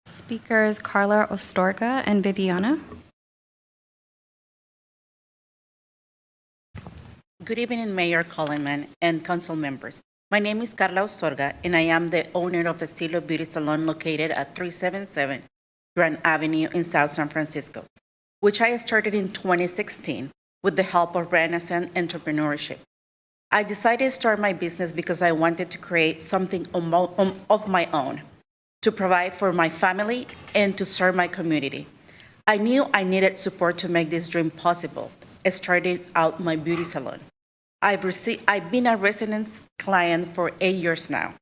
Speakers Carla Ostorga and Viviana. Good evening, Mayor Coleman and council members. My name is Carla Ostorga, and I am the owner of Estilo Beauty Salon located at 377 Grand Avenue in South San Francisco, which I started in 2016 with the help of Renaissance Entrepreneurship. I decided to start my business because I wanted to create something of my own, to provide for my family and to serve my community. I knew I needed support to make this dream possible, starting out my beauty salon. I've been a residence client for 8 years now,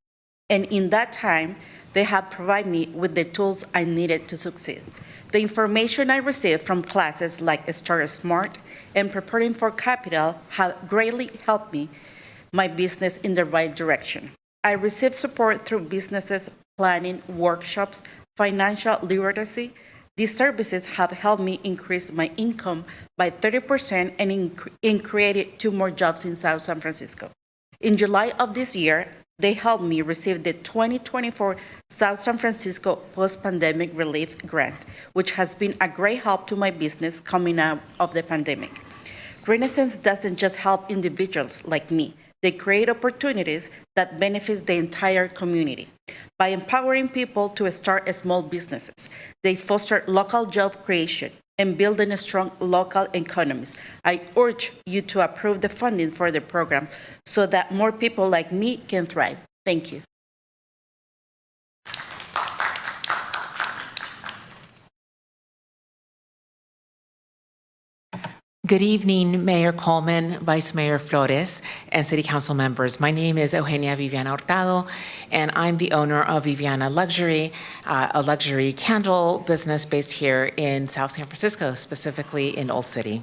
and in that time, they have provided me with the tools I needed to succeed. The information I received from classes like Start Smart and Preparing for Capital have greatly helped me, my business in the right direction. I received support through businesses planning, workshops, financial literacy. These services have helped me increase my income by 30% and created 2 more jobs in South San Francisco. In July of this year, they helped me receive the 2024 South San Francisco Post-Pandemic Relief Grant, which has been a great help to my business coming out of the pandemic. Renaissance doesn't just help individuals like me. They create opportunities that benefit the entire community. By empowering people to start small businesses, they foster local job creation and building strong local economies. I urge you to approve the funding for the program so that more people like me can thrive. Thank you. Good evening, Mayor Coleman, Vice Mayor Flores, and City Council members. My name is Eugenia Viviana Hurtado, and I'm the owner of Viviana Luxury, a luxury candle business based here in South San Francisco, specifically in Old City.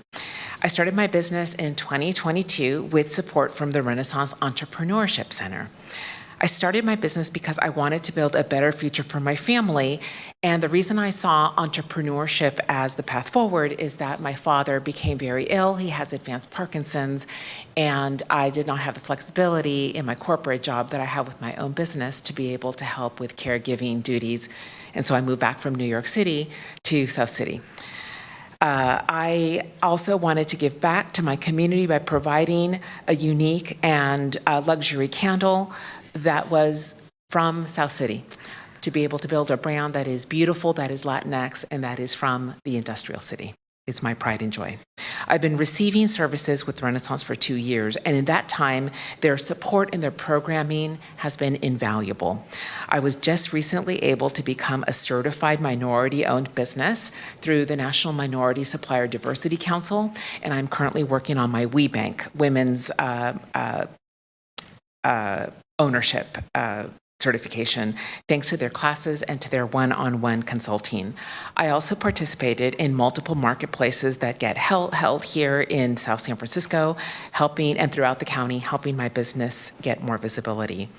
I started my business in 2022 with support from the Renaissance Entrepreneurship Center. I started my business because I wanted to build a better future for my family, and the reason I saw entrepreneurship as the path forward is that my father became very ill. He has advanced Parkinson's, and I did not have the flexibility in my corporate job that I have with my own business to be able to help with caregiving duties, and so I moved back from New York City to South City. I also wanted to give back to my community by providing a unique and luxury candle that was from South City, to be able to build a brand that is beautiful, that is Latinx, and that is from the industrial city. It's my pride and joy. I've been receiving services with Renaissance for 2 years, and in that time, their support and their programming has been invaluable. I was just recently able to become a certified minority-owned business through the National Minority Supplier Diversity Council, and I'm currently working on my WeBank, women's ownership certification, thanks to their classes and to their one-on-one consulting. I also participated in multiple marketplaces that get held here in South San Francisco, helping, and throughout the county, helping my business get more visibility.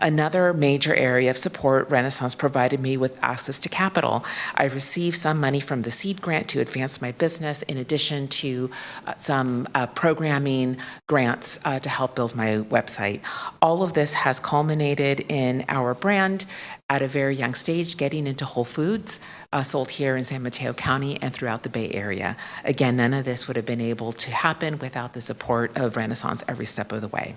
Another major area of support, Renaissance provided me with access to capital. I received some money from the seed grant to advance my business, in addition to some programming grants to help build my website. All of this has culminated in our brand at a very young stage, getting into Whole Foods, sold here in San Mateo County and throughout the Bay Area. Again, none of this would have been able to happen without the support of Renaissance every step of the way.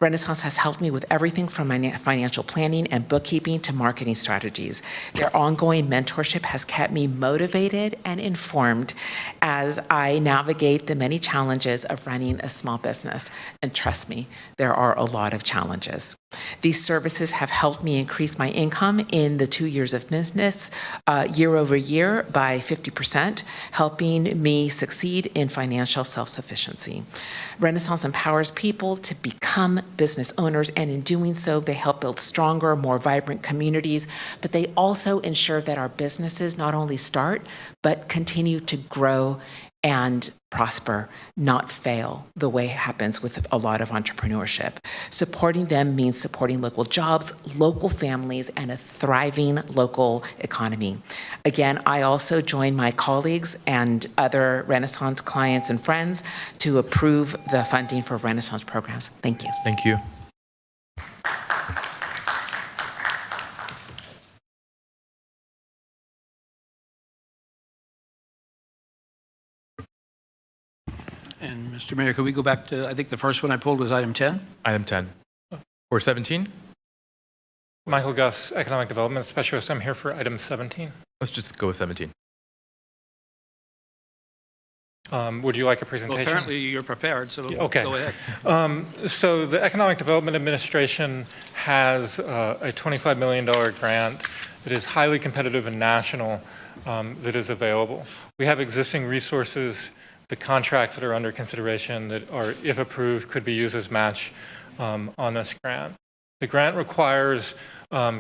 Renaissance has helped me with everything from my financial planning and bookkeeping to marketing strategies. Their ongoing mentorship has kept me motivated and informed as I navigate the many challenges of running a small business. And trust me, there are a lot of challenges. These services have helped me increase my income in the 2 years of business year over year by 50%, helping me succeed in financial self-sufficiency. Renaissance empowers people to become business owners, and in doing so, they help build stronger, more vibrant communities, but they also ensure that our businesses not only start, but continue to grow and prosper, not fail, the way it happens with a lot of entrepreneurship. Supporting them means supporting local jobs, local families, and a thriving local economy. Again, I also join my colleagues and other Renaissance clients and friends to approve the funding for Renaissance programs. Thank you. Thank you. And Mr. Mayor, could we go back to, I think the first one I pulled was item 10? Item 10. Or 17? Michael Gus, Economic Development Specialist. I'm here for item 17. Let's just go with 17. Would you like a presentation? Well, apparently you're prepared, so okay. Go ahead. So the Economic Development Administration has a $25 million grant that is highly competitive and national that is available. We have existing resources. The contracts that are under consideration that are, if approved, could be used as match on this grant. The grant requires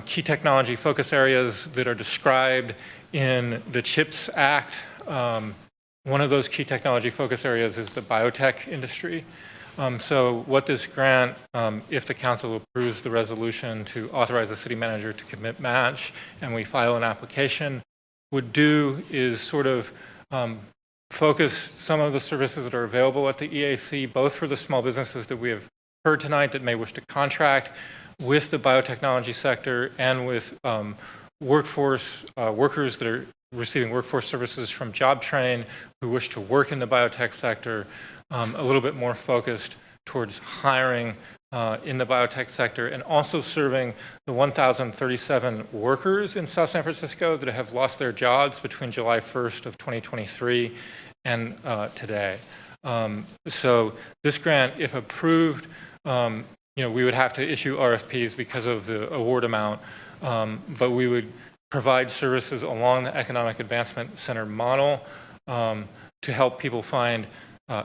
key technology focus areas that are described in the CHIPS Act. One of those key technology focus areas is the biotech industry. So what this grant, if the council approves the resolution to authorize the city manager to commit match and we file an application, would do is sort of focus some of the services that are available at the EAC, both for the small businesses that we have heard tonight that may wish to contract with the biotechnology sector and with workers that are receiving workforce services from JobTrain who wish to work in the biotech sector, a little bit more focused towards hiring in the biotech sector, and also serving the 1,037 workers in South San Francisco that have lost their jobs between July 1st of 2023 and today. So this grant, if approved, we would have to issue RFPs because of the award amount, but we would provide services along the Economic Advancement Center model to help people find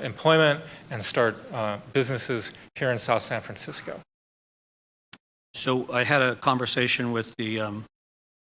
employment and start businesses here in South San Francisco. So I had a conversation with the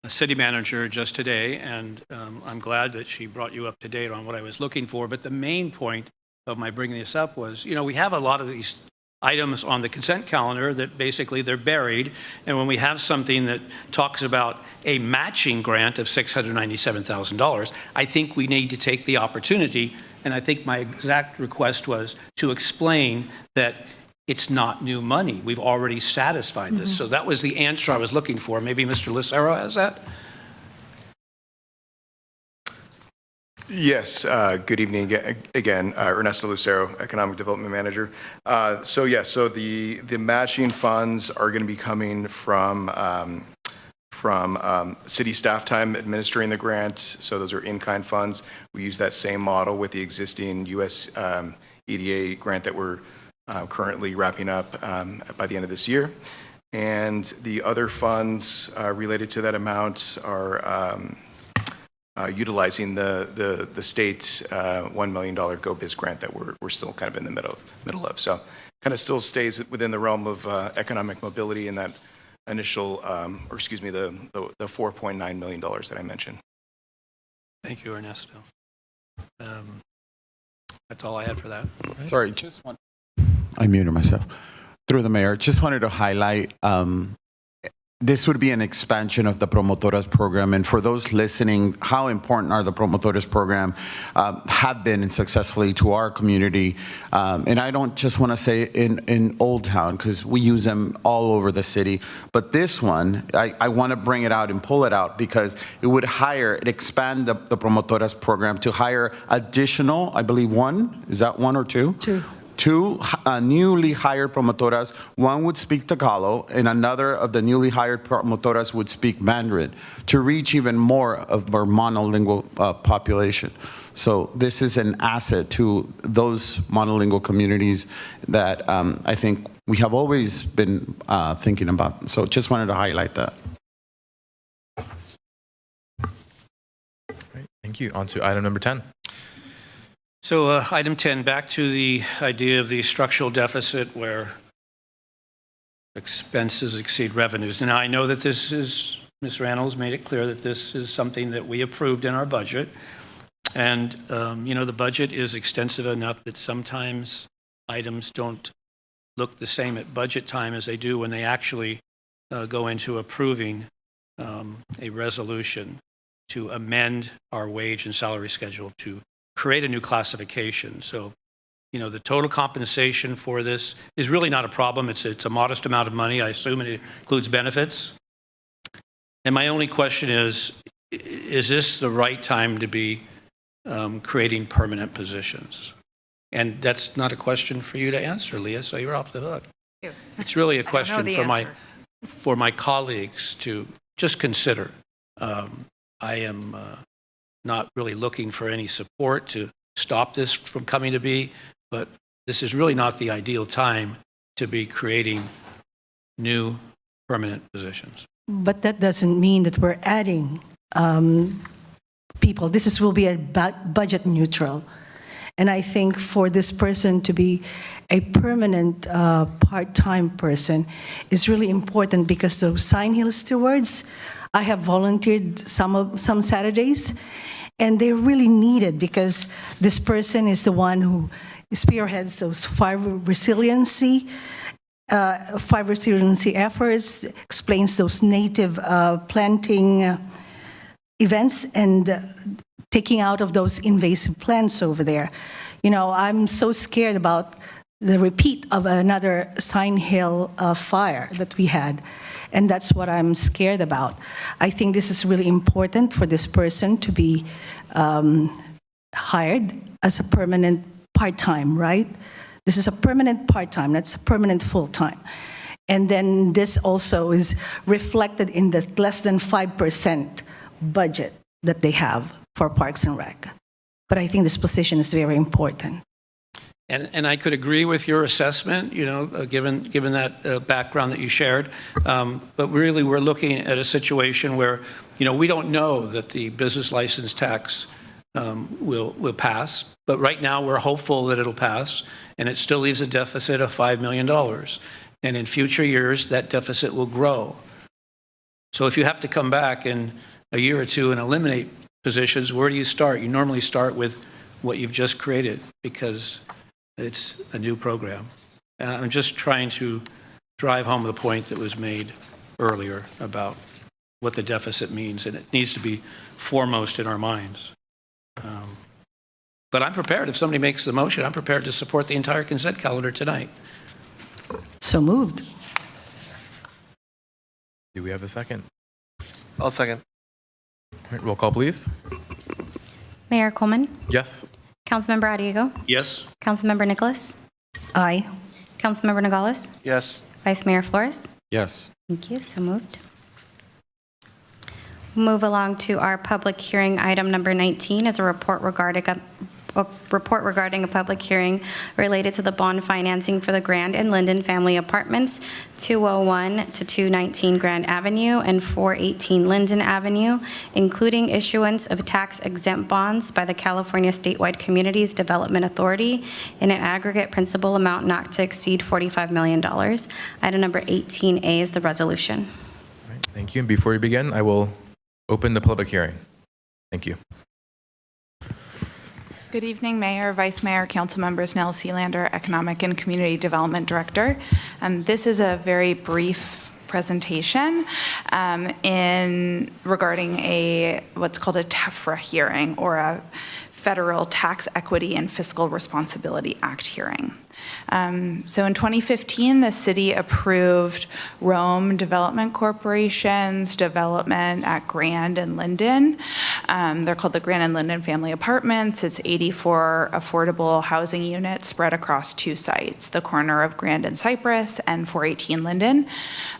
city manager just today, and I'm glad that she brought you up to date on what I was looking for. But the main point of my bringing this up was, we have a lot of these items on the consent calendar that basically they're buried. And when we have something that talks about a matching grant of $697,000, I think we need to take the opportunity. And I think my exact request was to explain that it's not new money. We've already satisfied this. So that was the answer I was looking for. Maybe Mr. Lucero has that? Yes, good evening again. Ernesto Lucero, Economic Development Manager. So the matching funds are going to be coming from city staff time administering the grant. So those are in-kind funds. We use that same model with the existing US EDA grant that we're currently wrapping up by the end of this year. And the other funds related to that amount are utilizing the state's $1 million Go Biz grant that we're still kind of in the middle of. So kind of still stays within the realm of economic mobility and that initial, the $4.9 million that I mentioned. Thank you, Ernesto. That's all I had for that. Sorry, just one. I muted myself. Through the mayor, just wanted to highlight this would be an expansion of the Promotoras program. And for those listening, how important are the Promotoras program have been and successfully to our community. And I don't just want to say in Old Town, because we use them all over the city. But this one, I want to bring it out and pull it out because it expand the Promotoras program to hire additional, I believe one, is that one or two? Two newly hired promotoras. One would speak Tagalog, and another of the newly hired promotoras would speak Mandarin to reach even more of our monolingual population. So this is an asset to those monolingual communities that I think we have always been thinking about. So just wanted to highlight that. Great. Thank you. On to item number 10. So item 10, back to the idea of the structural deficit where expenses exceed revenues. Now, I know that this is, Ms. Reynolds made it clear that this is something that we approved in our budget. And, the budget is extensive enough that sometimes items don't look the same at budget time as they do when they actually go into approving a resolution to amend our wage and salary schedule to create a new classification. So, the total compensation for this is really not a problem. It's a modest amount of money. I assume it includes benefits. And my only question is this the right time to be creating permanent positions? And that's not a question for you to answer, Leah, so you're off the hook. It's really a question for my colleagues to just consider. I am not really looking for any support to stop this from coming to be, but this is really not the ideal time to be creating new permanent positions. But that doesn't mean that we're adding people. This will be a budget neutral. And I think for this person to be a permanent part-time person is really important because those Sign Hill stewards, I have volunteered some Saturdays, and they're really needed because this person is the one who spearheads those fire resiliency efforts, explains those native planting events, and taking out of those invasive plants over there. I'm so scared about the repeat of another Sign Hill fire that we had. And that's what I'm scared about. I think this is really important for this person to be hired as a permanent part-time, right? This is a permanent part-time, that's a permanent full-time. And then this also is reflected in the less than 5% budget that they have for Parks and Rec. But I think this position is very important. And I could agree with your assessment, given that background that you shared. But really, we're looking at a situation where, we don't know that the business license tax will pass. But right now, we're hopeful that it'll pass, and it still leaves a deficit of $5 million. And in future years, that deficit will grow. So if you have to come back in a year or two and eliminate positions, where do you start? You normally start with what you've just created, because it's a new program. And I'm just trying to drive home the point that was made earlier about what the deficit means, and it needs to be foremost in our minds. But I'm prepared, if somebody makes the motion, I'm prepared to support the entire consent calendar tonight. So moved. Do we have a second? I'll second. All right, roll call, please. Mayor Coleman, Yes. Councilmember Arriago, Yes? Councilmember Nicholas, Aye. Councilmember Nogales, Yes. Vice Mayor Flores. Yes. Thank you, so moved. Move along to our public hearing. Item number 19 is a report regarding a public hearing related to the bond financing for the Grand and Linden Family Apartments, 201 to 219 Grand Avenue and 418 Linden Avenue, including issuance of tax-exempt bonds by the California Statewide Communities Development Authority in an aggregate principal amount not to exceed $45 million. Item number 18A is the resolution. All right, thank you. And before we begin, I will open the public hearing. Thank you. Good evening, Mayor, Vice Mayor, Council Members. Nell Sealander, Economic and Community Development Director. This is a very brief presentation regarding what's called a TEFRA hearing, or a Federal Tax Equity and Fiscal Responsibility Act hearing. So in 2015, the city approved Rome Development Corporation's development at Grand and Linden. They're called the Grand and Linden Family Apartments. It's 84 affordable housing units spread across two sites, the corner of Grand and Cypress and 418 Linden.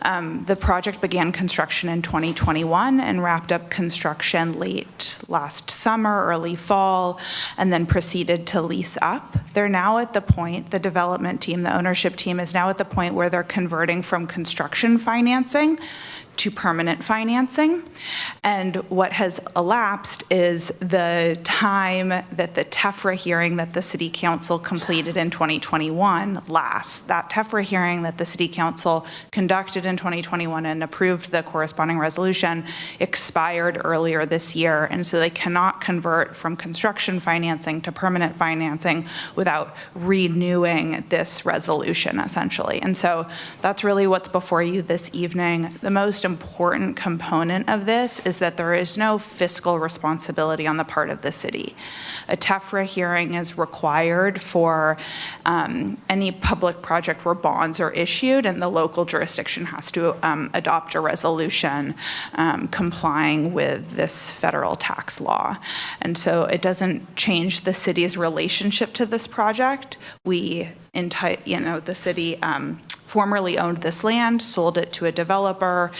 The project began construction in 2021 and wrapped up construction late last summer, early fall, and then proceeded to lease up. They're now at the point, the development team, the ownership team is now at the point where they're converting from construction financing to permanent financing. And what has elapsed is the time that the TEFRA hearing that the City Council completed in 2021 lasts. That TEFRA hearing that the City Council conducted in 2021 and approved the corresponding resolution expired earlier this year. And so they cannot convert from construction financing to permanent financing without renewing this resolution, essentially. And so that's really what's before you this evening. The most important component of this is that there is no fiscal responsibility on the part of the city. A TEFRA hearing is required for any public project where bonds are issued, and the local jurisdiction has to adopt a resolution complying with this federal tax law. And so it doesn't change the city's relationship to this project. The city formerly owned this land, sold it to a developer,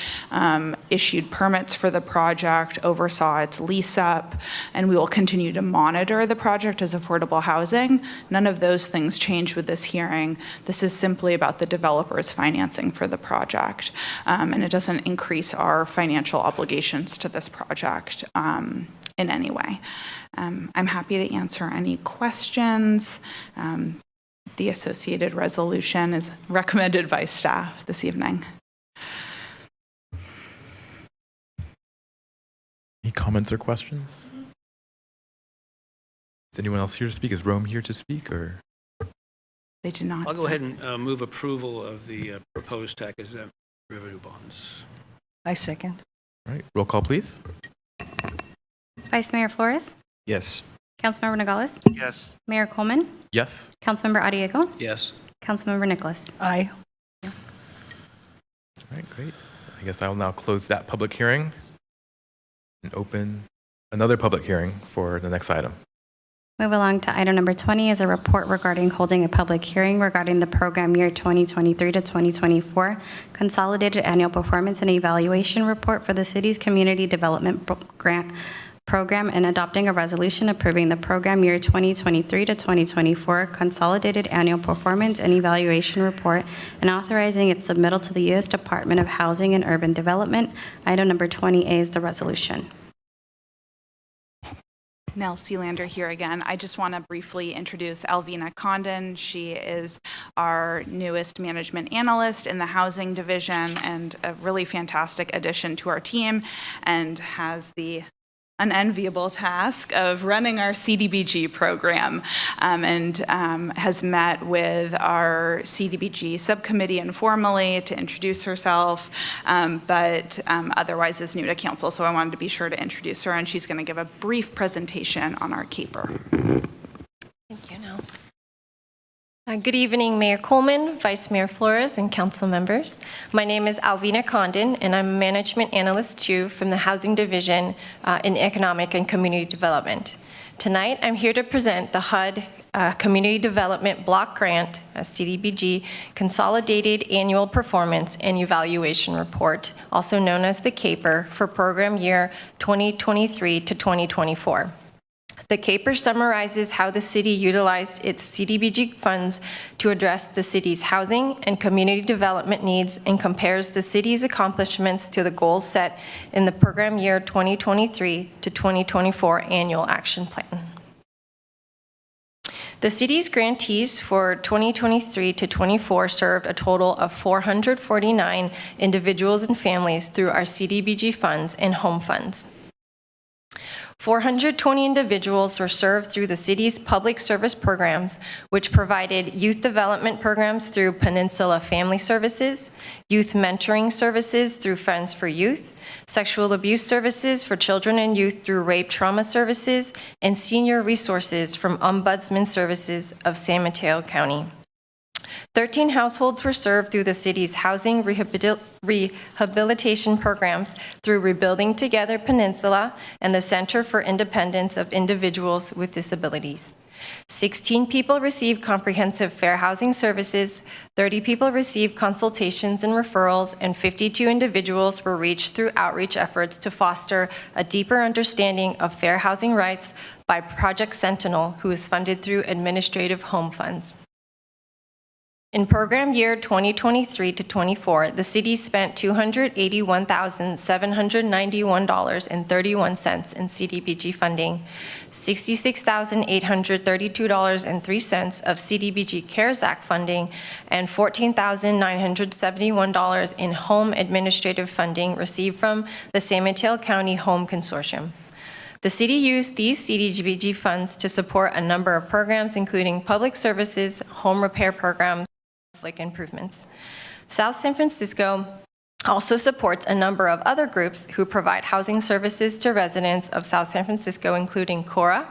issued permits for the project, oversaw its lease up, and we will continue to monitor the project as affordable housing. None of those things change with this hearing. This is simply about the developer's financing for the project, and it doesn't increase our financial obligations to this project in any way. I'm happy to answer any questions. The associated resolution is recommended by staff this evening. Any comments or questions? Is anyone else here to speak? Is Rome here to speak, or? They did not. I'll go ahead and move approval of the proposed tax-exempt revenue bonds. I second. All right, roll call, please. Vice Mayor Flores, Yes. Councilmember Nogales, Yes. Mayor Coleman, Yes. Councilmember Arriago, Yes. Councilmember Nicholas. Aye. All right, great. I guess I will now close that public hearing and open another public hearing for the next item. Move along to item number 20 is a report regarding holding a public hearing regarding the program year 2023 to 2024 consolidated annual performance and evaluation report for the city's community development grant program and adopting a resolution approving the program year 2023 to 2024 consolidated annual performance and evaluation report and authorizing its submittal to the U.S. Department of Housing and Urban Development. Item number 20A is the resolution. Nell Sealander here again. I just want to briefly introduce Alvina Condon. She is our newest management analyst in the housing division and a really fantastic addition to our team, and has the unenviable task of running our CDBG program, and has met with our CDBG subcommittee informally to introduce herself, but otherwise is new to council, so I wanted to be sure to introduce her, and she's going to give a brief presentation on our CAPER. Thank you, Nell. Good evening, Mayor Coleman, Vice Mayor Flores, and council members. My name is Alvina Condon, and I'm a management analyst too from the Housing Division in Economic and Community Development. Tonight, I'm here to present the HUD Community Development Block Grant, CDBG, Consolidated Annual Performance and Evaluation Report, also known as the CAPER, for program year 2023 to 2024. The CAPER summarizes how the city utilized its CDBG funds to address the city's housing and community development needs and compares the city's accomplishments to the goals set in the program year 2023 to 2024 annual action plan. The city's grantees for 2023 to 24 served a total of 449 individuals and families through our CDBG funds and home funds. 420 individuals were served through the city's public service programs, which provided youth development programs through Peninsula Family Services, youth mentoring services through Friends for Youth, sexual abuse services for children and youth through Rape Trauma Services, and senior resources from Ombudsman Services of San Mateo County. 13 households were served through the city's housing rehabilitation programs through Rebuilding Together Peninsula and the Center for Independence of Individuals with Disabilities. 16 people received comprehensive fair housing services, 30 people received consultations and referrals, and 52 individuals were reached through outreach efforts to foster a deeper understanding of fair housing rights by Project Sentinel, who is funded through administrative home funds. In program year 2023 to 24, the city spent $281,791.31 in CDBG funding, $66,832.03 of CDBG CARES Act funding, and $14,971 in home administrative funding received from the San Mateo County Home Consortium. The city used these CDBG funds to support a number of programs, including public services, home repair programs, like improvements. South San Francisco also supports a number of other groups who provide housing services to residents of South San Francisco, including CORA,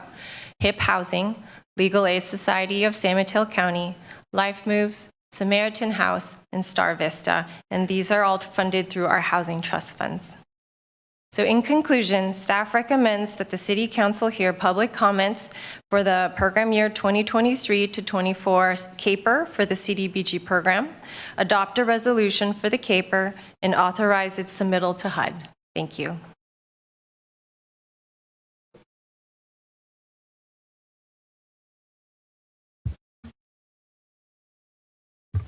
HIP Housing, Legal Aid Society of San Mateo County, Life Moves, Samaritan House, and Star Vista, and these are all funded through our housing trust funds. So in conclusion, staff recommends that the City Council hear public comments for the program year 2023 to 24 CAPER for the CDBG program, adopt a resolution for the CAPER, and authorize its submittal to HUD. Thank you. Do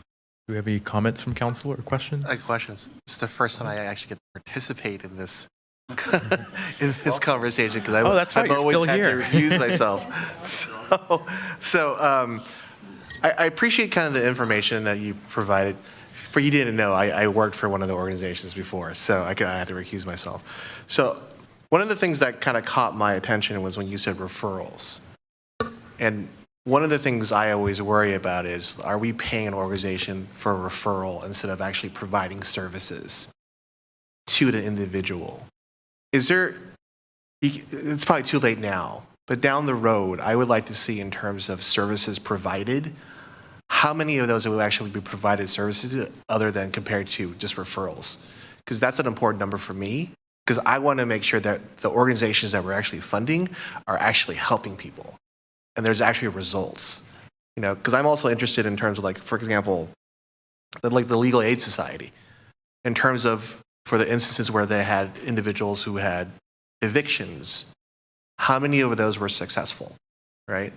we have any comments from council or questions? Questions. It's the first time I actually get to participate in this conversation because I've always had to recuse myself. I appreciate kind of the information that you provided. For you didn't know, I worked for one of the organizations before, so I had to recuse myself. So one of the things that kind of caught my attention was when you said referrals. And one of the things I always worry about is, are we paying an organization for a referral instead of actually providing services to the individual? Is there, it's probably too late now, but down the road, I would like to see in terms of services provided, how many of those will actually be provided services to other than compared to just referrals? Because that's an important number for me, because I want to make sure that the organizations that we're actually funding are actually helping people and there's actually results. You know, because I'm also interested in terms of, like, for example, the Legal Aid Society, in terms of for the instances where they had individuals who had evictions, how many of those were successful, right?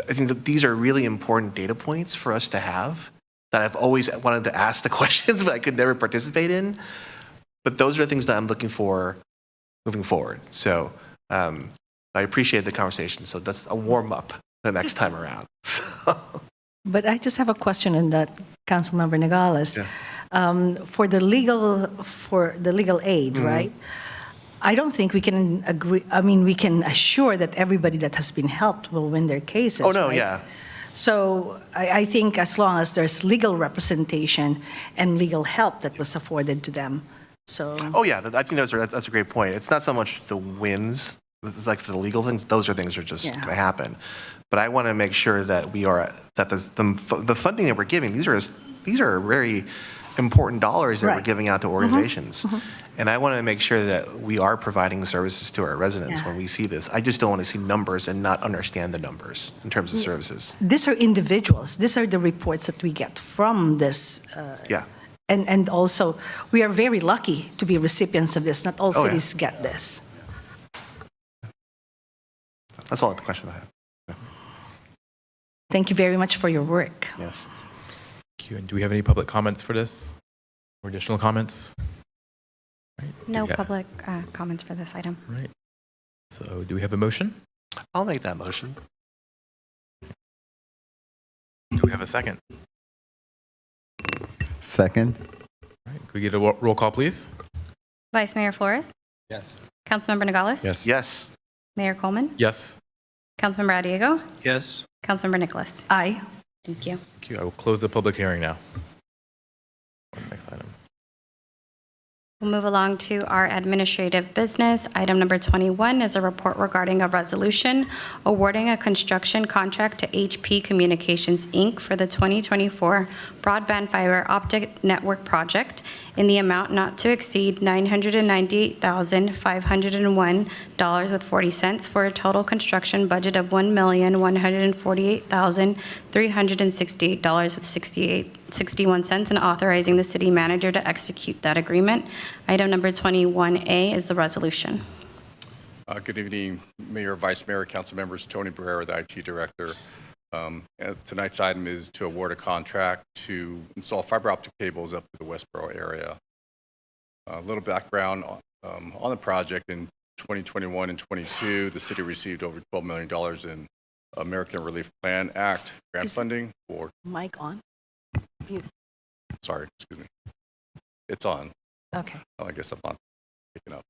I think that these are really important data points for us to have that I've always wanted to ask the questions, but I could never participate in. But those are the things that I'm looking for moving forward. So I appreciate the conversation. So that's a warm up the next time around. But I just have a question on that, Councilmember Nogales. For the legal aid, right? I don't think we can agree. I mean, we can assure that everybody that has been helped will win their cases. Oh, no, right? yeah. So I think as long as there's legal representation and legal help that was afforded to them. So. Oh, yeah, I think that's a great point. It's not so much the wins, like for the legal things, those are things that are just going to happen. But I want to make sure that the funding that we're giving, these are very important dollars that we're giving out to organizations. And I want to make sure that we are providing services to our residents when we see this. I just don't want to see numbers and not understand the numbers in terms of services. These are individuals. These are the reports that we get from this. And also, we are very lucky to be recipients of this. Not all cities get this. That's all the question I had. Thank you very much for your work. Yes. Thank you. And do we have any public comments for this or additional comments? Right. No public comments for this item. Right. So do we have a motion? I'll make that motion. Do we have a second? Second. All right. Could we get a roll call, please? Vice Mayor Flores? Yes. Councilmember Nogales? Yes. Yes. Mayor Coleman? Yes. Councilmember Diego? Yes. Councilmember Nicholas? Aye. Thank you. Thank you. I will close the public hearing now. Next item. We'll move along to our administrative business. Item number 21 is a report regarding a resolution awarding a construction contract to HP Communications, Inc. for the 2024 broadband fiber optic network project in the amount not to exceed $998,501.40 for a total construction budget of $1,148,368.61 and authorizing the city manager to execute that agreement. Item number 21A is the resolution. Good evening, Mayor, Vice Mayor, council members. Tony Barrera, the IT Director. Tonight's item is to award a contract to install fiber optic cables up to the Westboro area. A little background on the project. In 2021 and 22, the city received over $12 million in American Relief Plan Act grant funding for... Mic on? Sorry, excuse me. It's on. Okay. Oh, I guess I'm not picking up.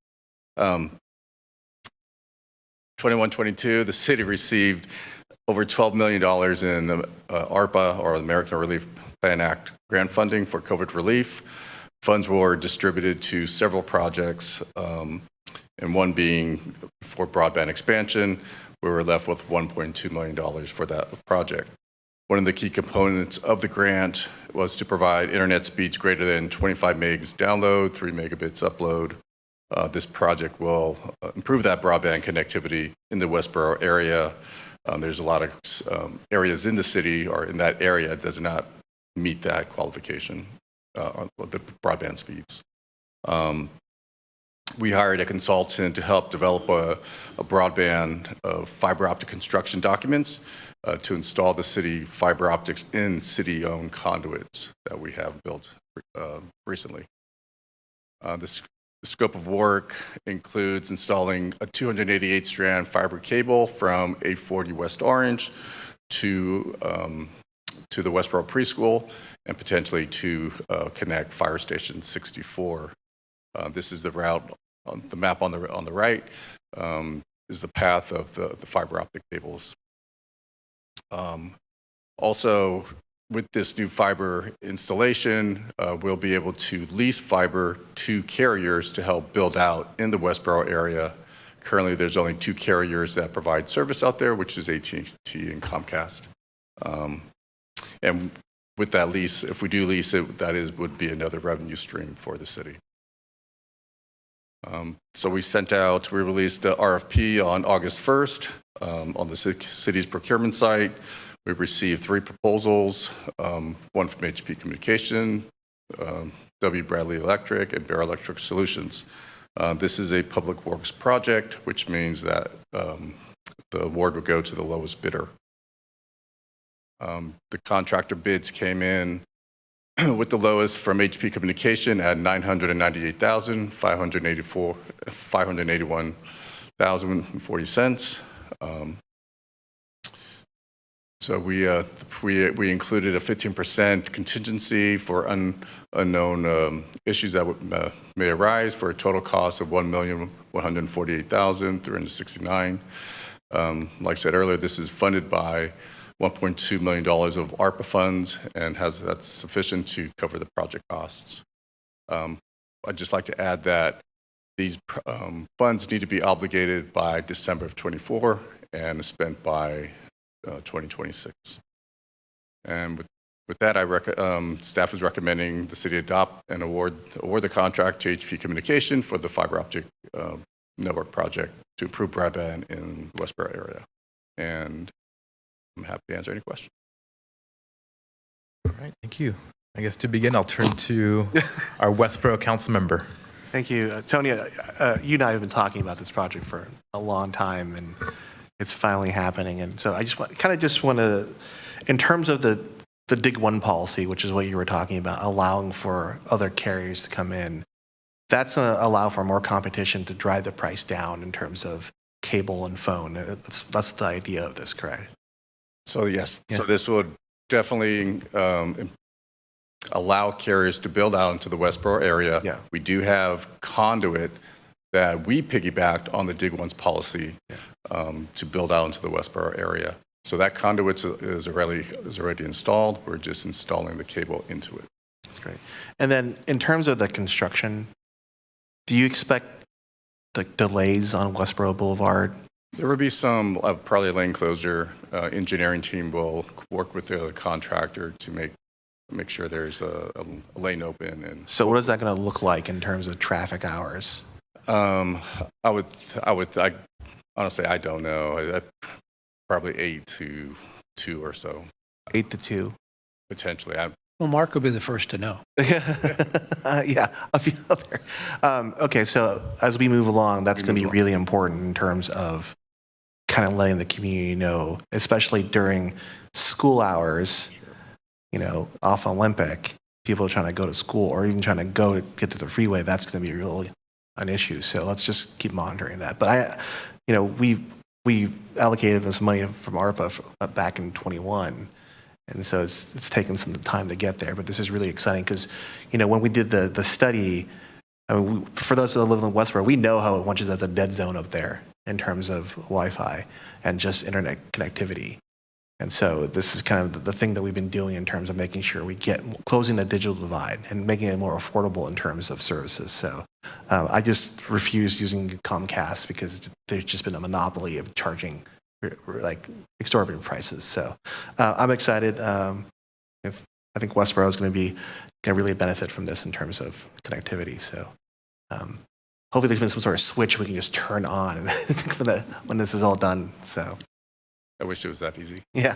21-22, the city received over $12 million in ARPA, or the American Relief Plan Act grant funding for COVID relief. Funds were distributed to several projects, and one being for broadband expansion. We were left with $1.2 million for that project. One of the key components of the grant was to provide internet speeds greater than 25 megs download, 3 megabits upload. This project will improve that broadband connectivity in the Westboro area. There's a lot of areas in the city or in that area that does not meet that qualification, the broadband speeds. We hired a consultant to help develop a broadband fiber optic construction documents to install the city fiber optics in city-owned conduits that we have built recently. The scope of work includes installing a 288-strand fiber cable from 840 West Orange to the Westboro Preschool and potentially to connect Fire Station 64. This is the route on the map on the right, is the path of the fiber optic cables. Also, with this new fiber installation, we'll be able to lease fiber to carriers to help build out in the Westboro area. Currently, there's only 2 carriers that provide service out there, which is AT&T and Comcast. And And with that lease, if we do lease it, would be another revenue stream for the city. So we released the RFP on August 1st on the city's procurement site. We received 3 proposals, one from HP Communication, W. Bradley Electric, and Bear Electric Solutions. This is a public works project, which means that the award would go to the lowest bidder. The contractor bids came in with the lowest from HP Communication at $581,040. So we included a 15% contingency for unknown issues that may arise for a total cost of $1,148,369. Like I said earlier, this is funded by $1.2 million of ARPA funds, and that's sufficient to cover the project costs. I'd just like to add that these funds need to be obligated by December of '24 and spent by 2026. And with that, staff is recommending the city adopt and award the contract to HP Communication for the fiber optic network project to improve broadband in the Westboro area. And I'm happy to answer any questions. All right, thank you. I guess to begin, I'll turn to our Westboro council member. Thank you. Tony, you and I have been talking about this project for a long time, and it's finally happening. And so I just want to, in terms of the Dig One policy, which is what you were talking about, allowing for other carriers to come in, that's going to allow for more competition to drive the price down in terms of cable and phone. That's the idea of this, correct? So yes, so this would definitely allow carriers to build out into the Westboro area. Yeah. We do have conduit that we piggybacked on the Dig One's policy to build out into the Westboro area. So that conduit is already installed. We're just installing the cable into it. That's great. And then in terms of the construction, do you expect delays on Westboro Boulevard? There will be some, probably a lane closure. Engineering team will work with the contractor to make sure there's a lane open. And so what is that going to look like in terms of traffic hours? Honestly, I don't know. Probably 8 to 2 or so. 8 to 2? Potentially. Well, Mark will be the first to know. Yeah, I'll be out there. Okay, so as we move along, that's going to be really important in terms of kind of letting the community know, especially during school hours, off Olympic, people trying to go to school or even trying to get to the freeway, that's going to be really an issue. So let's just keep monitoring that. But we allocated this money from ARPA back in 21. And so it's taken some time to get there, but this is really exciting because, when we did the study, for those that live in Westboro, we know how much is at the dead zone up there in terms of Wi-Fi and just internet connectivity. And so this is kind of the thing that we've been doing in terms of making sure we closing the digital divide and making it more affordable in terms of services. So I just refuse using Comcast because there's just been a monopoly of charging like exorbitant prices. So I'm excited. I think Westboro is going to really benefit from this in terms of connectivity. So hopefully there's been some sort of switch we can just turn on and when this is all done. So I wish it was that easy. Yeah.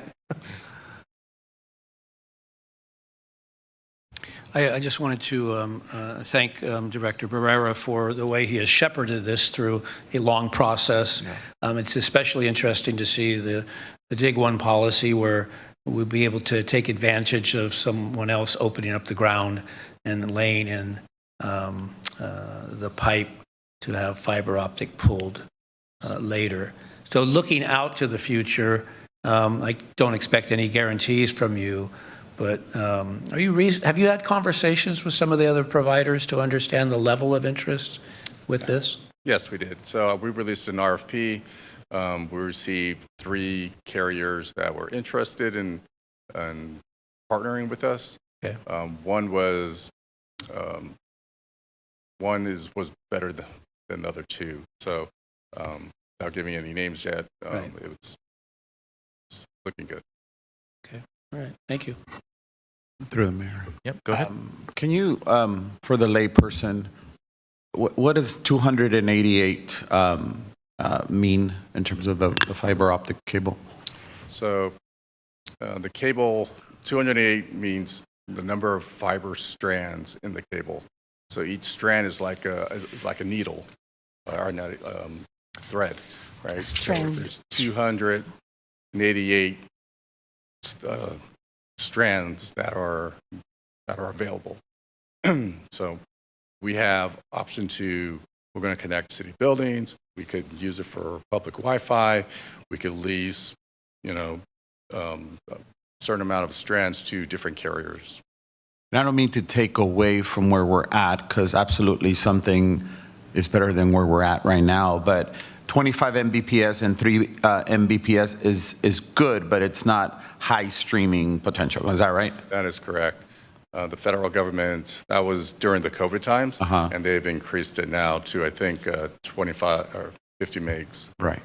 I just wanted to thank Director Barrera for the way he has shepherded this through a long process. Yeah. It's especially interesting to see the Dig One policy where we'll be able to take advantage of someone else opening up the ground and laying in the pipe to have fiber optic pulled later. So looking out to the future, I don't expect any guarantees from you, but have you had conversations with some of the other providers to understand the level of interest with this? Yes, we did. So we released an RFP. We received 3 carriers that were interested in partnering with us. Okay. One was better than the other 2. So without giving any names yet, Right. it's looking good. Okay. All right, thank you. Through the mayor. Yep, go ahead. Can you, for the layperson, what does 288 mean in terms of the fiber optic cable? So the cable, 288 means the number of fiber strands in the cable. So each strand is like a needle or not, thread, right? Strand. So there's 288 strands that are available. So we have option to, we're going to connect city buildings. We could use it for public Wi-Fi. We could lease, a certain amount of strands to different carriers. And I don't mean to take away from where we're at, because absolutely something is better than where we're at right now, but 25 Mbps and 3 Mbps is good, but it's not high streaming potential. Is that right? That is correct. The federal government, that was during the COVID times, and they've increased it now to, I think, 25 or 50 megs. Right.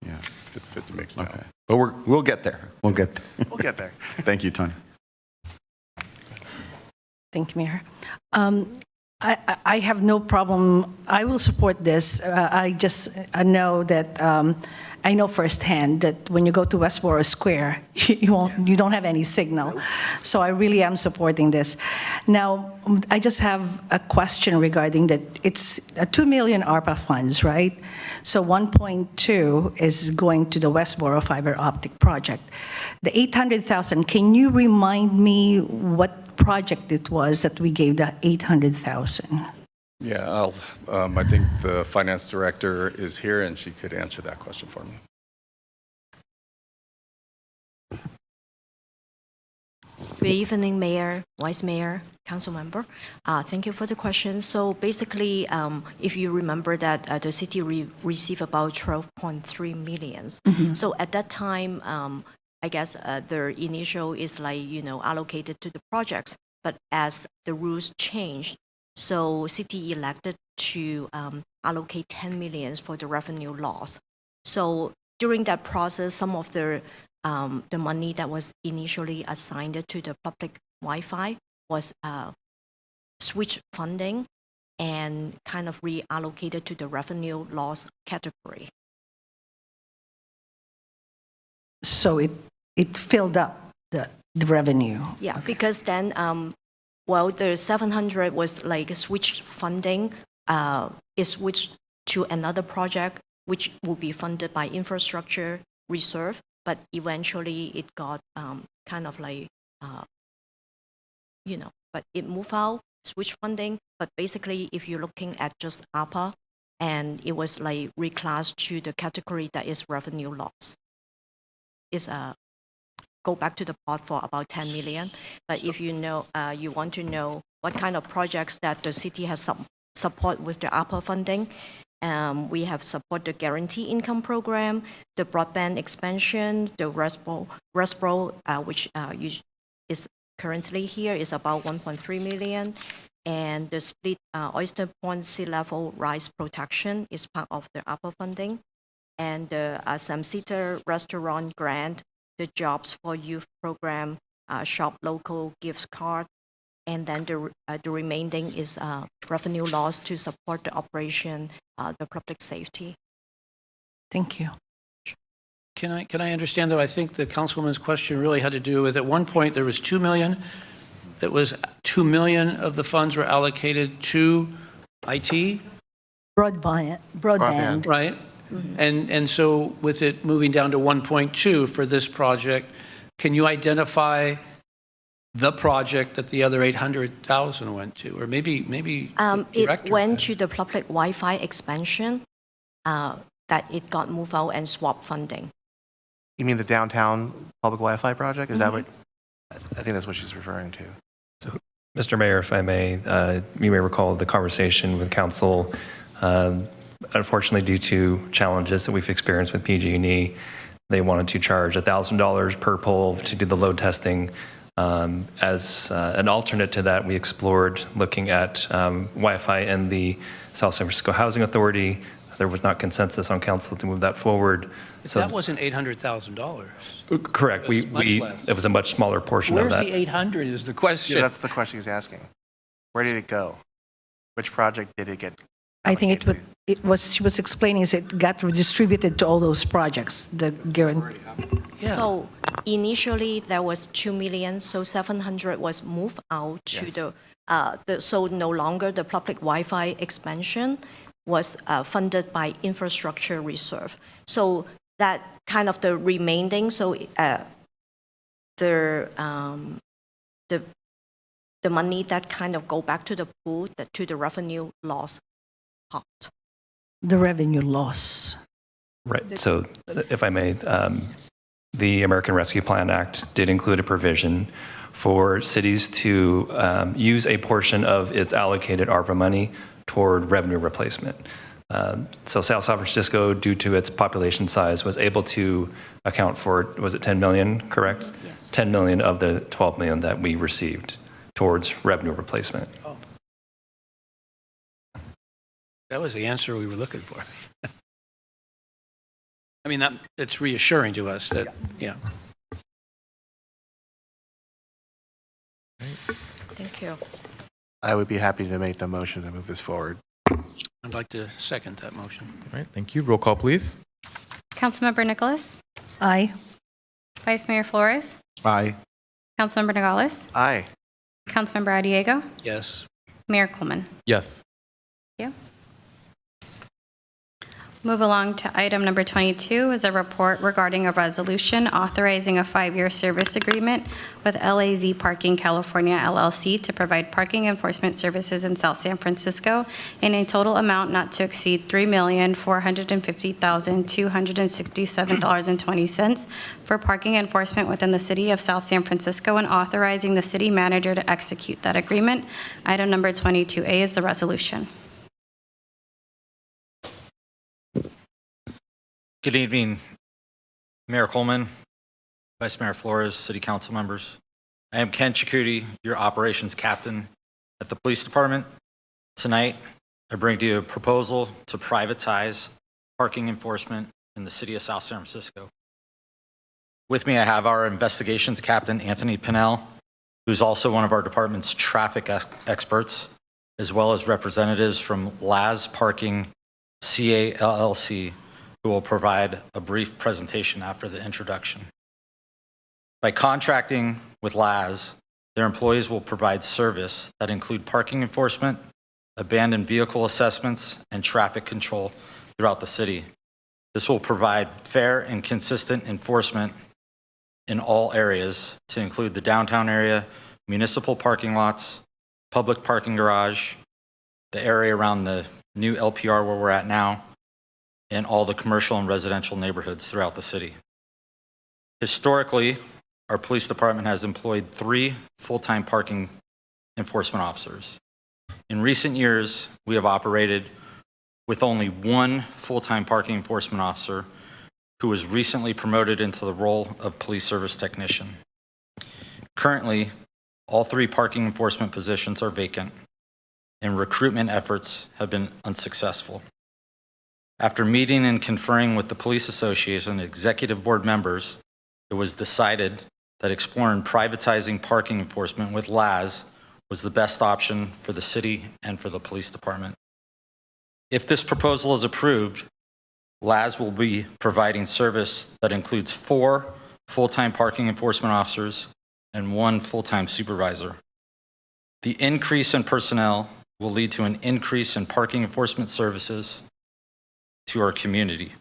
Yeah. 50 megs now. Okay. But we'll get there. We'll get there. We'll get there. Thank you, Tony. Thank you, Mayor. I have no problem. I will support this. I just know that I know firsthand that when you go to Westboro Square, you don't have any signal. So I really am supporting this. Now, I just have a question regarding that. It's 2 million ARPA funds, right? So 1.2 is going to the Westboro fiber optic project. The 800,000, can you remind me what project it was that we gave the 800,000? Yeah, I think the finance director is here and she could answer that question for me. Good evening, Mayor, Vice Mayor, Council Member. Thank you for the question. So basically, if you remember that the city received about 12.3 million. Mm-hmm. So at that time, I guess the initial is allocated to the projects. But as the rules changed, so city elected to allocate 10 million for the revenue loss. So during that process, some of the money that was initially assigned to the public Wi-Fi was switch funding and kind of reallocated to the revenue loss category. So it filled up the revenue. Yeah, Okay. because then, the 700 was like switch funding, is switched to another project, which will be funded by infrastructure reserve, but eventually it got but it moved out, switch funding, but basically if you're looking at just ARPA, and it was like reclassed to the category that is revenue loss. Is go back to the pot for about 10 million. But if you want to know what kind of projects that the city has support with the ARPA funding, we have support the guarantee income program, the broadband expansion, the RESPRO, which is currently here is about 1.3 million, and the split Oyster Point sea level rise protection is part of the ARPA funding, and the Sam Sitter restaurant grant, the Jobs for Youth program, Shop Local gift card, and then the remaining is revenue loss to support the operation, the public safety. Thank you. Can I understand, though, I think the councilwoman's question really had to do with, at one point, there was 2 million. That was 2 million of the funds were allocated to IT? Broadband. Right? Mm-hmm. And so with it moving down to 1.2 for this project, can you identify the project that the other 800,000 went to? Or maybe the director it went to the public Wi-Fi expansion, that it got moved out and swap funding. You mean the downtown public Wi-Fi project? Is that what, I think that's what she's referring to. So, Mr. Mayor, if I may, you may recall the conversation with council. Unfortunately, due to challenges that we've experienced with PG&E, they wanted to charge $1,000 per pole to do the load testing. As an alternate to that, we explored looking at Wi-Fi in the South San Francisco Housing Authority There was not consensus on council to move that forward. So That wasn't $800,000. correct. It's much less. It was a much smaller portion Where's of that. the 800 is the question. Yeah, that's the question he's asking. Where did it go? Which project did it get? I think she was explaining is it got redistributed to all those projects, the guarantee. Yeah. So initially, there was 2 million, so 700 was moved out to so no longer the public Wi-Fi expansion was funded by infrastructure reserve. So that kind of the remaining, so the money that kind of go back to the pool, to the revenue loss part. The revenue loss. Right. So if I may, the American Rescue Plan Act did include a provision for cities to use a portion of its allocated ARPA money toward revenue replacement. So South San Francisco, due to its population size, was able to account for, was it 10 million, correct? Yes. 10 million of the 12 million that we received towards revenue replacement. Oh. That was the answer we were looking for. I mean, it's reassuring to us that, yeah. Thank you. I would be happy to make the motion to move this forward. I'd like to second that motion. All right, thank you. Roll call, please. Councilmember Nicholas? Aye. Vice Mayor Flores? Aye. Councilmember Nogales? Aye. Councilmember Adiego? Yes. Mayor Coleman? Yes. Thank you. Move along to item number 22 is a report regarding a resolution authorizing a 5-year service agreement with LAZ Parking California LLC to provide parking enforcement services in South San Francisco in a total amount not to exceed $3,450,267.20 for parking enforcement within the city of South San Francisco and authorizing the city manager to execute that agreement. Item number 22A is the resolution. Good evening, Mayor Coleman, Vice Mayor Flores, City Council members. I am Ken Chikuti, your operations captain at the Police Department. Tonight, I bring to you a proposal to privatize parking enforcement in the city of South San Francisco. With me, I have our investigations captain, Anthony Pinnell, who's also one of our department's traffic experts, as well as representatives from LAZ Parking CA LLC, who will provide a brief presentation after the introduction. By contracting with LAZ, their employees will provide service that include parking enforcement, abandoned vehicle assessments, and traffic control throughout the city. This will provide fair and consistent enforcement in all areas to include the downtown area, municipal parking lots, public parking garage, the area around the new LPR where we're at now, and all the commercial and residential neighborhoods throughout the city. Historically, our police department has employed 3 full-time parking enforcement officers. In recent years, we have operated with only 1 full-time parking enforcement officer who was recently promoted into the role of police service technician. Currently, all 3 parking enforcement positions are vacant, and recruitment efforts have been unsuccessful. After meeting and conferring with the Police Association executive board members, it was decided that exploring privatizing parking enforcement with LAZ was the best option for the city and for the police department. If this proposal is approved, LAZ will be providing service that includes 4 full-time parking enforcement officers and 1 full-time supervisor. The increase in personnel will lead to an increase in parking enforcement services to our community.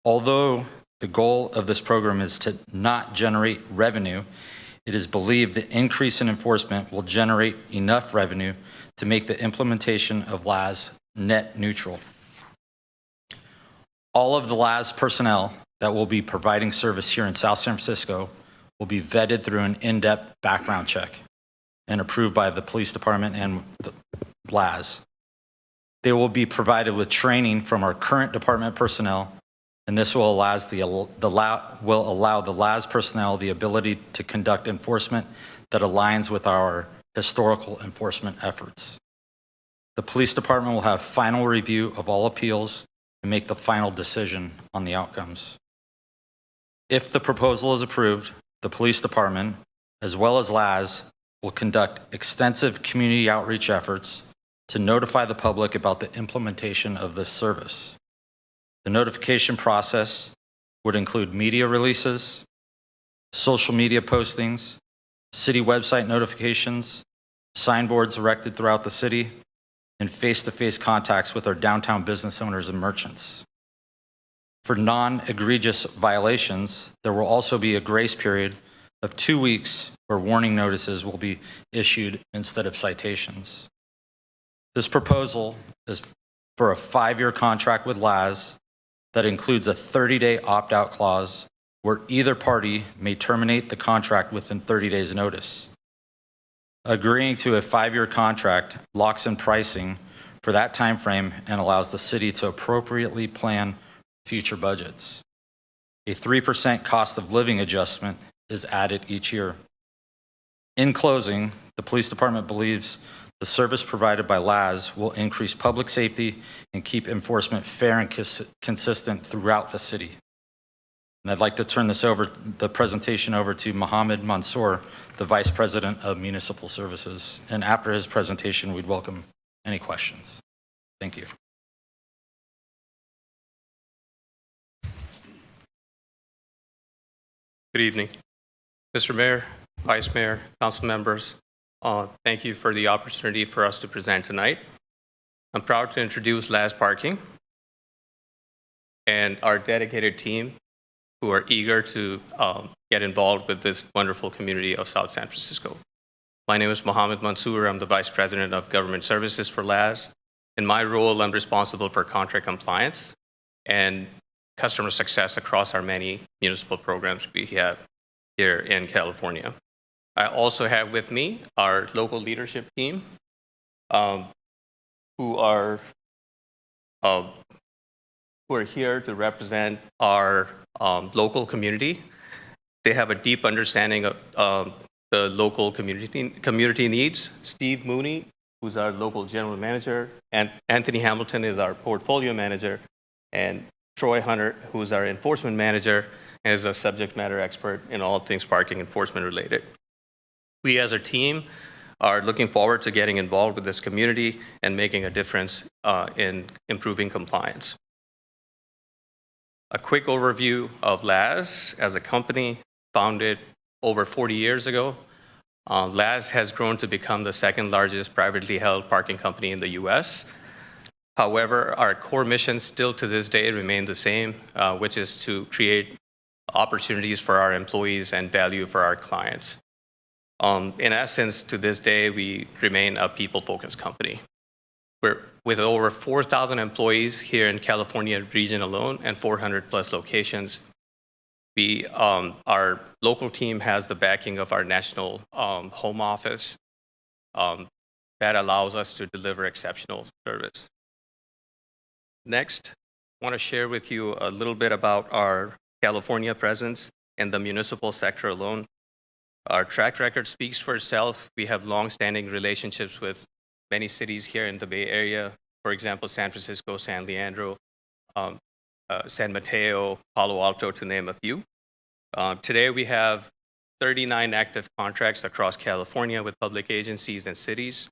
Although the goal of this program is to not generate revenue, it is believed the increase in enforcement will generate enough revenue to make the implementation of LAZ net neutral. All of the LAZ personnel that will be providing service here in South San Francisco will be vetted through an in-depth background check and approved by the police department and the LAZ. They will be provided with training from our current department personnel, and this will allow the LAZ personnel the ability to conduct enforcement that aligns with our historical enforcement efforts. The police department will have final review of all appeals and make the final decision on the outcomes. If the proposal is approved, the police department, as well as LAS, will conduct extensive community outreach efforts to notify the public about the implementation of this service. The notification process would include media releases, social media postings, city website notifications, signboards erected throughout the city, and face-to-face contacts with our downtown business owners and merchants. For non-egregious violations, there will also be a grace period of 2 weeks where warning notices will be issued instead of citations. This proposal is for a 5-year contract with LAS that includes a 30-day opt-out clause where either party may terminate the contract within 30 days' notice. Agreeing to a 5-year contract locks in pricing for that time frame and allows the city to appropriately plan future budgets. A 3% cost of living adjustment is added each year. In closing, the police department believes the service provided by LAS will increase public safety and keep enforcement fair and consistent throughout the city. And I'd like to turn the presentation over to Mohammed Mansour, the Vice President of Municipal Services. And after his presentation, we'd welcome any questions. Thank you. Good evening. Mr. Mayor, Vice Mayor, Council members, thank you for the opportunity for us to present tonight. I'm proud to introduce LAS Parking and our dedicated team who are eager to get involved with this wonderful community of South San Francisco. My name is Mohammed Mansour. I'm the Vice President of Government Services for LAS. In my role, I'm responsible for contract compliance and customer success across our many municipal programs we have here in California. I also have with me our local leadership team who are here to represent our local community. They have a deep understanding of the local community needs. Steve Mooney, who's our local general manager, and Anthony Hamilton is our portfolio manager, and Troy Hunter, who's our enforcement manager, and is a subject matter expert in all things parking enforcement related. We as a team are looking forward to getting involved with this community and making a difference in improving compliance. A quick overview of LAS as a company founded over 40 years ago. LAS has grown to become the second largest privately held parking company in the US. However, our core mission still to this day remain the same, which is to create opportunities for our employees and value for our clients. In essence, to this day, we remain a people-focused company. With over 4,000 employees here in California region alone and 400 plus locations, our local team has the backing of our national home office that allows us to deliver exceptional service. Next, I want to share with you a little bit about our California presence in the municipal sector alone. Our track record speaks for itself. We have long-standing relationships with many cities here in the Bay Area. For example, San Francisco, San Leandro, San Mateo, Palo Alto, to name a few. Today, we have 39 active contracts across California with public agencies and cities.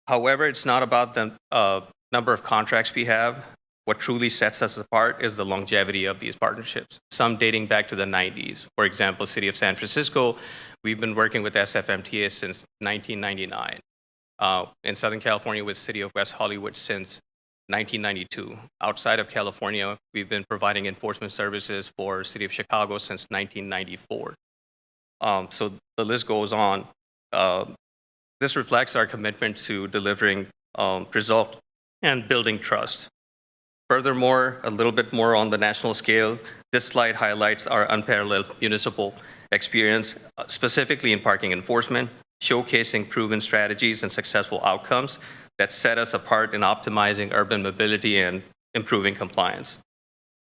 However, it's not about the number of contracts we have. What truly sets us apart is the longevity of these partnerships, some dating back to the 90s. For example, City of San Francisco, we've been working with SFMTA since 1999. In Southern California with City of West Hollywood since 1992. Outside of California, we've been providing enforcement services for City of Chicago since 1994. So the list goes on. This reflects our commitment to delivering result and building trust. Furthermore, a little bit more on the national scale, this slide highlights our unparalleled municipal experience, specifically in parking enforcement, showcasing proven strategies and successful outcomes that set us apart in optimizing urban mobility and improving compliance.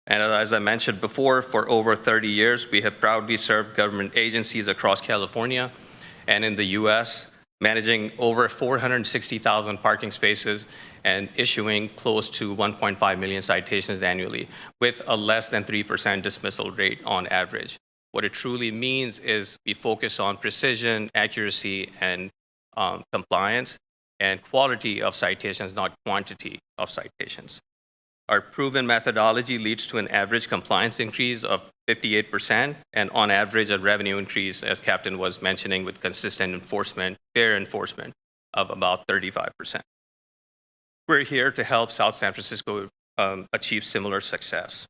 And as I mentioned before, for over 30 years, we have proudly served government agencies across California and in the US managing over 460,000 parking spaces and issuing close to 1.5 million citations annually with a less than 3% dismissal rate on average. What it truly means is we focus on precision, accuracy, and compliance and quality of citations, not quantity of citations. Our proven methodology leads to an average compliance increase of 58% and on average a revenue increase, as Captain was mentioning, with consistent enforcement, fair enforcement of about 35%. We're here to help South San Francisco achieve similar success.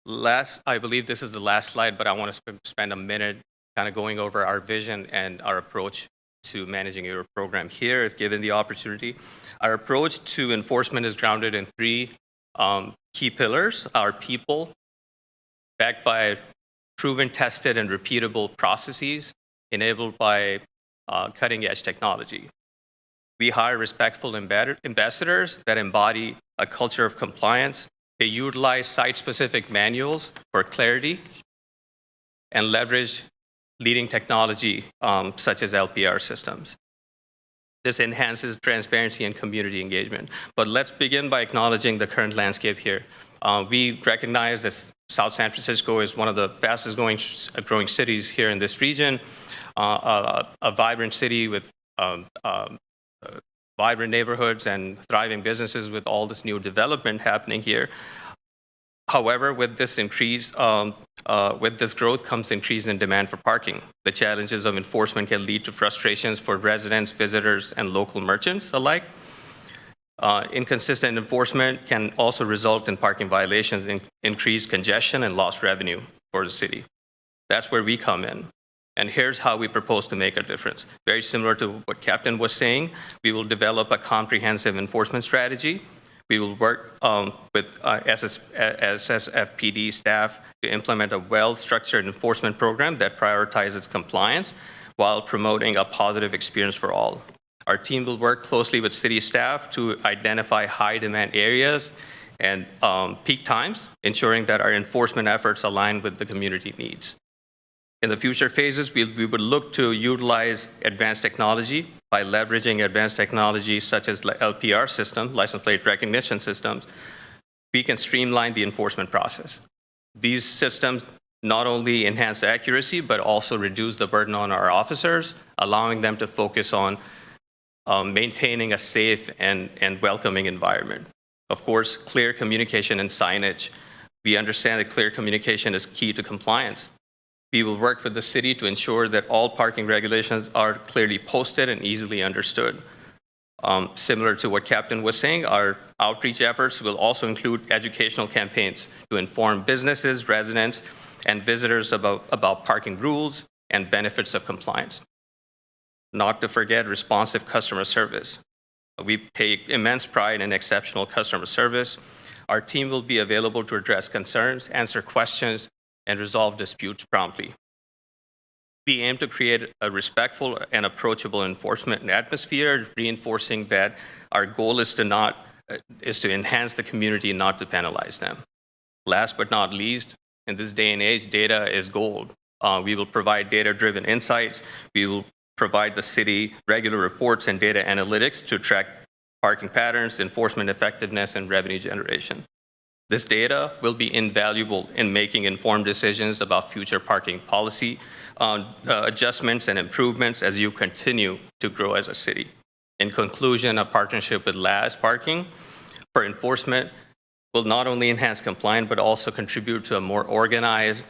I believe this is the last slide, but I want to spend a minute kind of going over our vision and our approach to managing your program here, if given the opportunity. Our approach to enforcement is grounded in three key pillars: our people, backed by proven, tested, and repeatable processes, enabled by cutting-edge technology. We hire respectful ambassadors that embody a culture of compliance. They utilize site-specific manuals for clarity and leverage leading technology such as LPR systems. This enhances transparency and community engagement. But let's begin by acknowledging the current landscape here. We recognize that South San Francisco is one of the fastest growing cities here in this region, a vibrant city with vibrant neighborhoods and thriving businesses with all this new development happening here. However, with this growth comes increase in demand for parking. The challenges of enforcement can lead to frustrations for residents, visitors, and local merchants alike. Inconsistent enforcement can also result in parking violations, increased congestion, and lost revenue for the city. That's where we come in. And here's how we propose to make a difference. Very similar to what Captain was saying, we will develop a comprehensive enforcement strategy. We will work with SSFPD staff to implement a well-structured enforcement program that prioritizes compliance while promoting a positive experience for all. Our team will work closely with city staff to identify high-demand areas and peak times, ensuring that our enforcement efforts align with the community needs. In the future phases, we would look to utilize advanced technology by leveraging advanced technology such as LPR system, license plate recognition systems. We can streamline the enforcement process. These systems not only enhance accuracy, but also reduce the burden on our officers, allowing them to focus on maintaining a safe and welcoming environment. Of course, clear communication and signage. We understand that clear communication is key to compliance. We will work with the city to ensure that all parking regulations are clearly posted and easily understood. Similar to what Captain was saying, our outreach efforts will also include educational campaigns to inform businesses, residents, and visitors about parking rules and benefits of compliance. Not to forget responsive customer service. We take immense pride in exceptional customer service. Our team will be available to address concerns, answer questions, and resolve disputes promptly. We aim to create a respectful and approachable enforcement atmosphere, reinforcing that our goal is to enhance the community, not to penalize them. Last but not least, in this day and age, data is gold. We will provide data-driven insights. We will provide the city regular reports and data analytics to track parking patterns, enforcement effectiveness, and revenue generation. This data will be invaluable in making informed decisions about future parking policy adjustments and improvements as you continue to grow as a city. In conclusion, a partnership with LAS Parking for enforcement will not only enhance compliance, but also contribute to a more organized,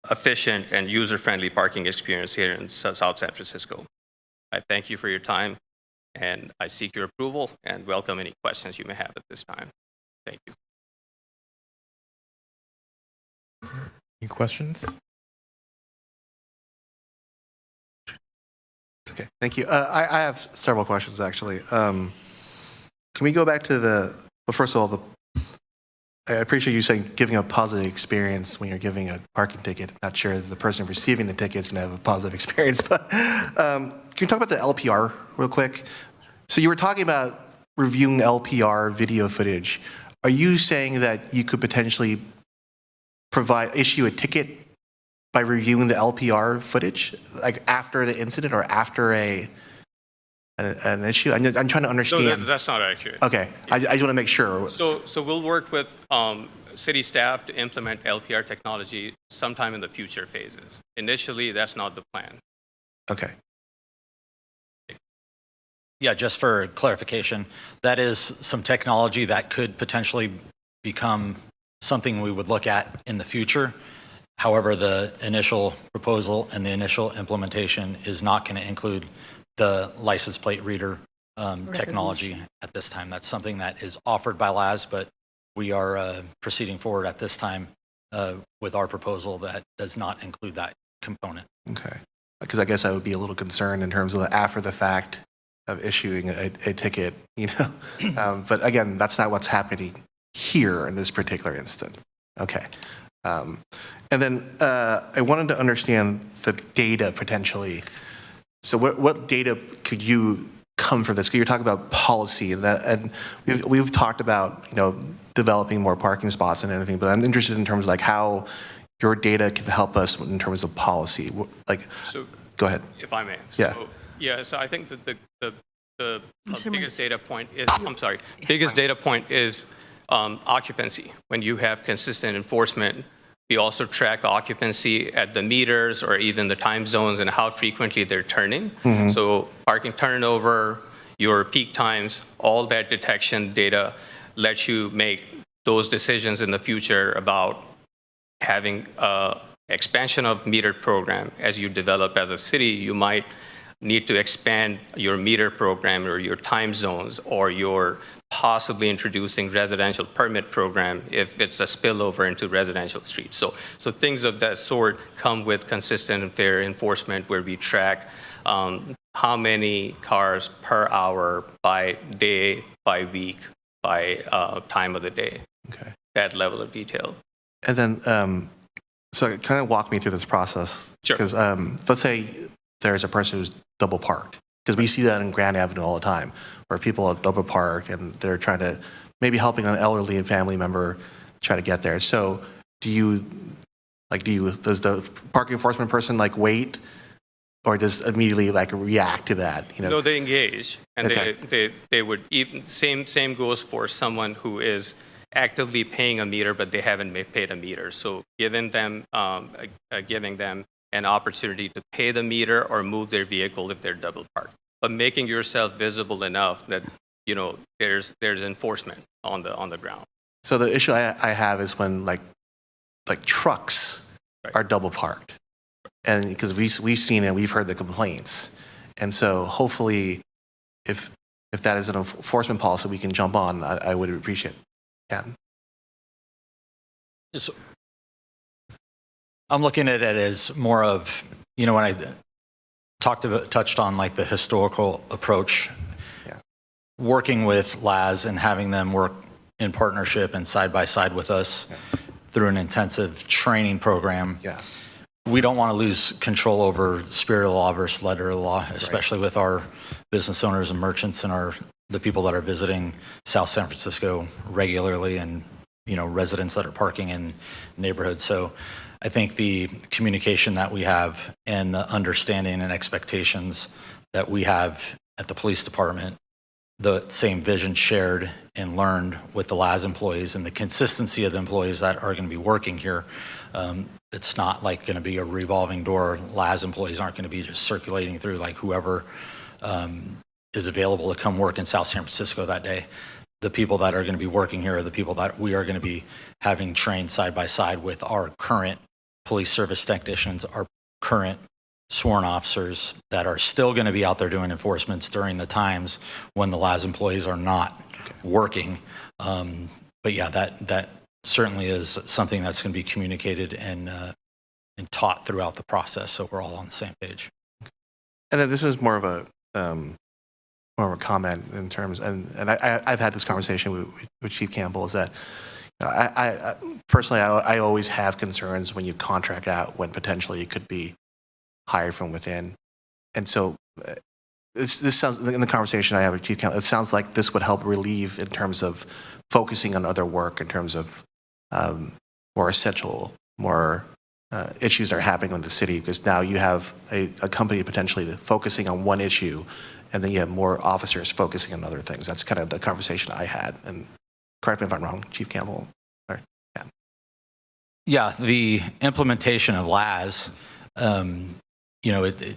efficient, and user-friendly parking experience here in South San Francisco. I thank you for your time, and I seek your approval and welcome any questions you may have at this time. Thank you. Any questions? Okay, thank you. I have several questions, actually. Can we go back to well, first of all, I appreciate you saying giving a positive experience when you're giving a parking ticket. Not sure that the person receiving the ticket is going to have a positive experience, but can you talk about the LPR real quick? So you were talking about reviewing LPR video footage. Are you saying that you could potentially issue a ticket by reviewing the LPR footage, like after the incident or after an issue? I'm trying to understand. No, that's not accurate. Okay, I just want to make sure. So we'll work with city staff to implement LPR technology sometime in the future phases. Initially, that's not the plan. Okay. Yeah, just for clarification, that is some technology that could potentially become something we would look at in the future. However, the initial proposal and the initial implementation is not going to include the license plate reader technology at this time. That's something that is offered by LAS, but we are proceeding forward at this time with our proposal that does not include that component. Okay. Because I guess I would be a little concerned in terms of the after the fact of issuing a ticket, you know. But again, that's not what's happening here in this particular instance. Okay. And then I wanted to understand the data potentially. So what data could you come from this? Because you're talking about policy and we've talked about, you know, developing more parking spots and anything, but I'm interested in terms of like how your data can help us in terms of policy. Like, So, go ahead. if I may. Yeah. So, yeah, so I think that the Mr. biggest data point is, I'm sorry, biggest data point is occupancy. When you have consistent enforcement, we also track occupancy at the meters or even the time zones and how frequently they're turning. Mhm. So parking turnover, your peak times, all that detection data lets you make those decisions in the future about having expansion of metered program. As you develop as a city, you might need to expand your meter program or your time zones, or you're possibly introducing residential permit program if it's a spillover into residential streets. So things of that sort come with consistent and fair enforcement where we track how many cars per hour by day, by week, by time of the day. Okay. That level of detail. And then, so kind of walk me through this process. Sure. Because let's say there's a person who's double parked, because we see that in Grand Avenue all the time, where people are double parked and they're trying to, maybe helping an elderly and family member try to get there. So does the parking enforcement person like wait, or does immediately like react to that? You know? No, they engage, and Okay. they would even same goes for someone who is actively paying a meter, but they haven't paid a meter. So giving them an opportunity to pay the meter or move their vehicle if they're double parked, but making yourself visible enough that you know there's enforcement on the ground. So the issue I have is when like trucks are double parked, and because we've seen it, we've heard the complaints, and so hopefully, if that is an enforcement policy we can jump on, I would appreciate it. Yeah. So, I'm looking at it as more of, you know, when I touched on like the historical approach, working with LAS and having them work in partnership and side by side with us through an intensive training program. Yeah. We don't want to lose control over spirit of law versus letter of law, especially with our business owners and merchants and the people that are visiting South San Francisco regularly, and, you know, residents that are parking in neighborhoods. So I think the communication that we have and the understanding and expectations that we have at the police department, the same vision shared and learned with the LAS employees and the consistency of the employees that are going to be working here. It's not like going to be a revolving door. LAS employees aren't going to be just circulating through like whoever is available to come work in South San Francisco that day. The people that are going to be working here are the people that we are going to be having trained side by side with our current police service technicians, our current sworn officers that are still going to be out there doing enforcements during the times when the LAS employees are not working. But yeah, that certainly is something that's going to be communicated and taught throughout the process, so we're all on the same page. And then this is more of a comment in terms, and I've had this conversation with Chief Campbell, is that I personally I always have concerns when you contract out when potentially it could be hired from within, and so this sounds, in the conversation I have with Chief Campbell, it sounds like this would help relieve in terms of focusing on other work in terms of more essential, more issues that are happening with the city, because now you have a company potentially focusing on one issue, and then you have more officers focusing on other things. That's kind of the conversation I had. And correct me if I'm wrong, Chief Campbell. Or, yeah. Yeah, the implementation of LAS, it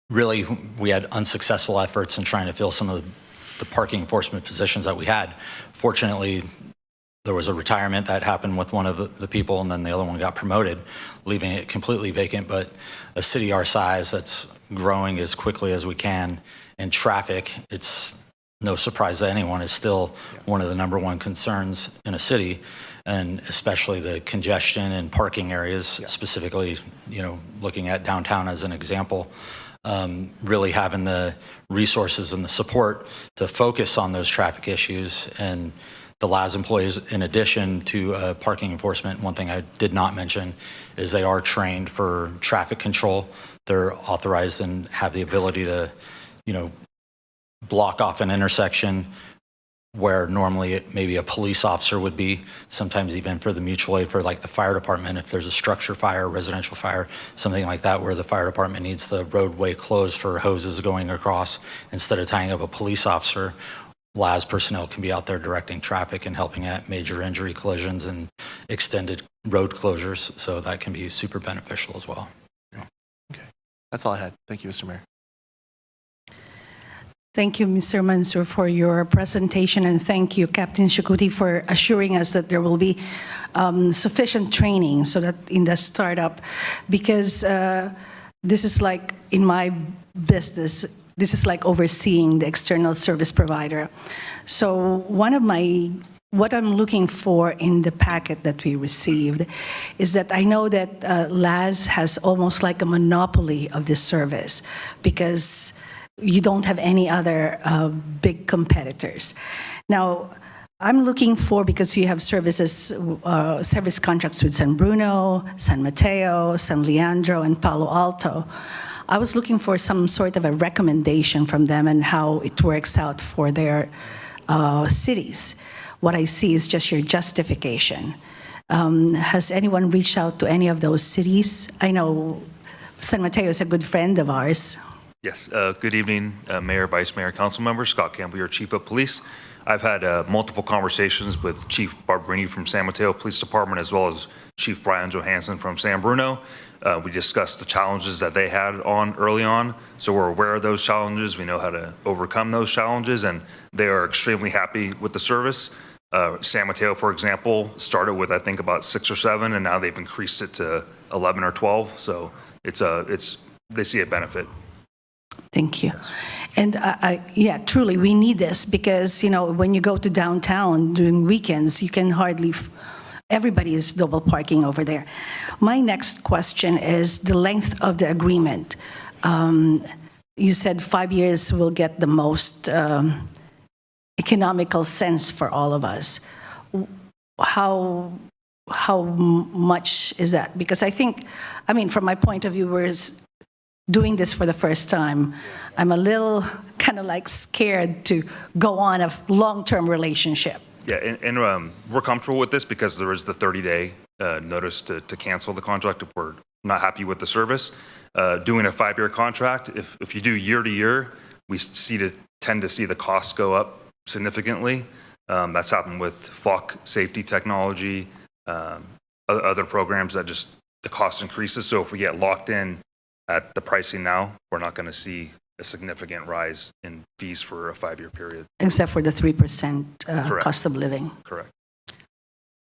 really, we had unsuccessful efforts in trying to fill some of the parking enforcement positions that we had. Fortunately, there was a retirement that happened with one of the people, and then the other one got promoted, leaving it completely vacant. But a city our size that's growing as quickly as we can, and traffic, it's no surprise to anyone, is still one of the #1 concerns in a city, and especially the congestion in parking areas, specifically, looking at downtown as an example. Really having the resources and the support to focus on those traffic issues. And the LAS employees, in addition to parking enforcement, one thing I did not mention is they are trained for traffic control. They're authorized and have the ability to, block off an intersection where normally maybe a police officer would be, sometimes even for the mutual aid for like the fire department, if there's a structure fire, residential fire, something like that, where the fire department needs the roadway closed for hoses going across, instead of tying up a police officer, LAS personnel can be out there directing traffic and helping at major injury collisions and extended road closures. So that can be super beneficial as well. Okay, that's all I had. Thank you, Mr. Mayor. Thank you, Mr. Mansour, for your presentation, and thank you, Captain Shukuti, for assuring us that there will be sufficient training so that in the startup, because this is like in my business, this is like overseeing the external service provider. So what I'm looking for in the packet that we received is that I know that LAS has almost like a monopoly of this service, because you don't have any other big competitors. Now, I'm looking for, because you have service contracts with San Bruno, San Mateo, San Leandro, and Palo Alto. I was looking for some sort of a recommendation from them and how it works out for their cities. What I see is just your justification. Has anyone reached out to any of those cities? I know San Mateo is a good friend of ours. Yes, good evening, Mayor, Vice Mayor, Council members. Scott Campbell, your Chief of Police. I've had multiple conversations with Chief Barberini from San Mateo Police Department, as well as Chief Brian Johansson from San Bruno. We discussed the challenges that they had early on, so we're aware of those challenges. We know how to overcome those challenges, and they are extremely happy with the service. San Mateo, for example, started with, I think, about 6 or 7, and now they've increased it to 11 or 12. So they see a benefit. Thank you. And yeah, truly, we need this, because, when you go to downtown during weekends, you can hardly, everybody is double parking over there. My next question is the length of the agreement. You said 5 years will get the most economical sense for all of us. How much is that? Because from my point of view, we're doing this for the first time. I'm a little kind of like scared to go on a long-term relationship. Yeah, and we're comfortable with this because there is the 30-day notice to cancel the contract if we're not happy with the service. Doing a 5-year contract, if you do year to year, we tend to see the costs go up significantly. That's happened with FOC safety technology, other programs that just the cost increases. So if we get locked in at the pricing now, we're not going to see a significant rise in fees for a 5-year period. Except for the 3% cost of living. Correct.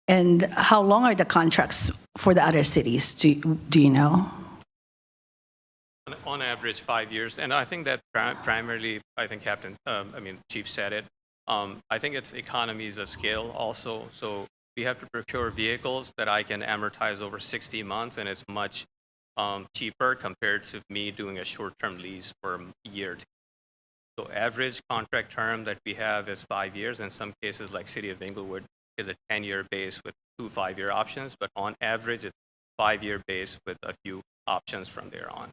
And how long are the contracts for the other cities? Do you know? On average, 5 years. And I think that primarily, Chief said it. I think it's economies of scale also. So we have to procure vehicles that I can amortize over 60 months, and it's much cheaper compared to me doing a short-term lease for a year. So average contract term that we have is 5 years. In some cases, like City of Inglewood, is a 10-year base with 2 5-year options. But on average, it's 5-year base with a few options from there on.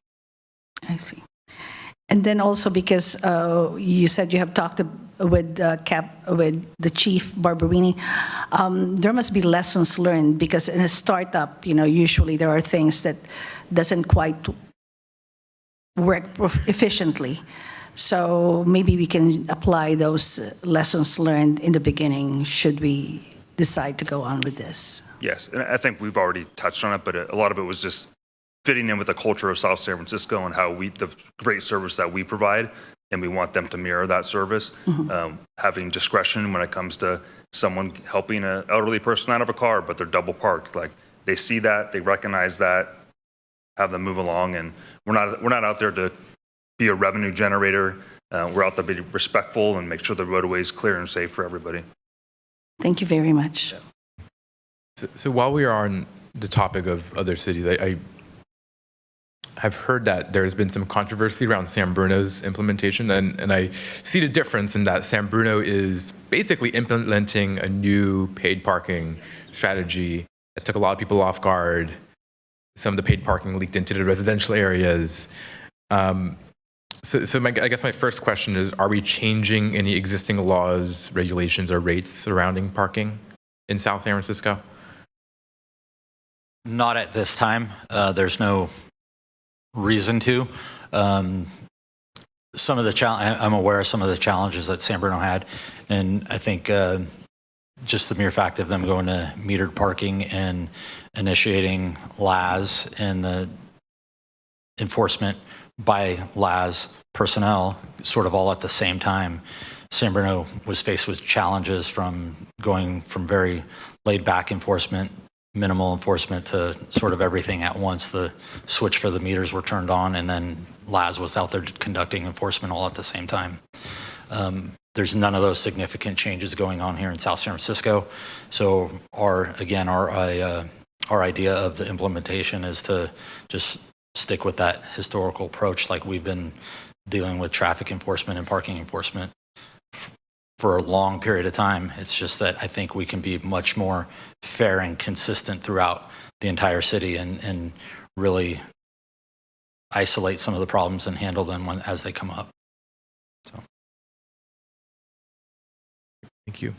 I see. And then also because you said you have talked with with the chief Barberini, there must be lessons learned because in a startup, usually there are things that doesn't quite work efficiently. So maybe we can apply those lessons learned in the beginning should we decide to go on with this. Yes, and I think we've already touched on it, but a lot of it was just fitting in with the culture of South San Francisco and how the great service that we provide, and we want them to mirror that service. Having discretion when it comes to someone helping an elderly person out of a car, but they're double parked. Like they see that, they recognize that, have them move along, and we're not out there to be a revenue generator. We're out there to be respectful and make sure the roadway is clear and safe for everybody. Thank you very much. So while we are on the topic of other cities, I have heard that there's been some controversy around San Bruno's implementation, and I see the difference in that San Bruno is basically implementing a new paid parking strategy that took a lot of people off guard. Some of the paid parking leaked into the residential areas. So I guess my first question is, are we changing any existing laws, regulations, or rates surrounding parking in South San Francisco? Not at this time. There's no reason to. I'm aware of some of the challenges that San Bruno had, and I think just the mere fact of them going to metered parking and initiating LAS and the enforcement by LAS personnel sort of all at the same time. San Bruno was faced with challenges from going from very laid back enforcement, minimal enforcement, to sort of everything at once. The switch for the meters were turned on, and then LAS was out there conducting enforcement all at the same time. There's none of those significant changes going on here in South San Francisco. So our idea of the implementation is to just stick with that historical approach like we've been dealing with traffic enforcement and parking enforcement for a long period of time. It's just that I think we can be much more fair and consistent throughout the entire city and really isolate some of the problems and handle them as they come up. So. Thank you.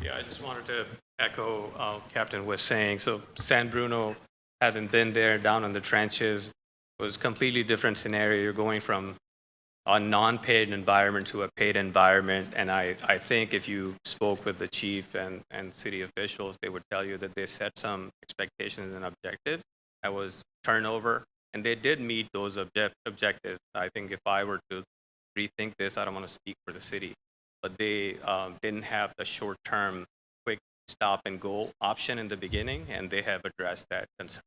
Yeah, I just wanted to echo Captain was saying. So San Bruno, having been there down in the trenches, was a completely different scenario. You're going from a non-paid environment to a paid environment. And I think if you spoke with the chief and city officials, they would tell you that they set some expectations and objectives. That was turnover. And they did meet those objectives. I think if I were to rethink this, I don't want to speak for the city, but they didn't have the short-term quick stop and go option in the beginning, and they have addressed that concern.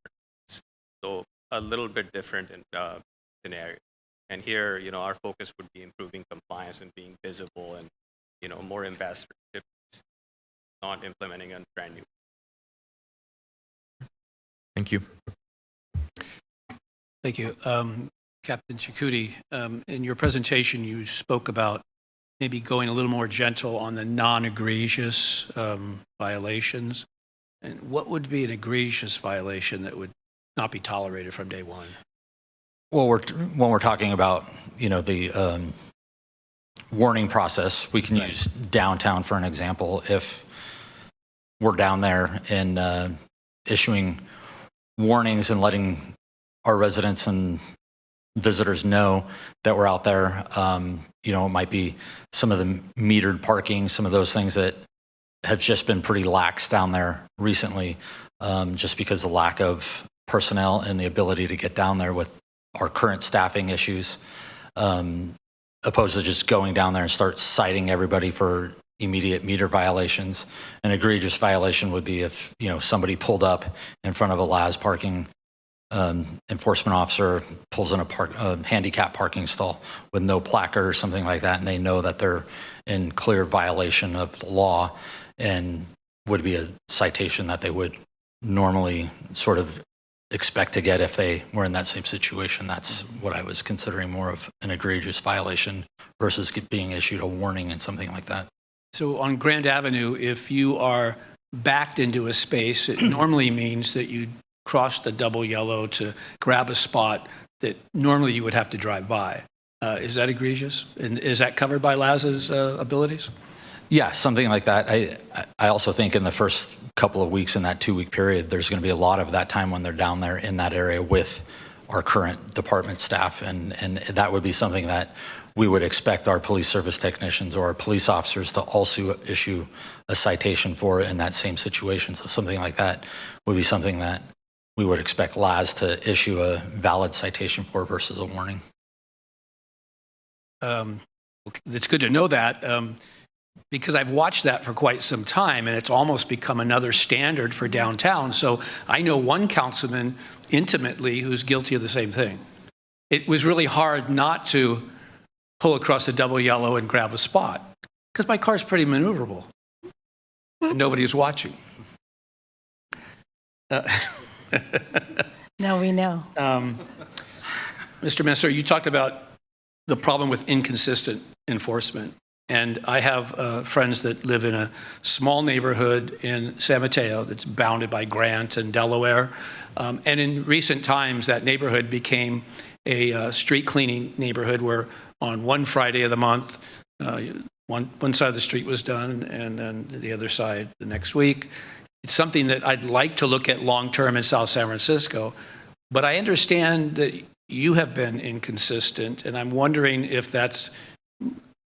So a little bit different in scenario. And here, our focus would be improving compliance and being visible and, more ambassadorship, not implementing a brand new. Thank you. Thank you. Captain Chikuti, in your presentation, you spoke about maybe going a little more gentle on the non-egregious violations. And what would be an egregious violation that would not be tolerated from day one? Well, when we're talking about, the warning process, we can use downtown for an example. If we're down there and issuing warnings and letting our residents and visitors know that we're out there, it might be some of the metered parking, some of those things that have just been pretty lax down there recently, just because of the lack of personnel and the ability to get down there with our current staffing issues, opposed to just going down there and start citing everybody for immediate meter violations. An egregious violation would be if, somebody pulled up in front of a LAS parking enforcement officer, pulls in a handicap parking stall with no placard or something like that, and they know that they're in clear violation of the law, and would be a citation that they would normally sort of expect to get if they were in that same situation. That's what I was considering more of an egregious violation versus being issued a warning and something like that. So on Grand Avenue, if you are backed into a space, it normally means that you cross the double yellow to grab a spot that normally you would have to drive by. Is that egregious? And is that covered by LAZ's abilities? Yeah, something like that. I also think in the first couple of weeks in that 2-week period, there's going to be a lot of that time when they're down there in that area with our current department staff, and that would be something that we would expect our police service technicians or our police officers to also issue a citation for in that same situation. So something like that would be something that we would expect LAZ to issue a valid citation for versus a warning. It's good to know that because I've watched that for quite some time, and it's almost become another standard for downtown. So I know one councilman intimately who's guilty of the same thing. It was really hard not to pull across a double yellow and grab a spot because my car's pretty maneuverable. And nobody is watching. Now we know. Mr. Minister, you talked about the problem with inconsistent enforcement. And I have friends that live in a small neighborhood in San Mateo that's bounded by Grant and Delaware. And in recent times, that neighborhood became a street cleaning neighborhood where on one Friday of the month, one side of the street was done and then the other side the next week. It's something that I'd like to look at long-term in South San Francisco, but I understand that you have been inconsistent, and I'm wondering if that's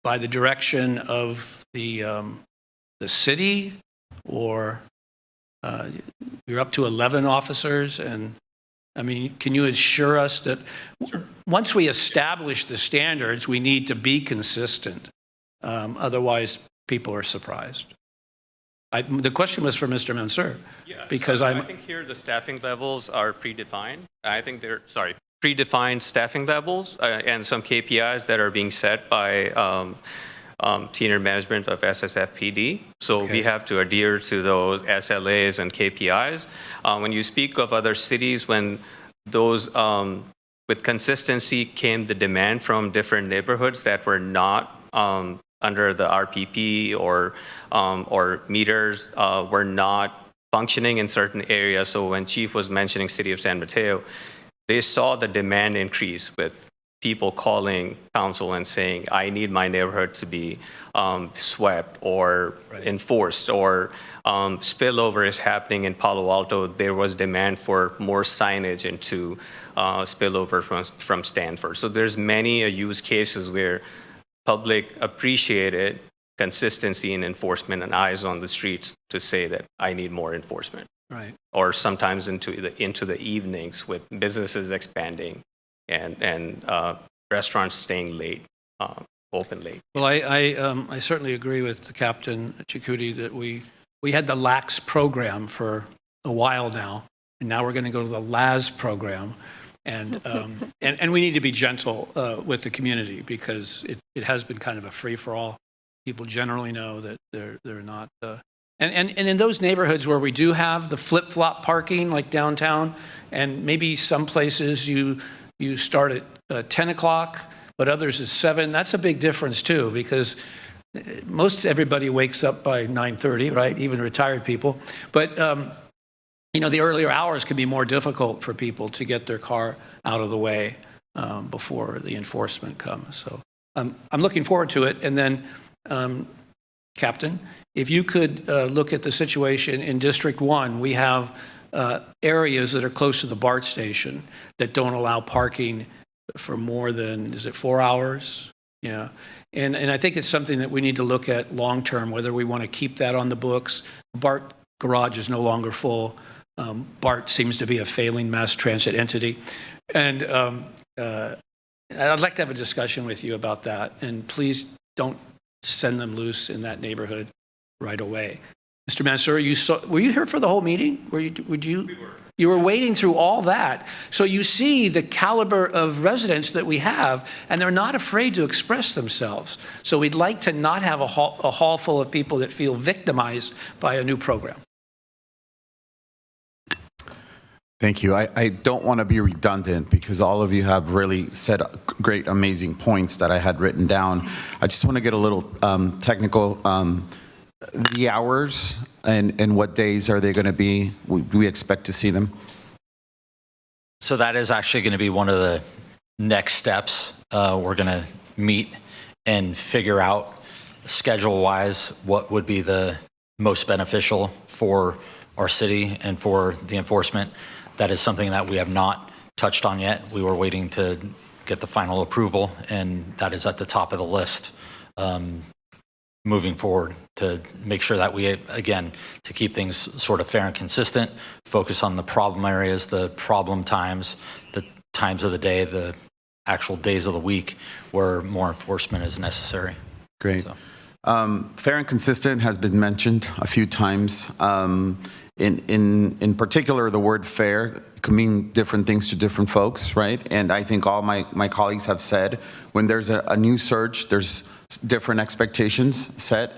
by the direction of the city, or you're up to 11 officers, and I mean, can you assure us that once we establish the standards, we need to be consistent? Otherwise, people are surprised. The question was for Mr. Mansour, because I think here the staffing levels are predefined. I think they're, predefined staffing levels and some KPIs that are being set by senior management of SSFPD. So we have to adhere to those SLAs and KPIs. When you speak of other cities, when those with consistency came the demand from different neighborhoods that were not under the RPP or meters were not functioning in certain areas. So when Chief was mentioning City of San Mateo, they saw the demand increase with people calling council and saying, I need my neighborhood to be swept or enforced, or spillover is happening in Palo Alto. There was demand for more signage into spillover from Stanford. So there's many use cases where public appreciated consistency in enforcement and eyes on the streets to say that I need more enforcement. Right. Or sometimes into the evenings with businesses expanding and restaurants staying late, open late. Well, I certainly agree with Captain Chikuti that we had the LAX program for a while now, and now we're going to go to the LAZ program, and we need to be gentle with the community because it has been kind of a free for all. People generally know that they're not. And in those neighborhoods where we do have the flip-flop parking, like downtown, and maybe some places you start at 10 o'clock, but others at 7, that's a big difference too, because most everybody wakes up by 9:30, right? Even retired people. But, the earlier hours can be more difficult for people to get their car out of the way before the enforcement comes. So I'm looking forward to it. And then, Captain, if you could look at the situation in District 1, we have areas that are close to the BART station that don't allow parking for more than, 4 hours? Yeah. And I think it's something that we need to look at long-term, whether we want to keep that on the books. BART garage is no longer full. BART seems to be a failing mass transit entity. And I'd like to have a discussion with you about that. And please don't send them loose in that neighborhood right away. Mr. Mansour, were you here for the whole meeting? We were. You were wading through all that. So you see the caliber of residents that we have, and they're not afraid to express themselves. So we'd like to not have a hall full of people that feel victimized by a new program. Thank you. I don't want to be redundant because all of you have really said great, amazing points that I had written down. I just want to get a little technical. The hours and what days are they going to be? Do we expect to see them? So that is actually going to be one of the next steps we're going to meet and figure out schedule-wise what would be the most beneficial for our city and for the enforcement. That is something that we have not touched on yet. We were waiting to get the final approval, and that is at the top of the list moving forward to make sure that we, again, to keep things sort of fair and consistent, focus on the problem areas, the problem times, the times of the day, the actual days of the week where more enforcement is necessary. Great. So. Fair and consistent has been mentioned a few times. In particular, the word fair can mean different things to different folks, right? And I think all my colleagues have said, when there's a new surge, there's different expectations set.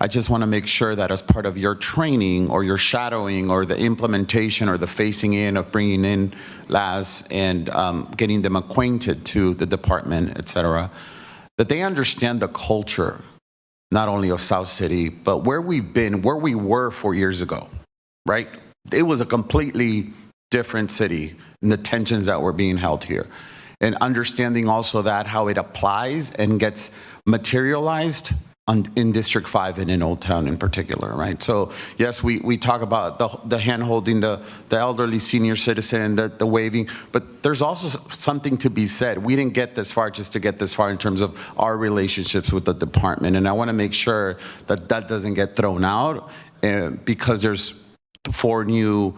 I just want to make sure that as part of your training or your shadowing or the implementation or the phasing in of bringing in LAS and getting them acquainted to the department, et cetera, that they understand the culture, not only of South City, but where we've been, where we were 4 years ago, right? It was a completely different city and the tensions that were being held here. And understanding also that how it applies and gets materialized in District 5 and in Old Town in particular, right? So yes, we talk about the hand-holding, the elderly senior citizen, the waving, but there's also something to be said. We didn't get this far just to get this far in terms of our relationships with the department. And I want to make sure that that doesn't get thrown out because there's 4 new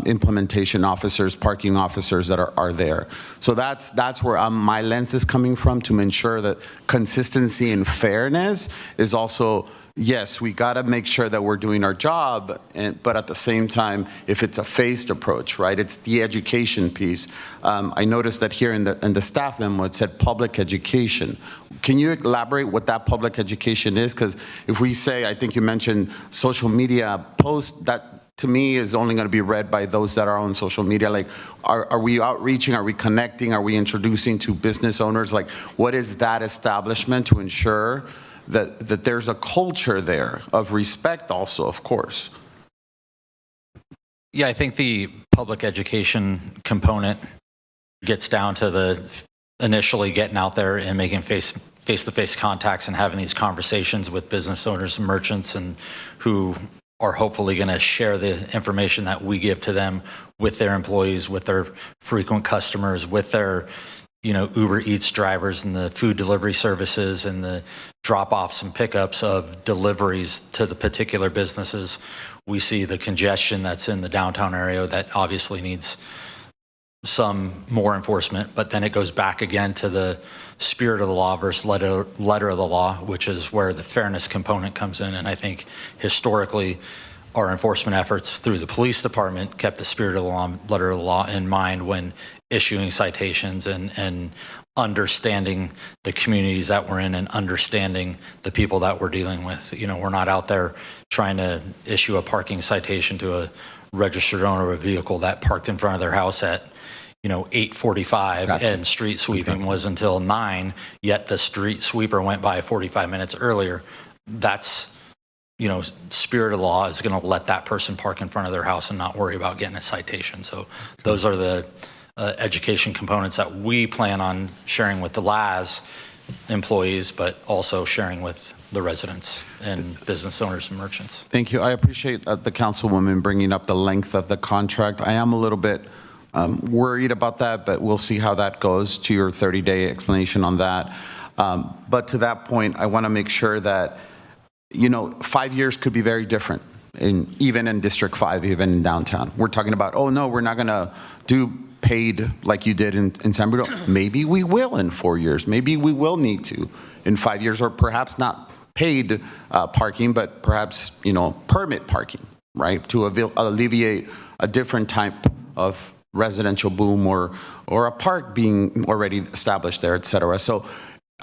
implementation officers, parking officers that are there. So that's where my lens is coming from, to ensure that consistency and fairness is also, yes, we got to make sure that we're doing our job, but at the same time, if it's a phased approach, right, it's the education piece. I noticed that here in the staff memo, it said public education. Can you elaborate what that public education is? Because if we say, I think you mentioned social media posts, that to me is only going to be read by those that are on social media. Like, are we outreaching? Are we connecting? Are we introducing to business owners? Like, what is that establishment to ensure that there's a culture there of respect also, of course? Yeah, I think the public education component gets down to the initially getting out there and making face-to-face contacts and having these conversations with business owners and merchants, and who are hopefully going to share the information that we give to them with their employees, with their frequent customers, with their, Uber Eats drivers and the food delivery services and the drop-offs and pickups of deliveries to the particular businesses. We see the congestion that's in the downtown area that obviously needs some more enforcement, but then it goes back again to the spirit of the law versus letter of the law, which is where the fairness component comes in. And I think historically, our enforcement efforts through the police department kept the spirit of the law, letter of the law in mind when issuing citations and understanding the communities that we're in and understanding the people that we're dealing with. We're not out there trying to issue a parking citation to a registered owner of a vehicle that parked in front of their house at 8:45 exactly. And street sweeping was until 9, yet the street sweeper went by 45 minutes earlier. That's, spirit of law is going to let that person park in front of their house and not worry about getting a citation. So those are the education components that we plan on sharing with the LAS employees, but also sharing with the residents and business owners and merchants. Thank you. I appreciate the councilwoman bringing up the length of the contract. I am a little bit worried about that, but we'll see how that goes, to your 30-day explanation on that. But to that point, I want to make sure that, 5 years could be very different, even in District 5, even in downtown. We're talking about, oh, no, we're not going to do paid like you did in San Bruno. Maybe we will in 4 years. Maybe we will need to in 5 years, or perhaps not paid parking, but perhaps, permit parking, right, to alleviate a different type of residential boom or a park being already established there, et cetera. So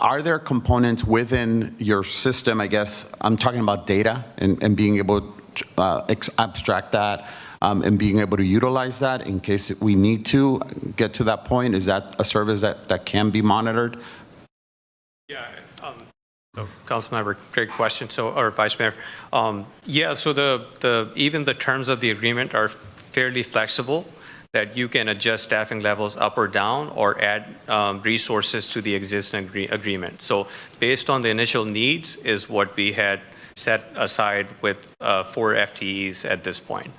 are there components within your system, I guess, I'm talking about data and being able to abstract that and being able to utilize that in case we need to get to that point? Is that a service that can be monitored? Yeah. So, Councilmember, great question. So, or Vice Mayor, yeah. So even the terms of the agreement are fairly flexible. that you can adjust staffing levels up or down or add resources to the existing agreement. So based on the initial needs is what we had set aside with 4 FTEs at this point.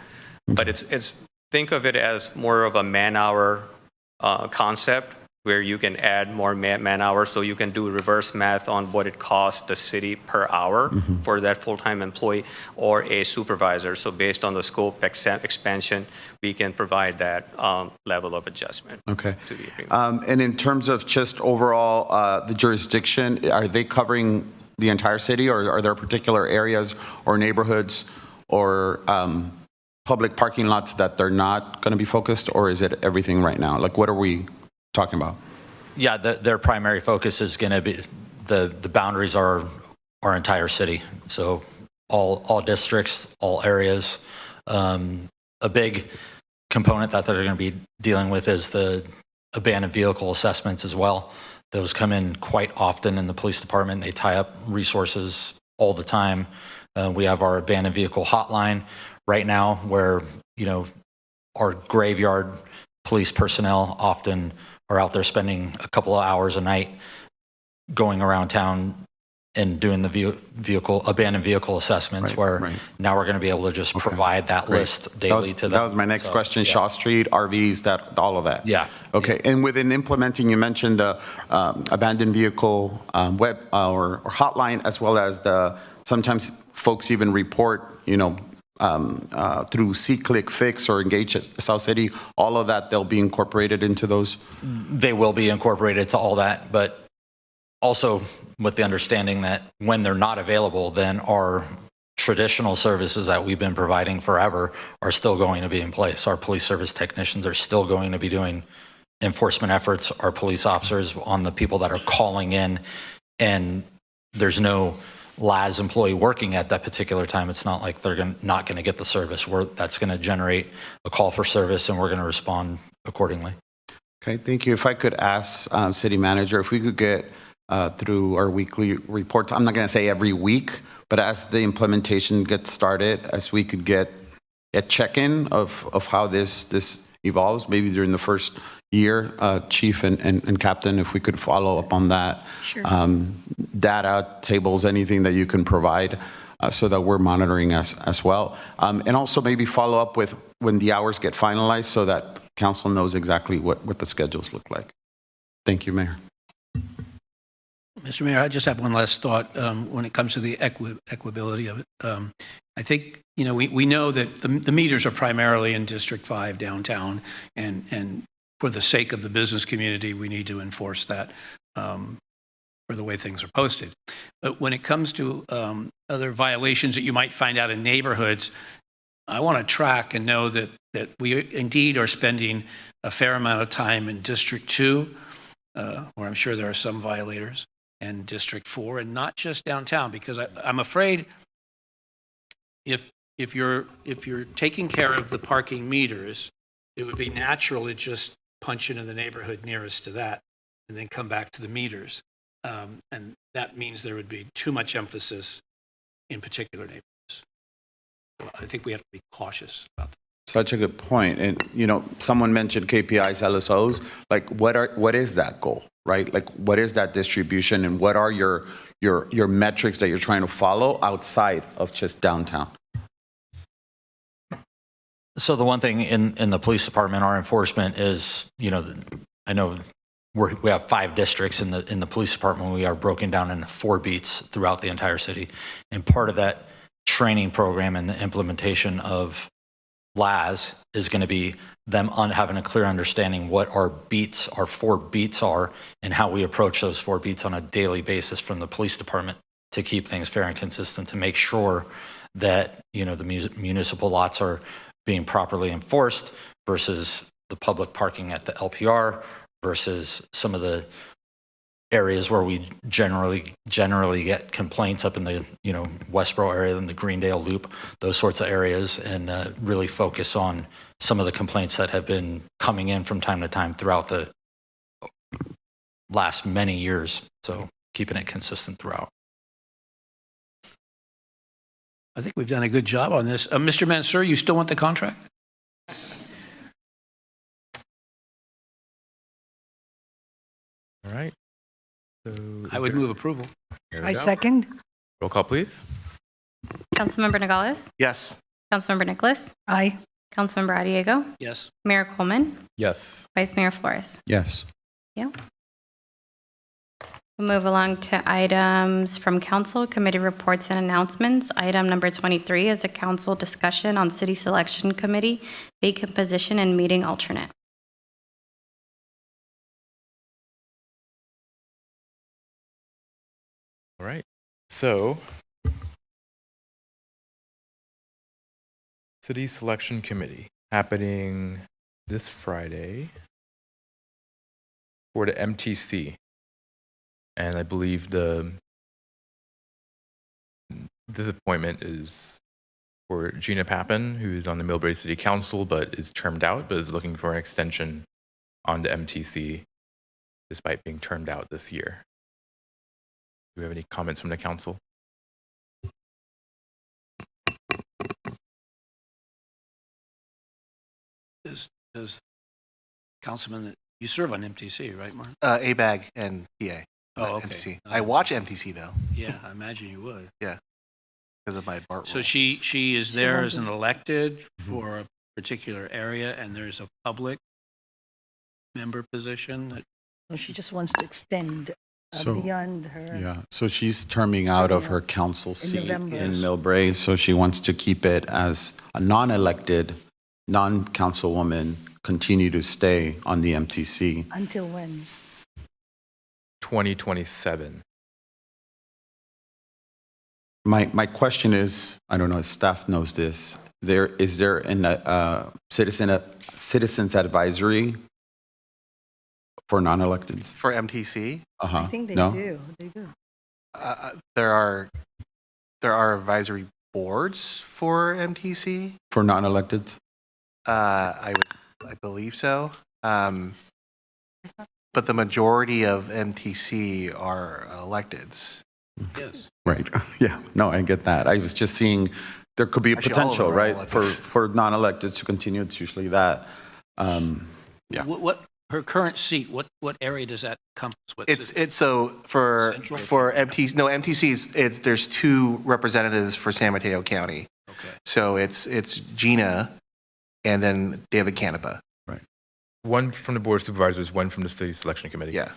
But it's think of it as more of a man-hour concept where you can add more man-hours, so you can do reverse math on what it costs the city per hour for that full-time employee or a supervisor. So based on the scope expansion, we can provide that level of adjustment Okay. to the agreement. And in terms of just overall the jurisdiction, are they covering the entire city, or are there particular areas or neighborhoods or public parking lots that they're not going to be focused, or is it everything right now? Like, what are we talking about? Yeah, their primary focus is going to be, the boundaries are our entire city. So all districts, all areas. A big component that they're going to be dealing with is the abandoned vehicle assessments as well. Those come in quite often in the police department. They tie up resources all the time. We have our abandoned vehicle hotline right now where, our graveyard police personnel often are out there spending a couple of hours a night going around town and doing the abandoned vehicle assessments, where now we're going to be able to just provide that list daily to them. That was my next question. Yeah. Shaw Street, RVs, all of that. Yeah. Okay. And within implementing, you mentioned the abandoned vehicle web or hotline, as well as sometimes folks even report, through C-Click Fix or Engage South City, all of that, they'll be incorporated into those? They will be incorporated to all that, but also with the understanding that when they're not available, then our traditional services that we've been providing forever are still going to be in place. Our police service technicians are still going to be doing enforcement efforts. Our police officers on the people that are calling in, and there's no LAS employee working at that particular time. It's not like they're not going to get the service. That's going to generate a call for service, and we're going to respond accordingly. Okay, thank you. If I could ask City Manager, if we could get through our weekly reports, I'm not going to say every week, but as the implementation gets started, as we could get a check-in of how this evolves, maybe during the first year, Chief and Captain, if we could follow up on that. Sure. Data, tables, anything that you can provide so that we're monitoring as well. And also maybe follow up with when the hours get finalized so that council knows exactly what the schedules look like. Thank you, Mayor. Mr. Mayor, I just have one last thought when it comes to the equability of it. I think, we know that the meters are primarily in District 5 downtown, and for the sake of the business community, we need to enforce that for the way things are posted. But when it comes to other violations that you might find out in neighborhoods, I want to track and know that we indeed are spending a fair amount of time in District 2, where I'm sure there are some violators, and District 4, and not just downtown, because I'm afraid if you're taking care of the parking meters, it would be natural to just punch into the neighborhood nearest to that and then come back to the meters. And that means there would be too much emphasis in particular neighborhoods. So I think we have to be cautious about that. Such a good point. And, someone mentioned KPIs, LSOs. Like, what is that goal, right? Like, what is that distribution, and what are your metrics that you're trying to follow outside of just downtown? So the one thing in the police department, our enforcement is, I know we have 5 districts in the police department. We are broken down into 4 beats throughout the entire city. And part of that training program and the implementation of LAS is going to be them having a clear understanding what our 4 beats are, and how we approach those 4 beats on a daily basis from the police department to keep things fair and consistent, to make sure that, the municipal lots are being properly enforced versus the public parking at the LPR versus some of the areas where we generally get complaints up in the Westboro area and the Greendale Loop, those sorts of areas, and really focus on some of the complaints that have been coming in from time to time throughout the last many years. So keeping it consistent throughout. I think we've done a good job on this. Mr. Mansour, you still want the contract? So is I would there- move approval. There we I go. second. Roll call, please. Councilmember Nogales? Yes. Councilmember Nicholas? Aye. Councilmember Adiego? Yes. Mayor Coleman? Yes. Vice Mayor Flores? Yes. Yeah. We'll move along to items from council, committee reports and announcements. Item number 23 is a council discussion on city selection committee, vacant position and meeting alternate. All right. So, City Selection Committee happening this Friday for the MTC. And I believe this appointment is for Gina Pappen, who's on the Millbrae City Council but is termed out, but is looking for an extension on the MTC despite being termed out this year. Do we have any comments from the council? Does Councilman, you serve on MTC, right, Mark? ABAG and PA. Oh, not okay. MTC. Oh, I watch MTC though. Yeah, I imagine you would. Yeah. Because of my BART So role. she is there as an wanted- elected for a particular area, and there's a public member position that Well, she just wants to extend So, beyond her. Yeah, so she's terming out of her council In seat November. in Yes. Millbrae, so she wants to keep it as a non-elected, non-councilwoman, continue to stay on the MTC. Until when? 2027. My question is, I don't know if staff knows this, is there a citizens advisory for non-electeds? For MTC, Uh-huh. I think they No? do. They do. there are advisory boards for MTC. For non-electeds? I believe so. But the majority of MTC are electeds. yes. Right, yeah, no, I get that. I was just seeing, there could be a Actually, all of potential, them are right, elected. for non-electeds to continue, it's usually that. Yeah. What her current seat? What area does that encompass? What It's city? so for Central? MTC. No, MTC is there's two representatives for San Mateo County. Okay. So it's Gina, and then David Canepa. One from the Board of Supervisors, one from the City Selection Committee. Yeah.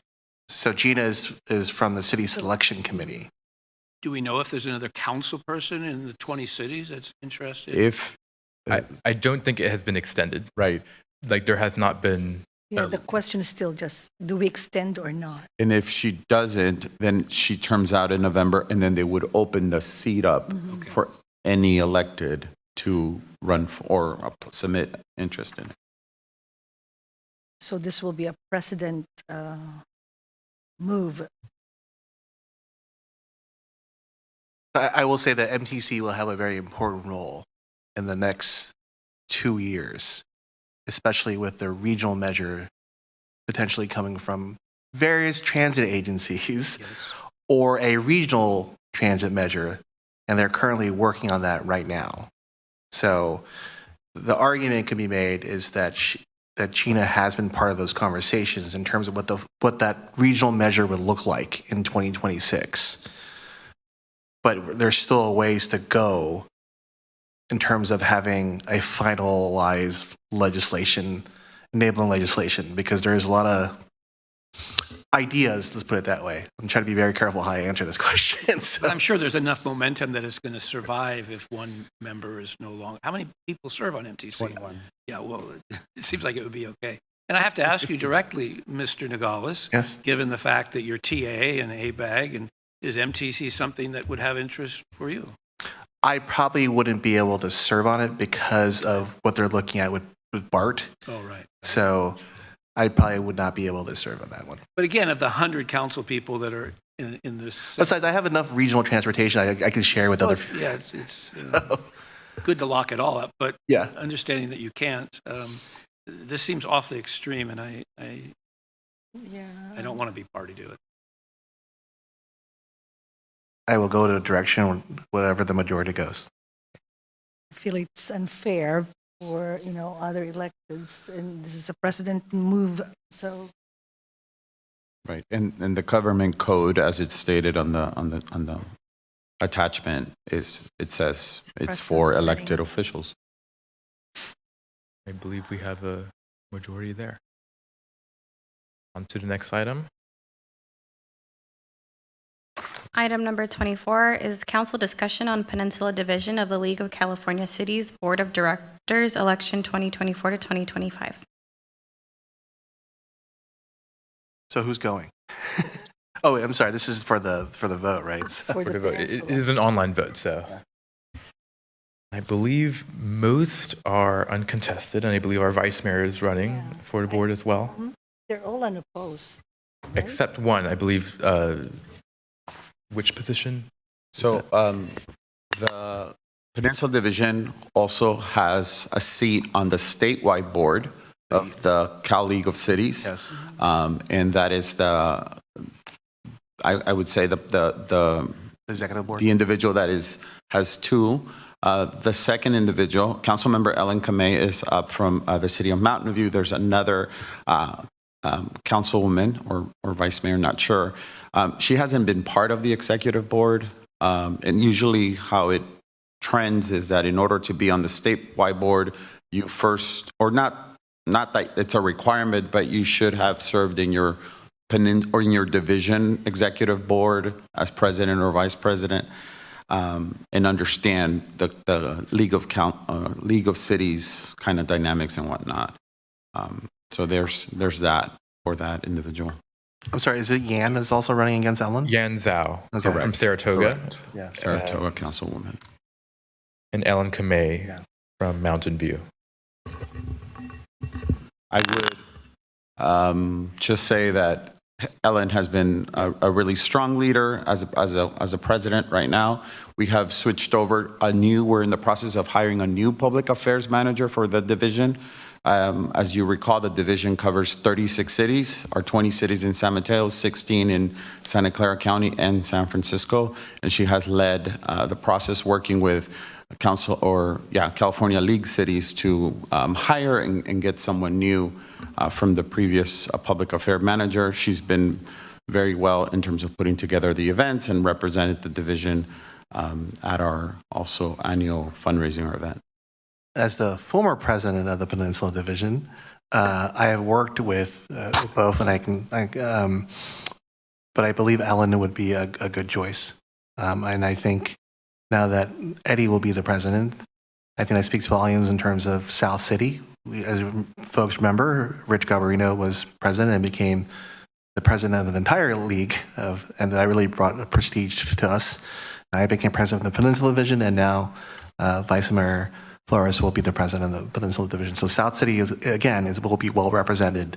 So Gina is from the City Selection Committee. Do we know if there's another council person in the 20 cities that's interested? If, I don't think it has been extended. right, Like there has not been. Yeah, the question is still just, do we extend or not? and if she doesn't, then she terms out in November, and then they would open the seat up Mm-hmm. for any elected to run for, or submit interest in it. So this will be a precedent move. I will say that MTC will have a very important role in the next 2 years, especially with the regional measure potentially coming from various transit agencies or a regional transit measure, and they're currently working on that right now. So the argument could be made is that that Gina has been part of those conversations in terms of what that regional measure would look like in 2026. But there's still a ways to go in terms of having a finalized legislation, enabling legislation, because there's a lot of ideas, let's put it that way. I'm trying to be very careful how I answer this question. So. But I'm sure there's enough momentum that it's going to survive if one member is no longer. How many people serve on MTC? 21. Yeah, well, it seems like it would be okay. And I have to ask you directly, Mr. Nogales. Yes. Given the fact that you're TA and ABAG, and is MTC something that would have interest for you? I probably wouldn't be able to serve on it because of what they're looking at with BART. Oh, right. So I probably would not be able to serve on that one. But again, of the 100 council people that are in this. Besides, I have enough regional transportation I can share with other. Yeah, it's good to lock it all up, but Yeah. understanding that you can't, this seems awfully extreme, and I don't want to be party to it. I will go to a direction whatever the majority goes. I feel it's unfair for, other electeds, and this is a precedent move, so Right, and the government code, as it's stated on the attachment, it says it's for elected officials. I believe we have a majority there. On to the next item. Item number 24 is council discussion on Peninsula Division of the League of California Cities Board of Directors, election 2024 to 2025. So who's going? Oh, I'm sorry. This is for the vote, right? For the vote. It is an online vote, so. I believe most are uncontested, and I believe our vice mayor is running for the board as well. They're all unopposed. Except one, I believe. Which position? So the Peninsula Division also has a seat on the statewide board of the Cal League of Cities. Yes. And that is I would say the executive board. The individual that has two. The second individual, Councilmember Ellen Kamei, is up from the city of Mountain View. There's another councilwoman or vice mayor, not sure. She hasn't been part of the executive board. And usually how it trends is that in order to be on the statewide board, you first, or not that it's a requirement, but you should have served in your division executive board as president or vice president. And understand the League of Cities kind of dynamics and whatnot. So there's that for that individual. I'm sorry, is it Yan is also running against Ellen? Yan Zhao Okay. from Saratoga. Correct. Yeah. Saratoga councilwoman. And Ellen Kamei from Mountain View. I would just say that Ellen has been a really strong leader as a president right now. We have switched over we're in the process of hiring a new public affairs manager for the division. As you recall, the division covers 36 cities, or 20 cities in San Mateo, 16 in Santa Clara County and San Francisco. And she has led the process working with California League cities to hire and get someone new from the previous public affairs manager. She's been very well in terms of putting together the events and represented the division at our also annual fundraising event. As the former president of the Peninsula Division, I have worked with both, and but I believe Ellen would be a good choice. And I think now that Eddie will be the president, I think that speaks volumes in terms of South City. As folks remember, Rich Garbarino was president and became the president of the entire league, and that really brought a prestige to us. I became president of the Peninsula Division, and now Vice Mayor Flores will be the president of the Peninsula Division. So South City will be well represented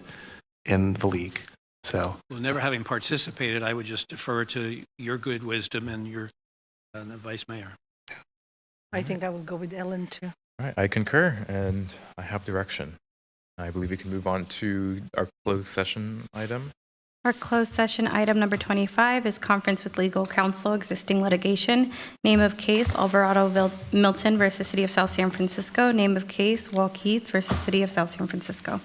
in the league. So, well, never having participated, I would just defer to your good wisdom and your the vice mayor. I think I will go with Ellen too. All right, I concur, and I have direction. I believe we can move on to our closed session item. Our closed session item number 25 is conference with legal counsel, existing litigation. Name of case, Alvarado Milton versus City of South San Francisco. Name of case, Wall Keith versus City of South San Francisco.